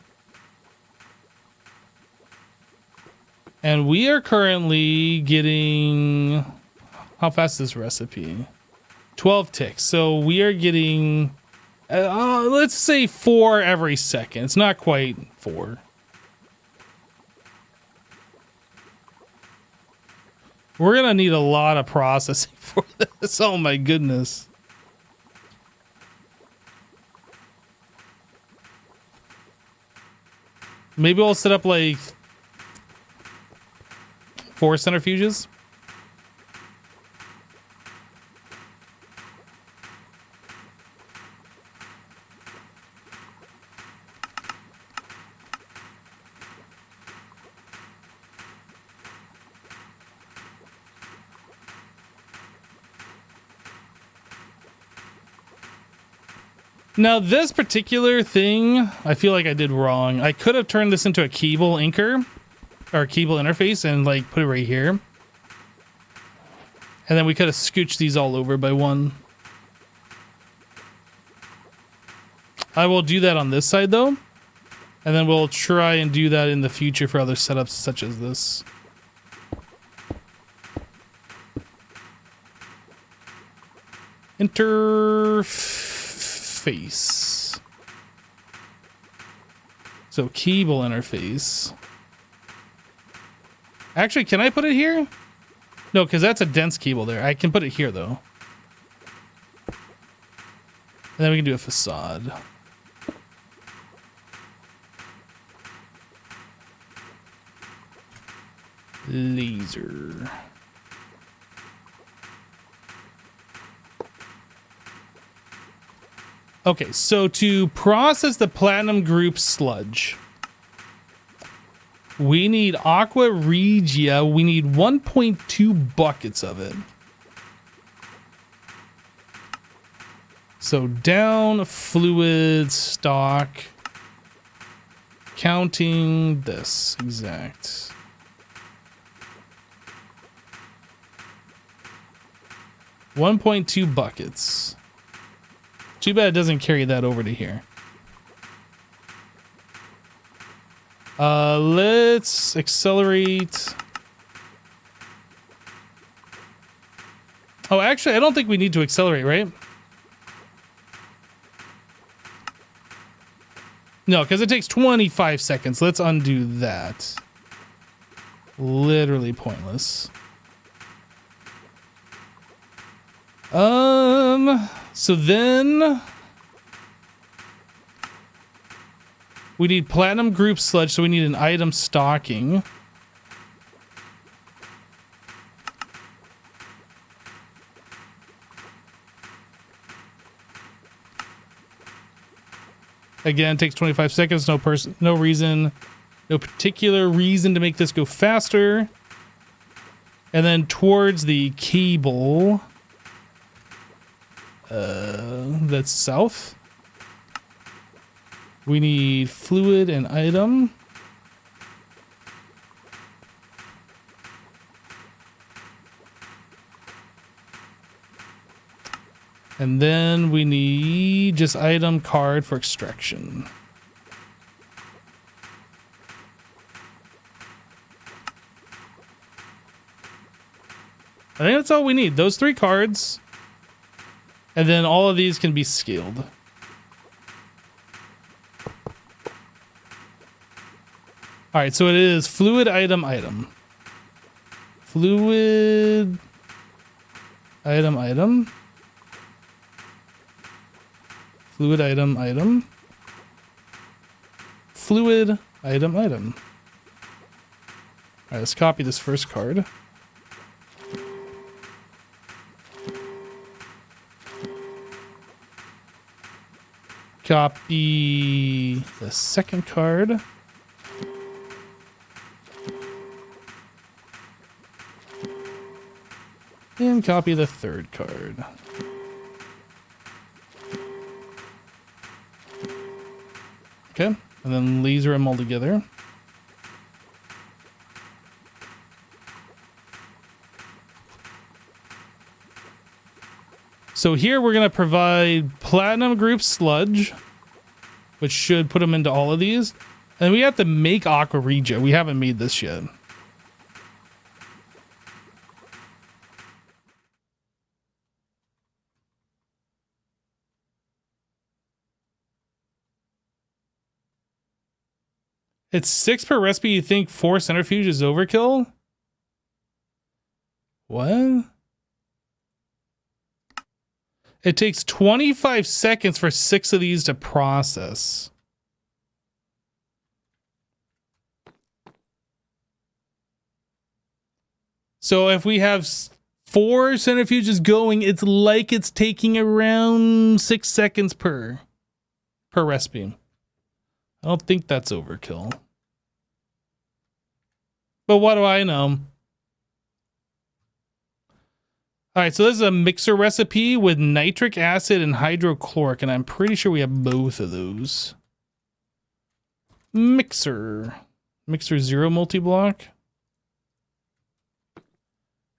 Speaker 1: And we are currently getting... How fast is this recipe? 12 ticks. So we are getting... let's say 4 every second. It's not quite 4. We're going to need a lot of processing for this. Oh my goodness. Maybe we'll set up like 4 centrifuges. Now, this particular thing, I feel like I did wrong. I could have turned this into a cable anchor or cable interface and like put it right here. And then we could have scooched these all over by one. I will do that on this side though. And then we'll try and do that in the future for other setups such as this. Interface. So cable interface. Actually, can I put it here? No, because that's a dense cable there. I can put it here though. And then we can do a facade. Laser. Okay, so to process the platinum group sludge, we need aqua regia. We need 1.2 buckets of it. So down fluid stock, counting this exact. $1.2 buckets. Too bad it doesn't carry that over to here. Let's accelerate. Oh, actually, I don't think we need to accelerate, right? No, because it takes 25 seconds. Let's undo that. Literally pointless. So then we need platinum group sludge, so we need an item stocking. Again, it takes 25 seconds. No particular reason to make this go faster. And then towards the cable, that's south. We need fluid and item. And then we need just item card for extraction. I think that's all we need. Those 3 cards. And then all of these can be scaled. All right, so it is fluid item. Fluid item. Fluid item. Fluid item. All right, let's copy this first card. Copy the second card. And copy the third card. Okay, and then laser them all together. So here we're going to provide platinum group sludge, which should put them into all of these. And we have to make aqua regia. We haven't made this yet. It's 6 per recipe. You think 4 centrifuge is overkill? What? It takes 25 seconds for 6 of these to process. So if we have 4 centrifuges going, it's like it's taking around 6 seconds per recipe. I don't think that's overkill. But what do I know? All right, so this is a mixer recipe with nitric acid and hydrochloric, and I'm pretty sure we have both of those. Mixer 0 multi-block.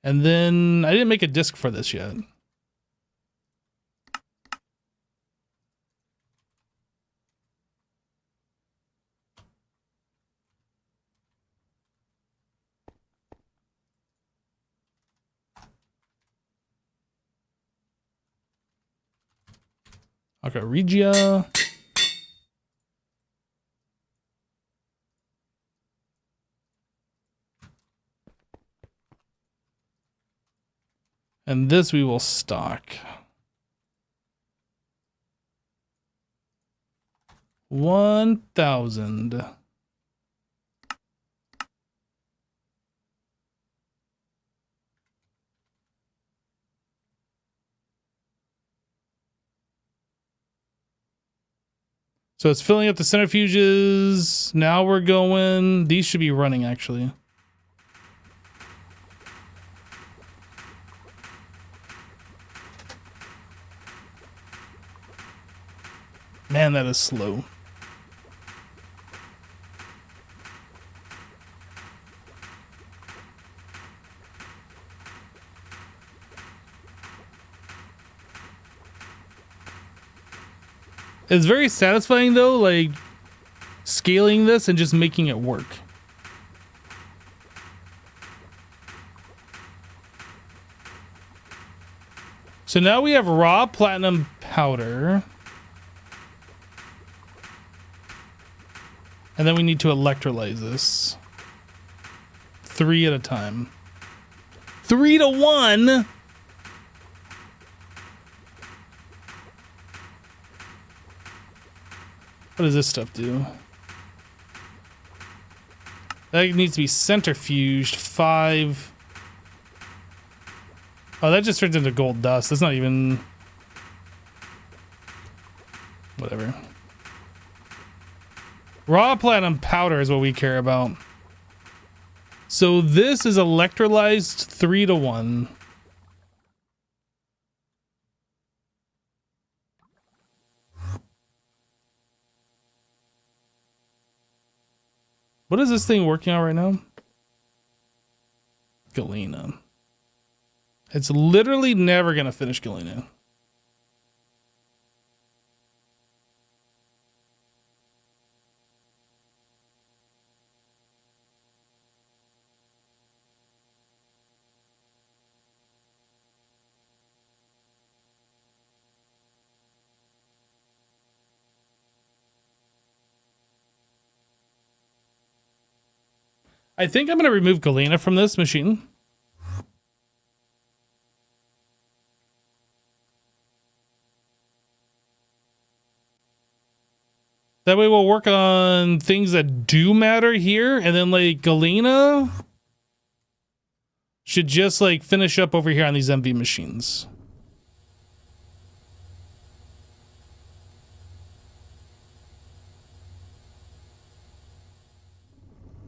Speaker 1: And then I didn't make a disc for this yet. Okay, Regia. And this we will stock. 1,000. So it's filling up the centrifuges. Now we're going. These should be running actually. Man, that is slow. It's very satisfying though, like scaling this and just making it work. So now we have raw platinum powder. And then we need to electrolyze this. 3 at a time. 3 to 1. What does this stuff do? That needs to be centrifuged. 5. Oh, that just turns into gold dust. That's not even... Whatever. Raw platinum powder is what we care about. So this is electrolyzed 3 to 1. What is this thing working on right now? Galena. It's literally never going to finish Galena. I think I'm going to remove Galena from this machine. That way we'll work on things that do matter here. And then like Galena should just like finish up over here on these MV machines.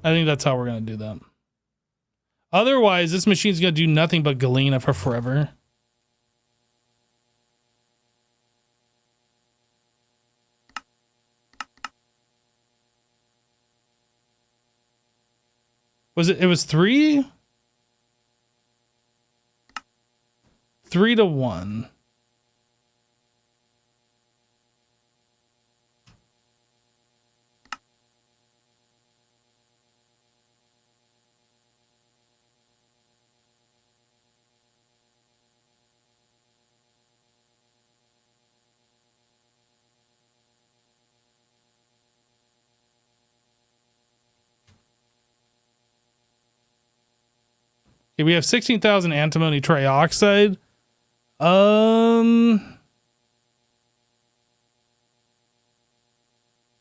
Speaker 1: I think that's how we're going to do that. Otherwise, this machine's going to do nothing but Galena for forever. It was 3? 3 to 1. Okay, we have 16,000 antimony trioxide.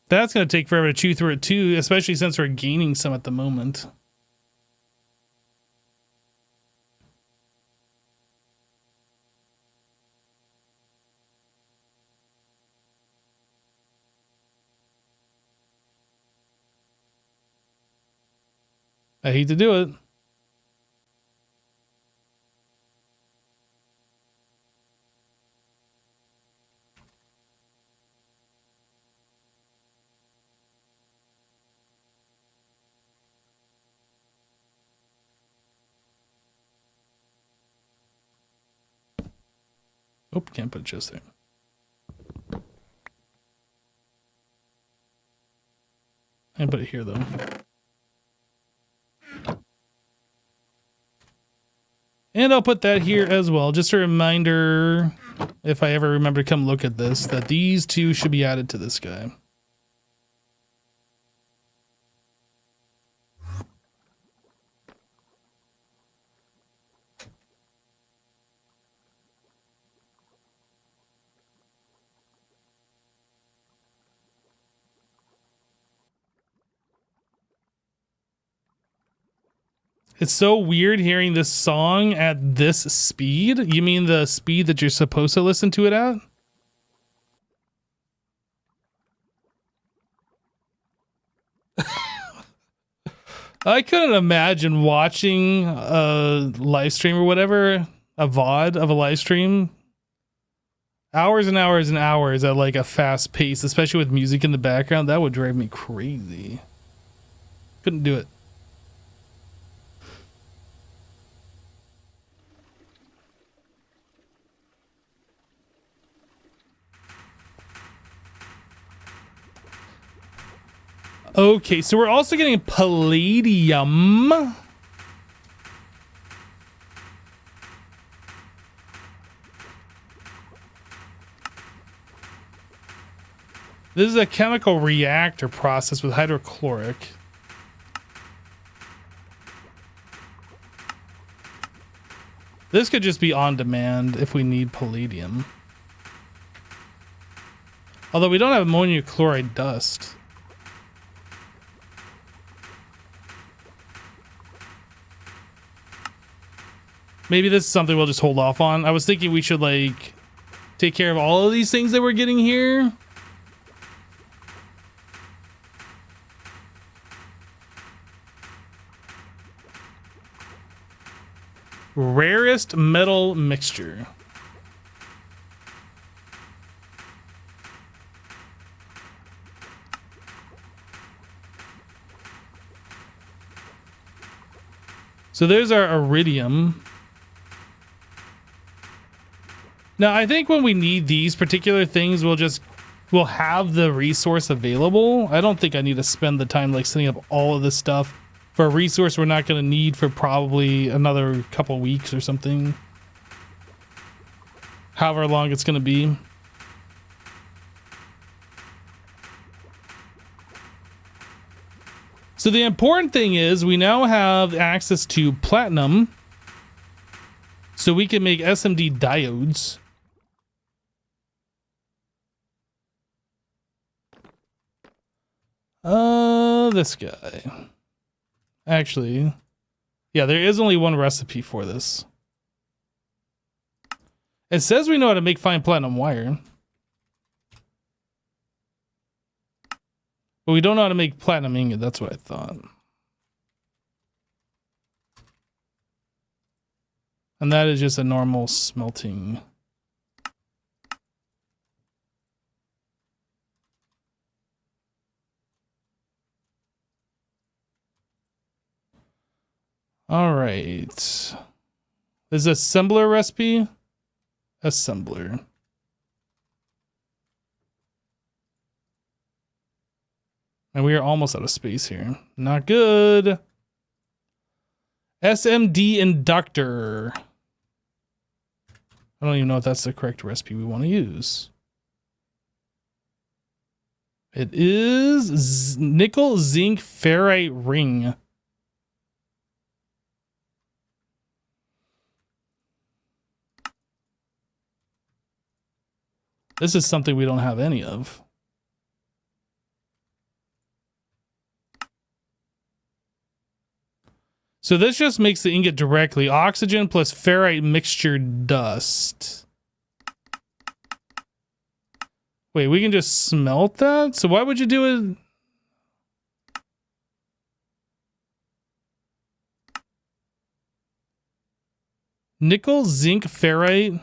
Speaker 1: That's going to take forever to chew through it too, especially since we're gaining some at the moment. I hate to do it. Oh, can't put a chest there. I can put it here though. And I'll put that here as well. Just a reminder, if I ever remember to come look at this, that these two should be added to this guy. It's so weird hearing this song at this speed. You mean the speed that you're supposed to listen to it at? I couldn't imagine watching a live stream or whatever, a VOD of a live stream, hours and hours and hours at like a fast pace, especially with music in the background. That would drive me crazy. Couldn't do it. Okay, so we're also getting palladium. This is a chemical reactor process with hydrochloric. This could just be on demand if we need palladium. Although we don't have ammonium chloride dust. Maybe this is something we'll just hold off on. I was thinking we should like take care of all of these things that we're getting here. Rarest metal mixture. So there's our iridium. Now, I think when we need these particular things, we'll have the resource available. I don't think I need to spend the time like setting up all of this stuff for a resource we're not going to need for probably another couple weeks or something. However long it's going to be. So the important thing is we now have access to platinum. So we can make SMD diodes. This guy. Actually, yeah, there is only one recipe for this. It says we know how to make fine platinum wire. But we don't know how to make platinum ingot, that's what I thought. And that is just a normal smelting. All right. This is assembler recipe. Assembler. And we are almost out of space here. Not good. SMD inductor. I don't even know if that's the correct recipe we want to use. It is nickel zinc ferrite ring. This is something we don't have any of. So this just makes the ingot directly. Oxygen plus ferrite mixture dust. Wait, we can just smelt that? So why would you do it? Nickel, zinc, ferrite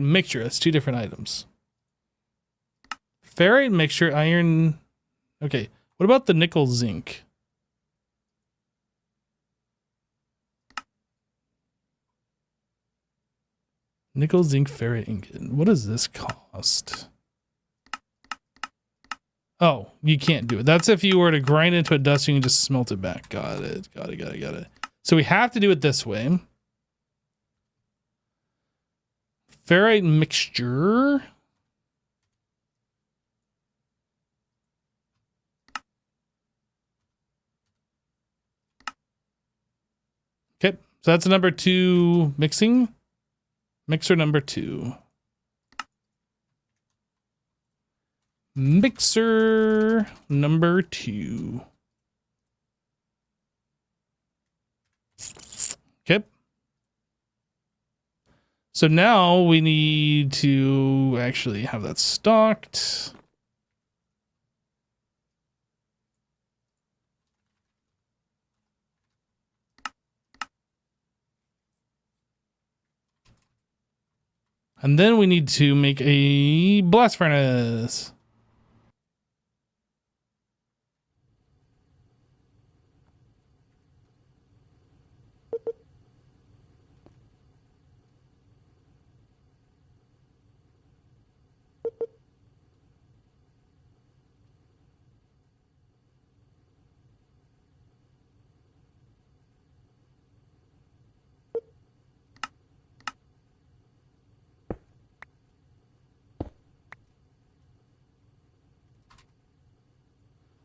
Speaker 1: mixture. That's two different items. Ferrite mixture, iron. Okay, what about the nickel zinc? Nickel, zinc, ferrite ingot. What does this cost? Oh, you can't do it. That's if you were to grind it into a dust, you can just smelt it back. Got it. Got it. So we have to do it this way. Ferrite mixture. Okay, so that's number 2 mixing. Mixer number 2. Mixer number 2. Okay. So now we need to actually have that stocked. And then we need to make a blast furnace.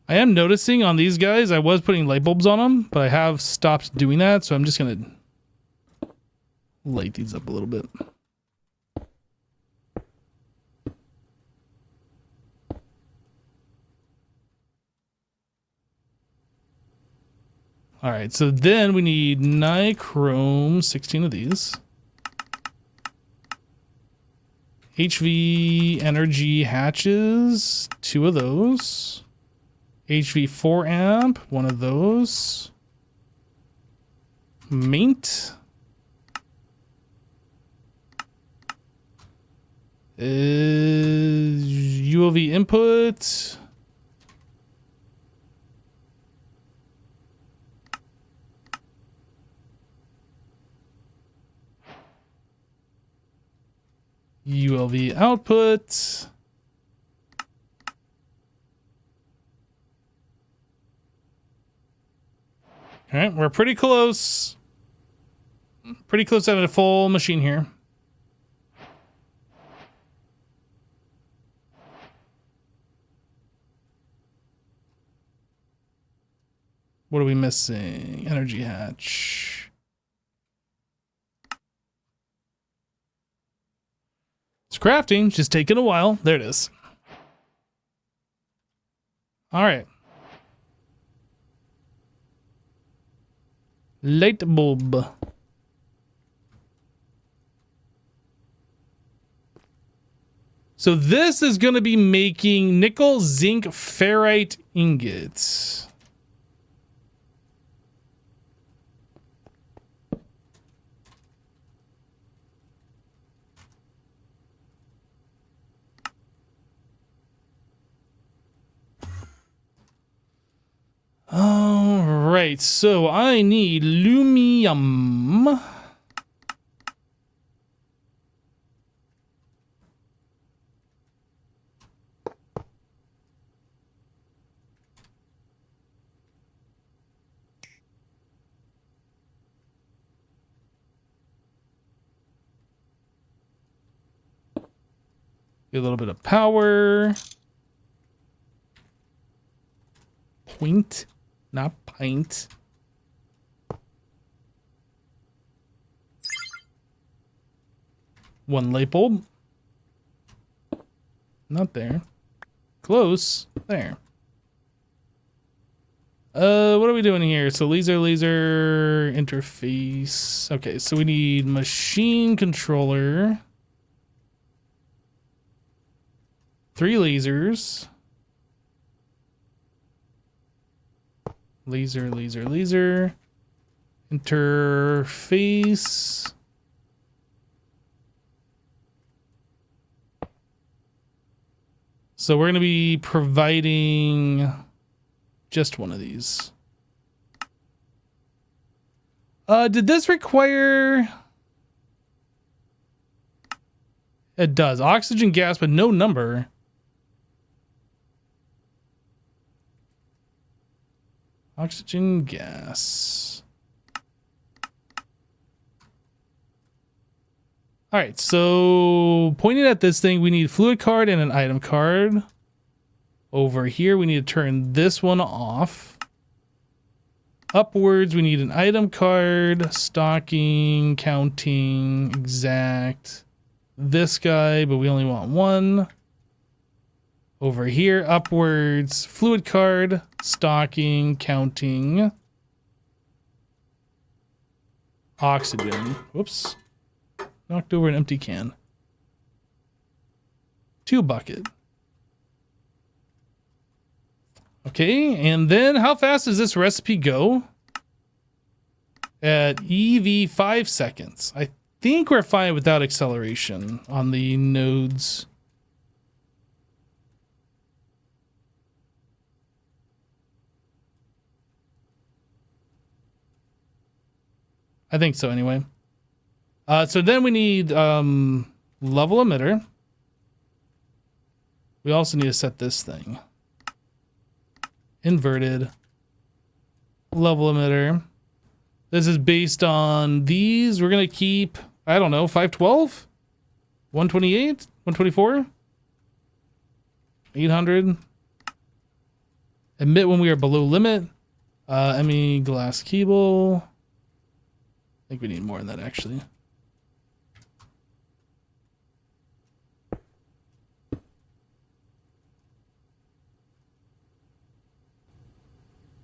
Speaker 1: I am noticing on these guys, I was putting light bulbs on them, but I have stopped doing that. So I'm just going to light these up a little bit. All right, so then we need nichrome, 16 of these. HV energy hatches, 2 of those. HV 4 amp, 1 of those. Maint. ULV input. ULV output. All right, we're pretty close. Pretty close to having a full machine here. What are we missing? Energy hatch. It's crafting, just taking a while. There it is. All right. Light bulb. So this is going to be making nickel, zinc, ferrite ingots. All right, so I need lumium. Get a little bit of power. Point, not pint. One light bulb. Not there. Close. There. What are we doing here? So laser interface. Okay, so we need machine controller. 3 lasers. Laser. Interface. So we're going to be providing just one of these. Did this require... It does. Oxygen gas, but no number. Oxygen gas. All right, so pointing at this thing, we need fluid card and an item card. Over here, we need to turn this one off. Upwards, we need an item card, stocking, counting, exact. This guy, but we only want one. Over here, upwards, fluid card, stocking, counting. Oxygen. Whoops. Knocked over an empty can. 2 bucket. Okay, and then how fast does this recipe go? At EV 5 seconds. I think we're fine without acceleration on the nodes. I think so anyway. So then we need level emitter. We also need to set this thing. Inverted. Level emitter. This is based on these. We're going to keep, I don't know, 512? 128? 124? 800. Emit when we are below limit. ME glass cable. I think we need more than that actually.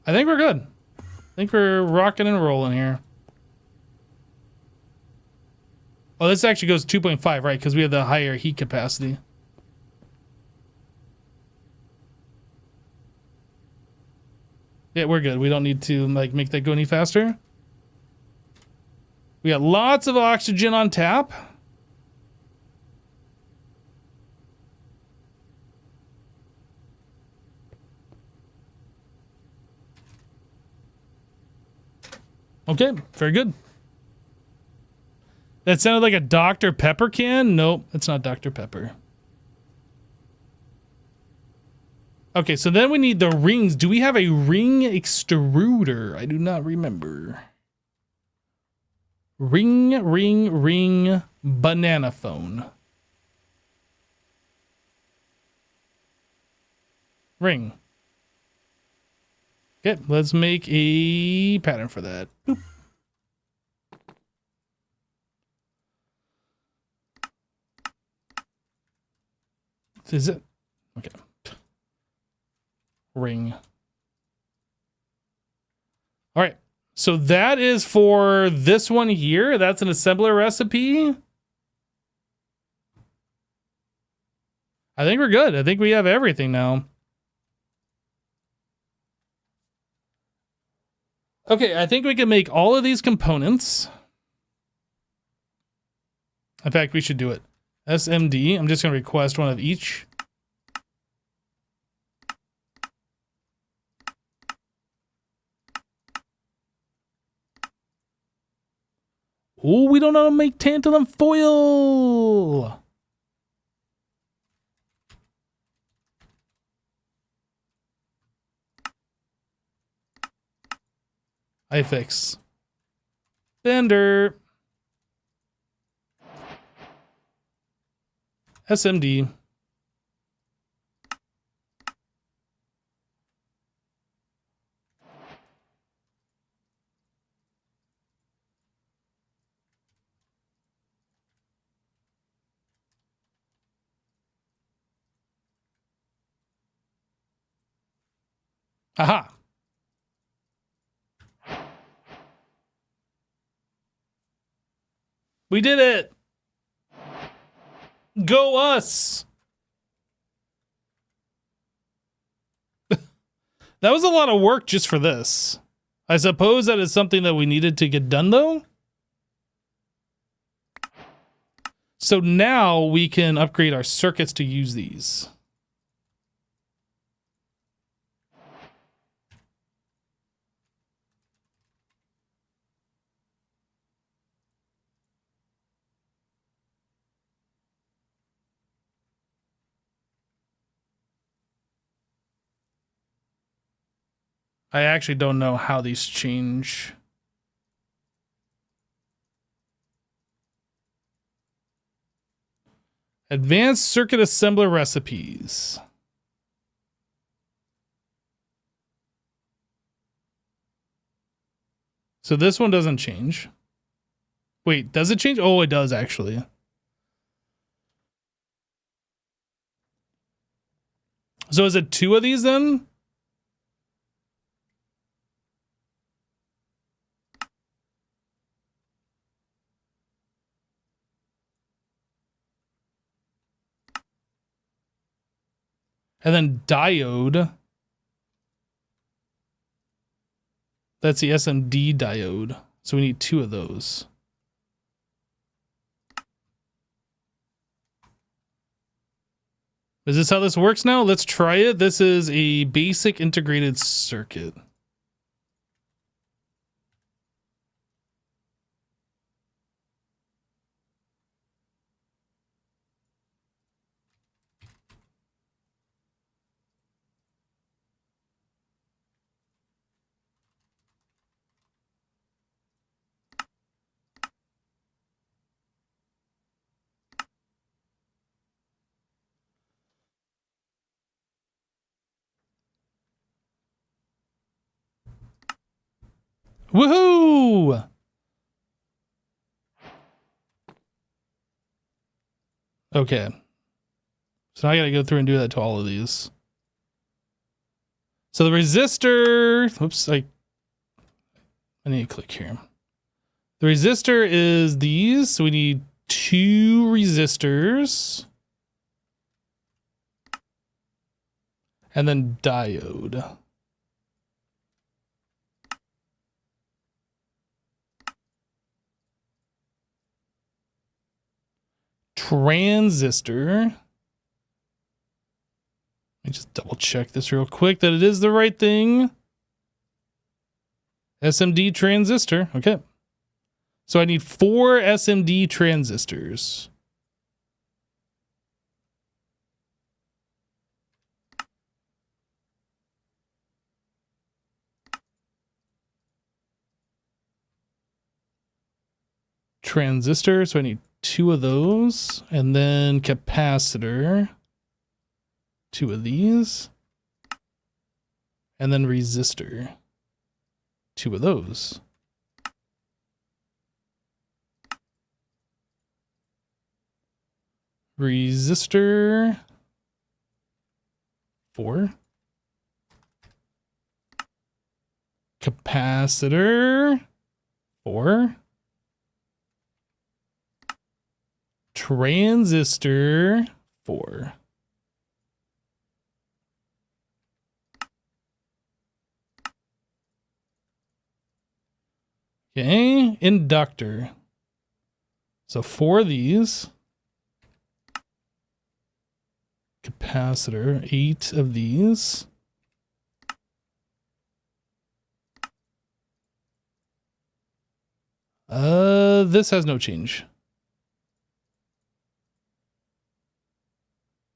Speaker 1: I think we're good. I think we're rocking and rolling here. Oh, this actually goes 2.5, right? Because we have the higher heat capacity. Yeah, we're good. We don't need to like make that go any faster. We got lots of oxygen on tap. Okay, very good. That sounded like a Dr. Pepper can. Nope, it's not Dr. Pepper. Okay, so then we need the rings. Do we have a ring extruder? I do not remember. Ring, banana phone. Ring. Okay, let's make a pattern for that. Boop. Is it? Okay. Ring. All right. So that is for this one here. That's an assembler recipe. I think we're good. I think we have everything now. Okay, I think we can make all of these components. In fact, we should do it. SMD. I'm just going to request one of each. Oh, we don't know how to make tantalum foil. iFix. Bender. SMD. Aha. We did it. Go us. That was a lot of work just for this. I suppose that is something that we needed to get done though. So now we can upgrade our circuits to use these. I actually don't know how these change. Advanced circuit assembler recipes. So this one doesn't change. Wait, does it change? Oh, it does actually. So is it 2 of these then? And then diode. That's the SMD diode. So we need 2 of those. Is this how this works now? Let's try it. This is a basic integrated circuit. Woohoo! Okay. So now I gotta go through and do that to all of these. So the resistor, whoops, I need to click here. The resistor is these, so we need 2 resistors. And then diode. Transistor. Let me just double check this real quick that it is the right thing. SMD transistor. Okay. So I need 4 SMD transistors. Transistor, so I need 2 of those. And then capacitor. 2 of these. And then resistor. 2 of those. Resistor. 4. Capacitor. 4. Transistor. 4. Okay, inductor. So 4 of these. Capacitor, 8 of these. This has no change.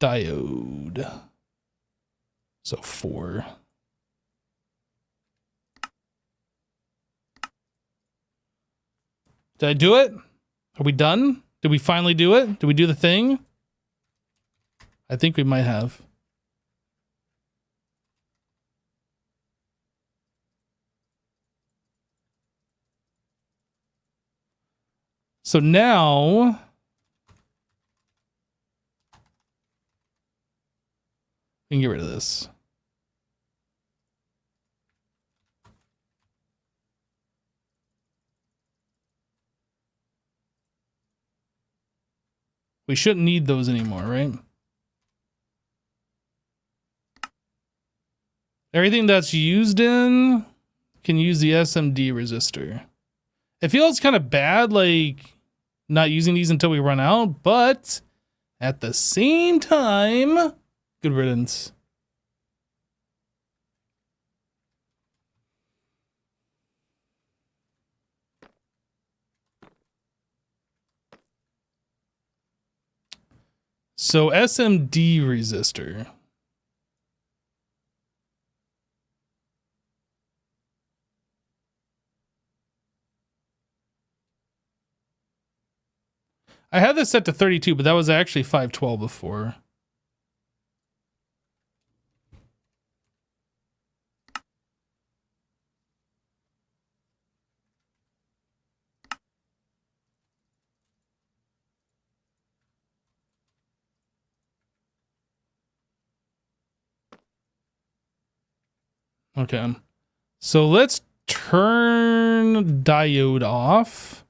Speaker 1: Diode. So 4. Did I do it? Are we done? Did we finally do it? Did we do the thing? I think we might have. So now we can get rid of this. We shouldn't need those anymore, right? Everything that's used in can use the SMD resistor. It feels kind of bad, like not using these until we run out, but at the same time, good riddance. So SMD resistor. I had this set to 32, but that was actually 512 before. Okay. So let's turn diode off.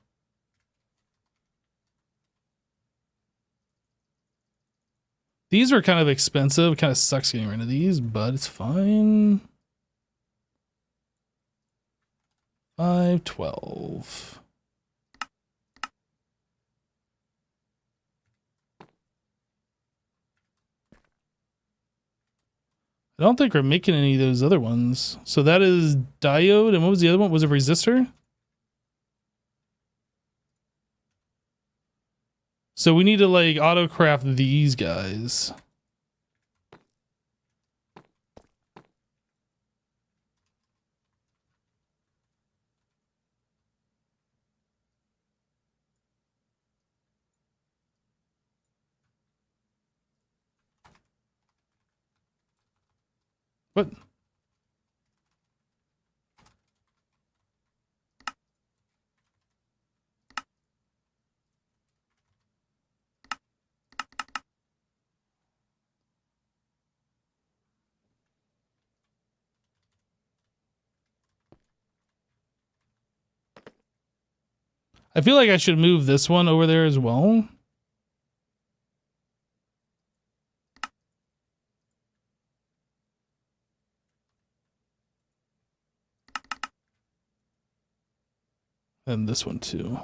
Speaker 1: These are kind of expensive. Kind of sucks getting rid of these, but it's fine. 512. I don't think we're making any of those other ones. So that is diode. And what was the other one? Was it resistor? So we need to like autocraft these guys. What? I feel like I should move this one over there as well. And this one too.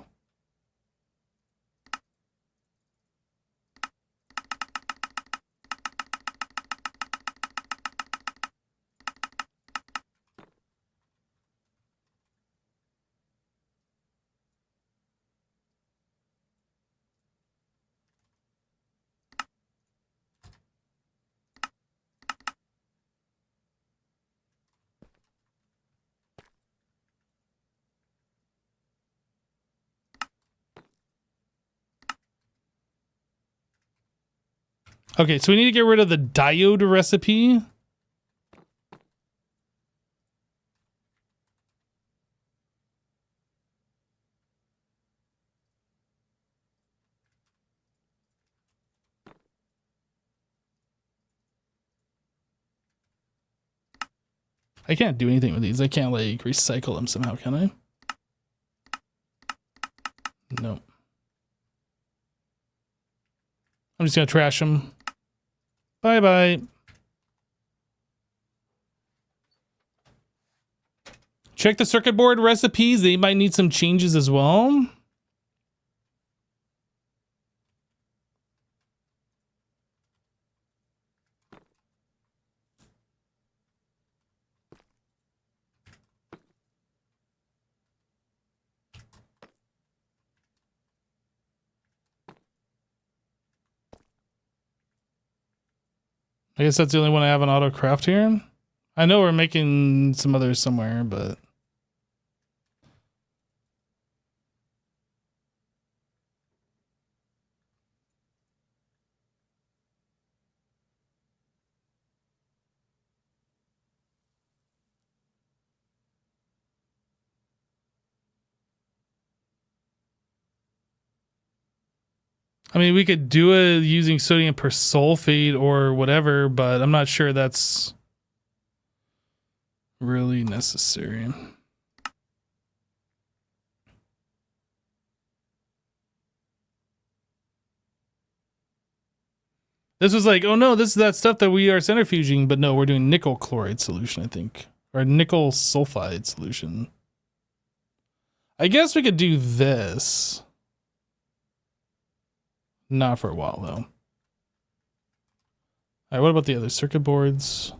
Speaker 1: Okay, so we need to get rid of the diode recipe. I can't do anything with these. I can't like recycle them somehow, can I? No. I'm just gonna trash them. Bye bye. Check the circuit board recipes. They might need some changes as well. I guess that's the only one I have on auto craft here. I know we're making some others somewhere, but I mean, we could do it using sodium persulfate or whatever, but I'm not sure that's really necessary. This was like, oh no, this is that stuff that we are centrifuging, but no, we're doing nickel chloride solution, I think. Or nickel sulfide solution. I guess we could do this. Not for a while, though. All right, what about the other circuit boards?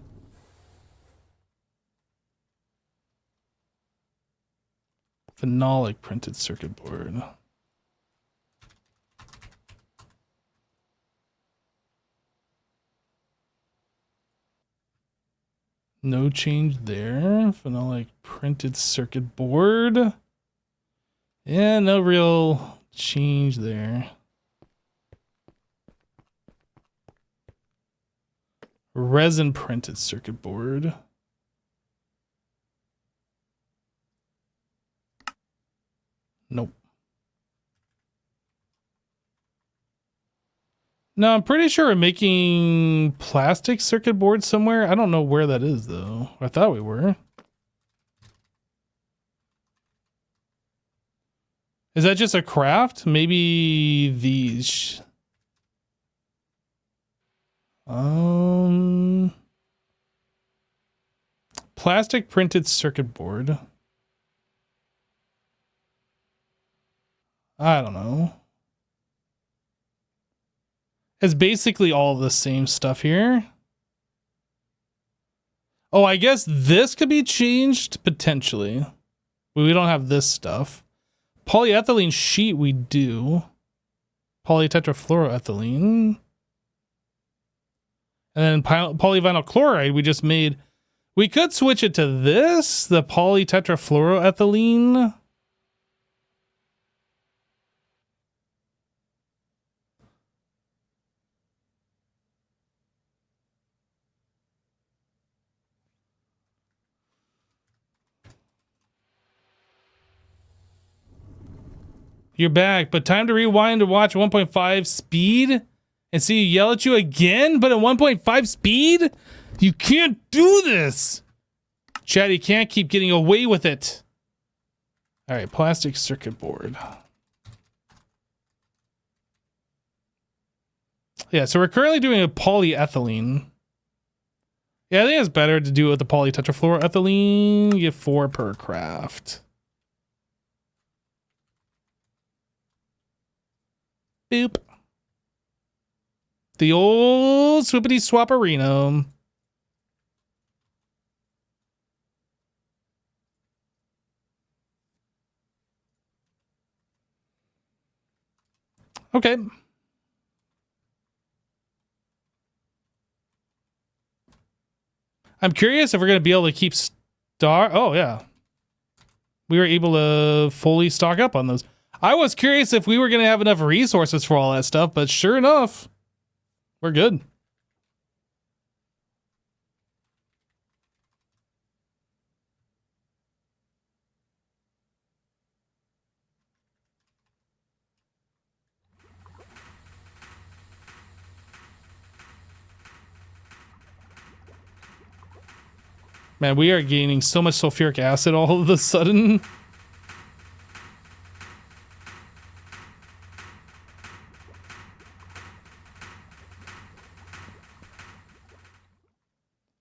Speaker 1: Phenolic printed circuit board. No change there. Phenolic printed circuit board. Yeah, no real change there. Resin printed circuit board. Nope. No, I'm pretty sure we're making plastic circuit board somewhere. I don't know where that is though. I thought we were. Is that just a craft? Maybe these. Plastic printed circuit board. I don't know. It's basically all the same stuff here. Oh, I guess this could be changed potentially. We don't have this stuff. Polyethylene sheet we do. Polytetrafluoroethylene. And then polyvinyl chloride we just made. We could switch it to this, the polytetrafluoroethylene. You're back, but time to rewind to watch 1.5 speed and see you yell at you again, but at 1.5 speed? You can't do this! Chad, you can't keep getting away with it. All right, plastic circuit board. Yeah, so we're currently doing a polyethylene. Yeah, I think it's better to do it with the polytetrafluoroethylene. You get 4 per craft. Boop. The old swippity swapperino. Okay. I'm curious if we're going to be able to keep Oh, yeah. We were able to fully stock up on those. I was curious if we were going to have enough resources for all that stuff, but sure enough, we're good. Man, we are gaining so much sulfuric acid all of a sudden.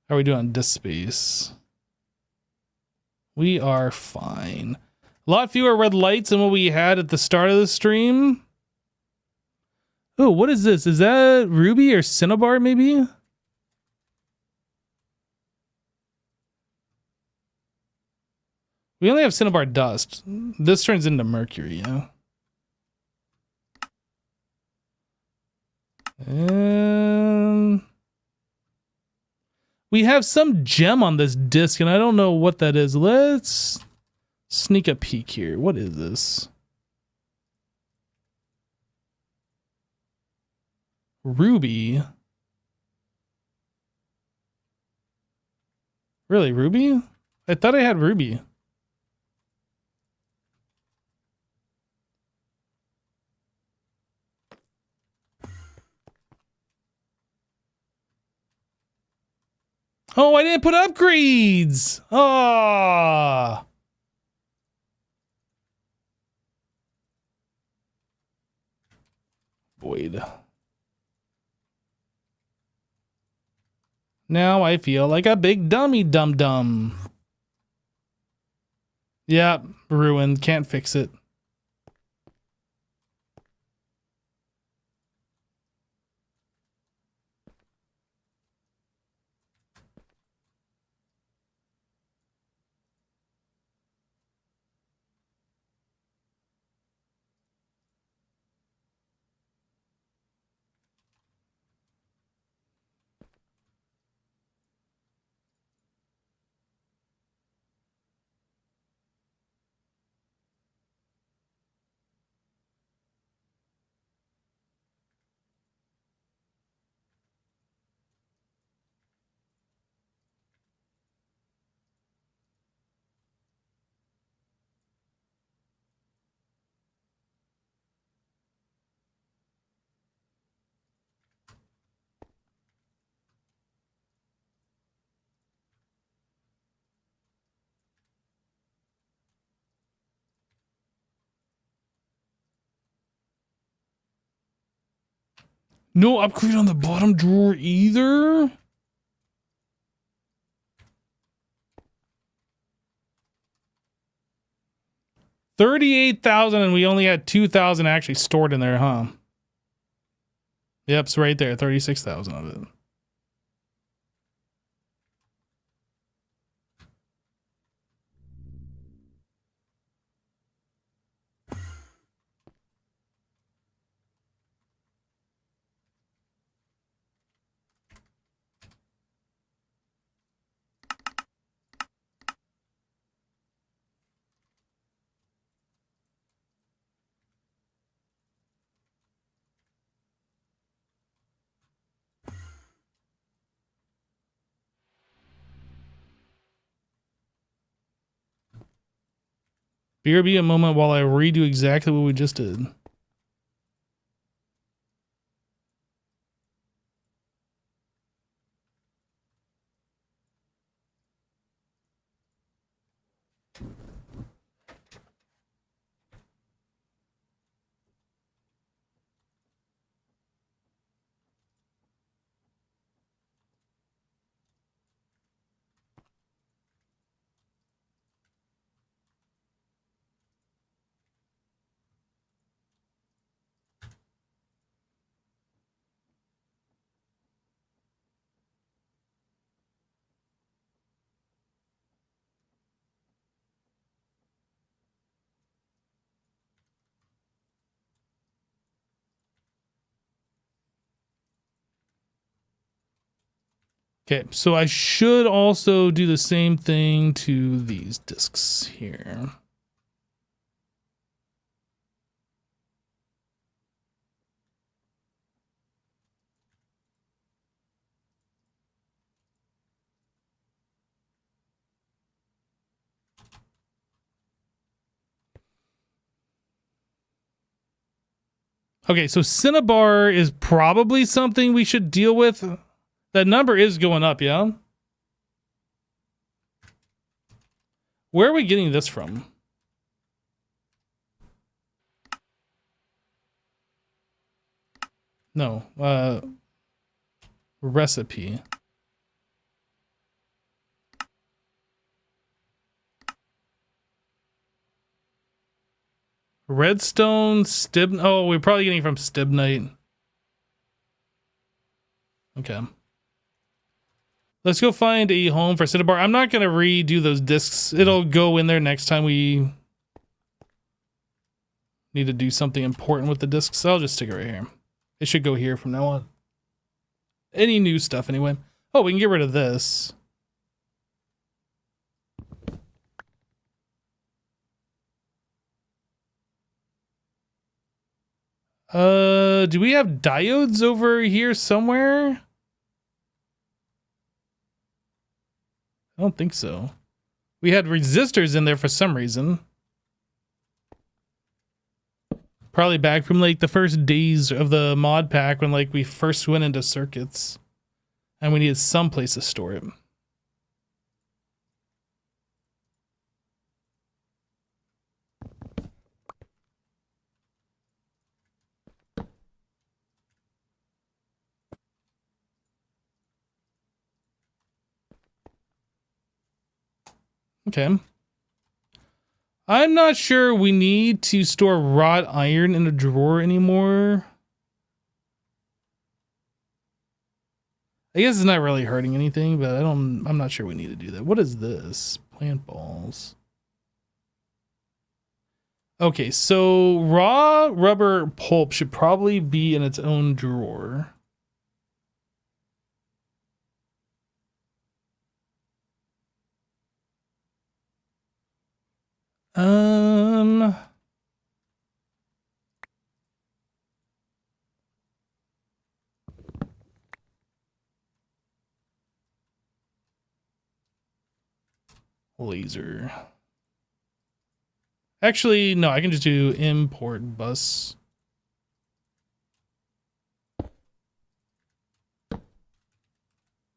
Speaker 1: How are we doing on disk space? We are fine. A lot fewer red lights than what we had at the start of the stream. Oh, what is this? Is that ruby or cinnabar maybe? We only have cinnabar dust. This turns into mercury, yeah. And we have some gem on this disc, and I don't know what that is. Let's sneak a peek here. What is this? Ruby. Really, ruby? I thought I had ruby. Oh, I didn't put upgrades. Ah. Void. Now I feel like a big dummy dum-dum. Yeah, ruined. Can't fix it. No upgrade on the bottom drawer either? $38,000 and we only had 2,000 actually stored in there, huh? Yep, it's right there, 36,000 of it. BRB a moment while I redo exactly what we just did. Okay, so I should also do the same thing to these discs here. Okay, so Cinnabar is probably something we should deal with. That number is going up, yeah? Where are we getting this from? No, recipe. Redstone, oh, we're probably getting it from stibnite. Okay. Let's go find a home for Cinnabar. I'm not going to redo those discs. It'll go in there next time we need to do something important with the discs. So I'll just stick it right here. It should go here from now on. Any new stuff anyway. Oh, we can get rid of this. Do we have diodes over here somewhere? I don't think so. We had resistors in there for some reason. Probably back from like the first days of the mod pack when like we first went into circuits. And we needed some place to store it. Okay. I'm not sure we need to store wrought iron in a drawer anymore. I guess it's not really hurting anything, but I'm not sure we need to do that. What is this? Plant balls. Okay, so raw rubber pulp should probably be in its own drawer. Laser. Actually, no, I can just do import bus.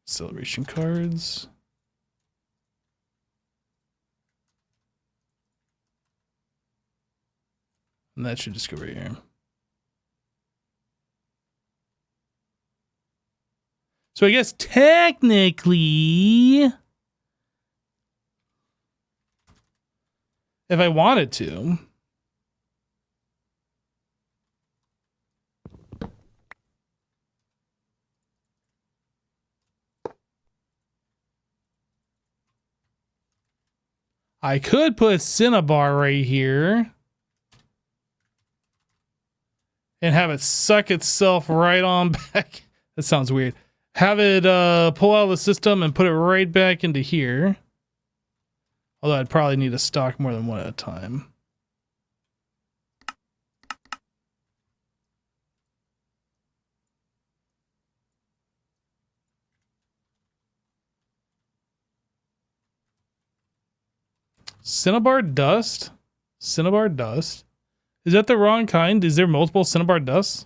Speaker 1: Acceleration cards. And that should just go right here. So I guess technically, if I wanted to, I could put a cinnabar right here and have it suck itself right on back. That sounds weird. Have it pull out of the system and put it right back into here. Although I'd probably need to stock more than one at a time. Cinnabar dust? Cinnabar dust? Is that the wrong kind? Is there multiple cinnabar dusts?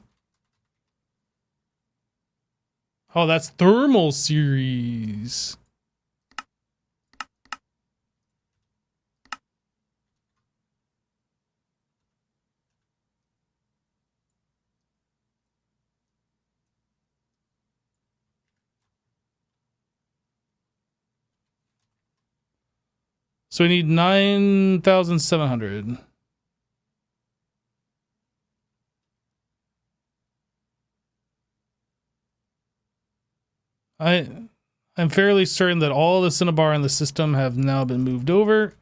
Speaker 1: Oh, that's thermal series. So we need 9,700. I'm fairly certain that all the cinnabar in the system have now been moved over.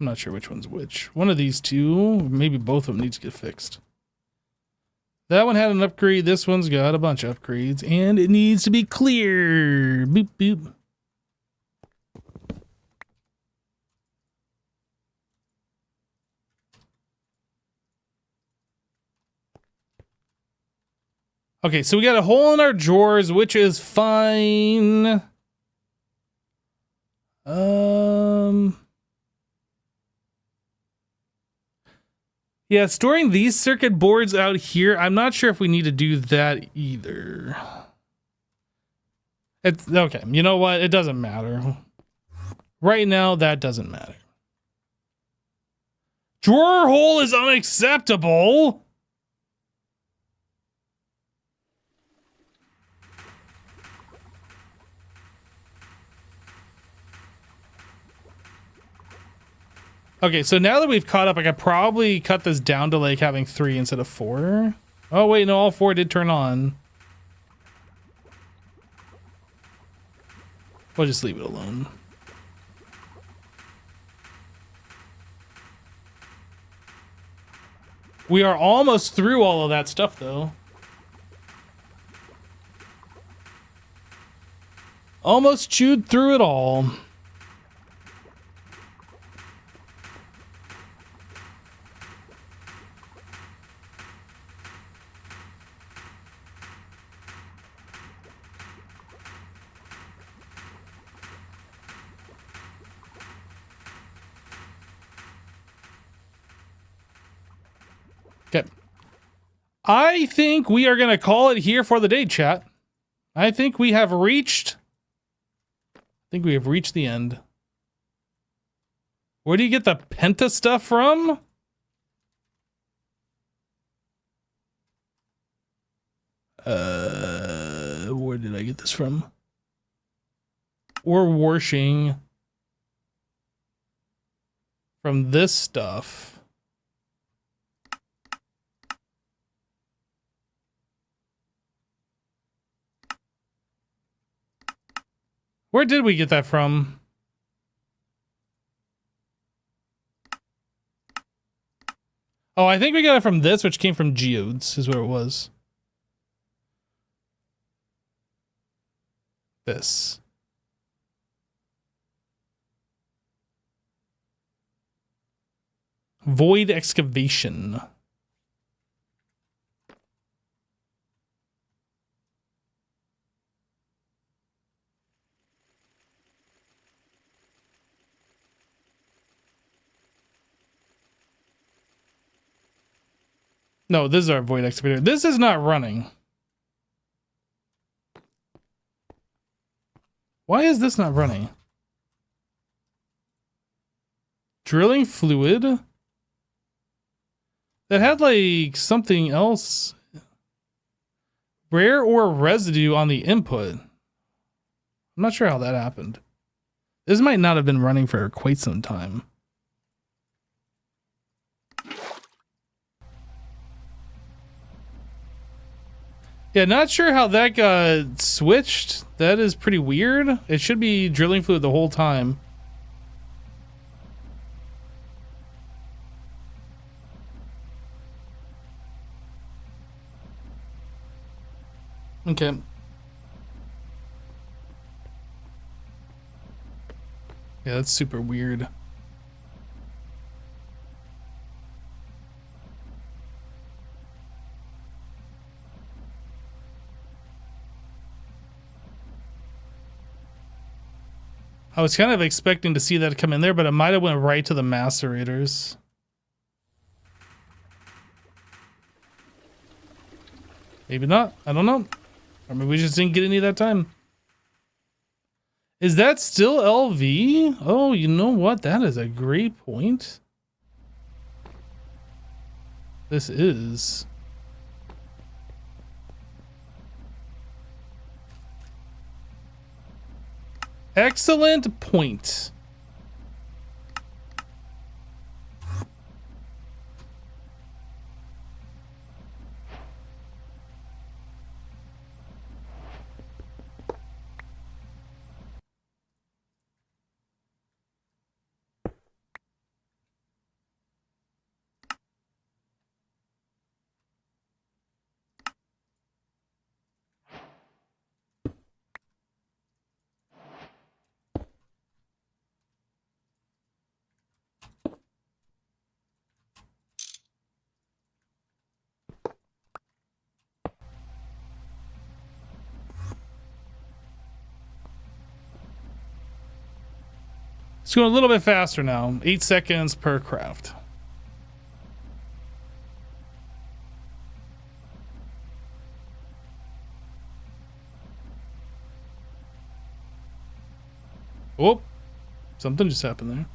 Speaker 1: I'm not sure which one's which. One of these two, maybe both of them needs to get fixed. That one had an upgrade. This one's got a bunch of upgrades, and it needs to be clear. Boop, boop. Okay, so we got a hole in our drawers, which is fine. Yeah, storing these circuit boards out here, I'm not sure if we need to do that either. It's okay. You know what? It doesn't matter. Right now, that doesn't matter. Drawer hole is unacceptable. Okay, so now that we've caught up, I could probably cut this down to like having 3 instead of 4. Oh wait, no, all 4 did turn on. We'll just leave it alone. We are almost through all of that stuff though. Almost chewed through it all. Okay. I think we are going to call it here for the day, chat. I think we have reached the end. Where do you get the Penta stuff from? Where did I get this from? Or washing from this stuff. Where did we get that from? Oh, I think we got it from this, which came from Geodes, is where it was. This. Void excavation. No, this is our void excavator. This is not running. Why is this not running? Drilling fluid? That had like something else. Rare ore residue on the input. I'm not sure how that happened. This might not have been running for quite some time. Yeah, not sure how that got switched. That is pretty weird. It should be drilling fluid the whole time. Okay. Yeah, that's super weird. I was kind of expecting to see that come in there, but it might have went right to the macerators. Maybe not. I don't know. Or maybe we just didn't get any that time. Is that still LV? Oh, you know what? That is a great point. This is. Excellent point. It's going a little bit faster now. 8 seconds per craft. Oh, something just happened there.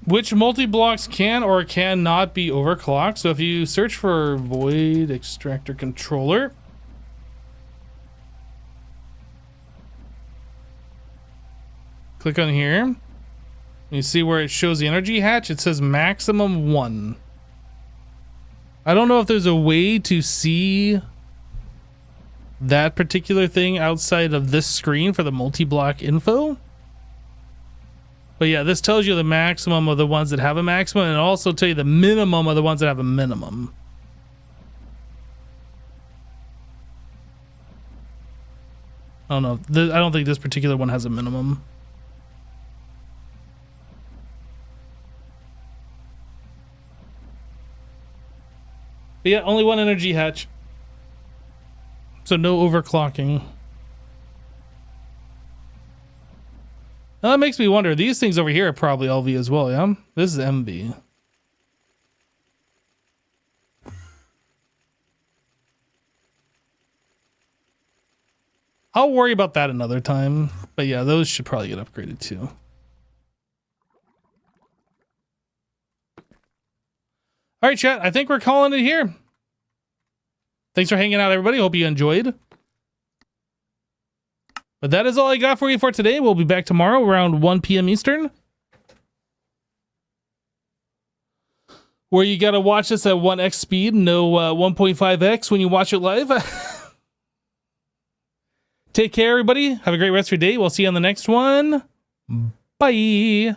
Speaker 1: Which multi-blocks can or cannot be overclocked? So if you search for void extractor controller, click on here, and you see where it shows the energy hatch. It says maximum 1. I don't know if there's a way to see that particular thing outside of this screen for the multi-block info. But yeah, this tells you the maximum of the ones that have a maximum, and also tell you the minimum of the ones that have a minimum. I don't know. I don't think this particular one has a minimum. But yeah, only one energy hatch. So no overclocking. Now that makes me wonder, these things over here are probably LV as well, yeah? This is MV. I'll worry about that another time. But yeah, those should probably get upgraded too. All right, chat, I think we're calling it here. Thanks for hanging out, everybody. Hope you enjoyed. But that is all I got for you for today. We'll be back tomorrow around 1 p.m. Eastern, where you got to watch this at 1x speed, no 1.5x when you watch it live. Take care, everybody. Have a great rest of your day. We'll see you on the next one. Bye.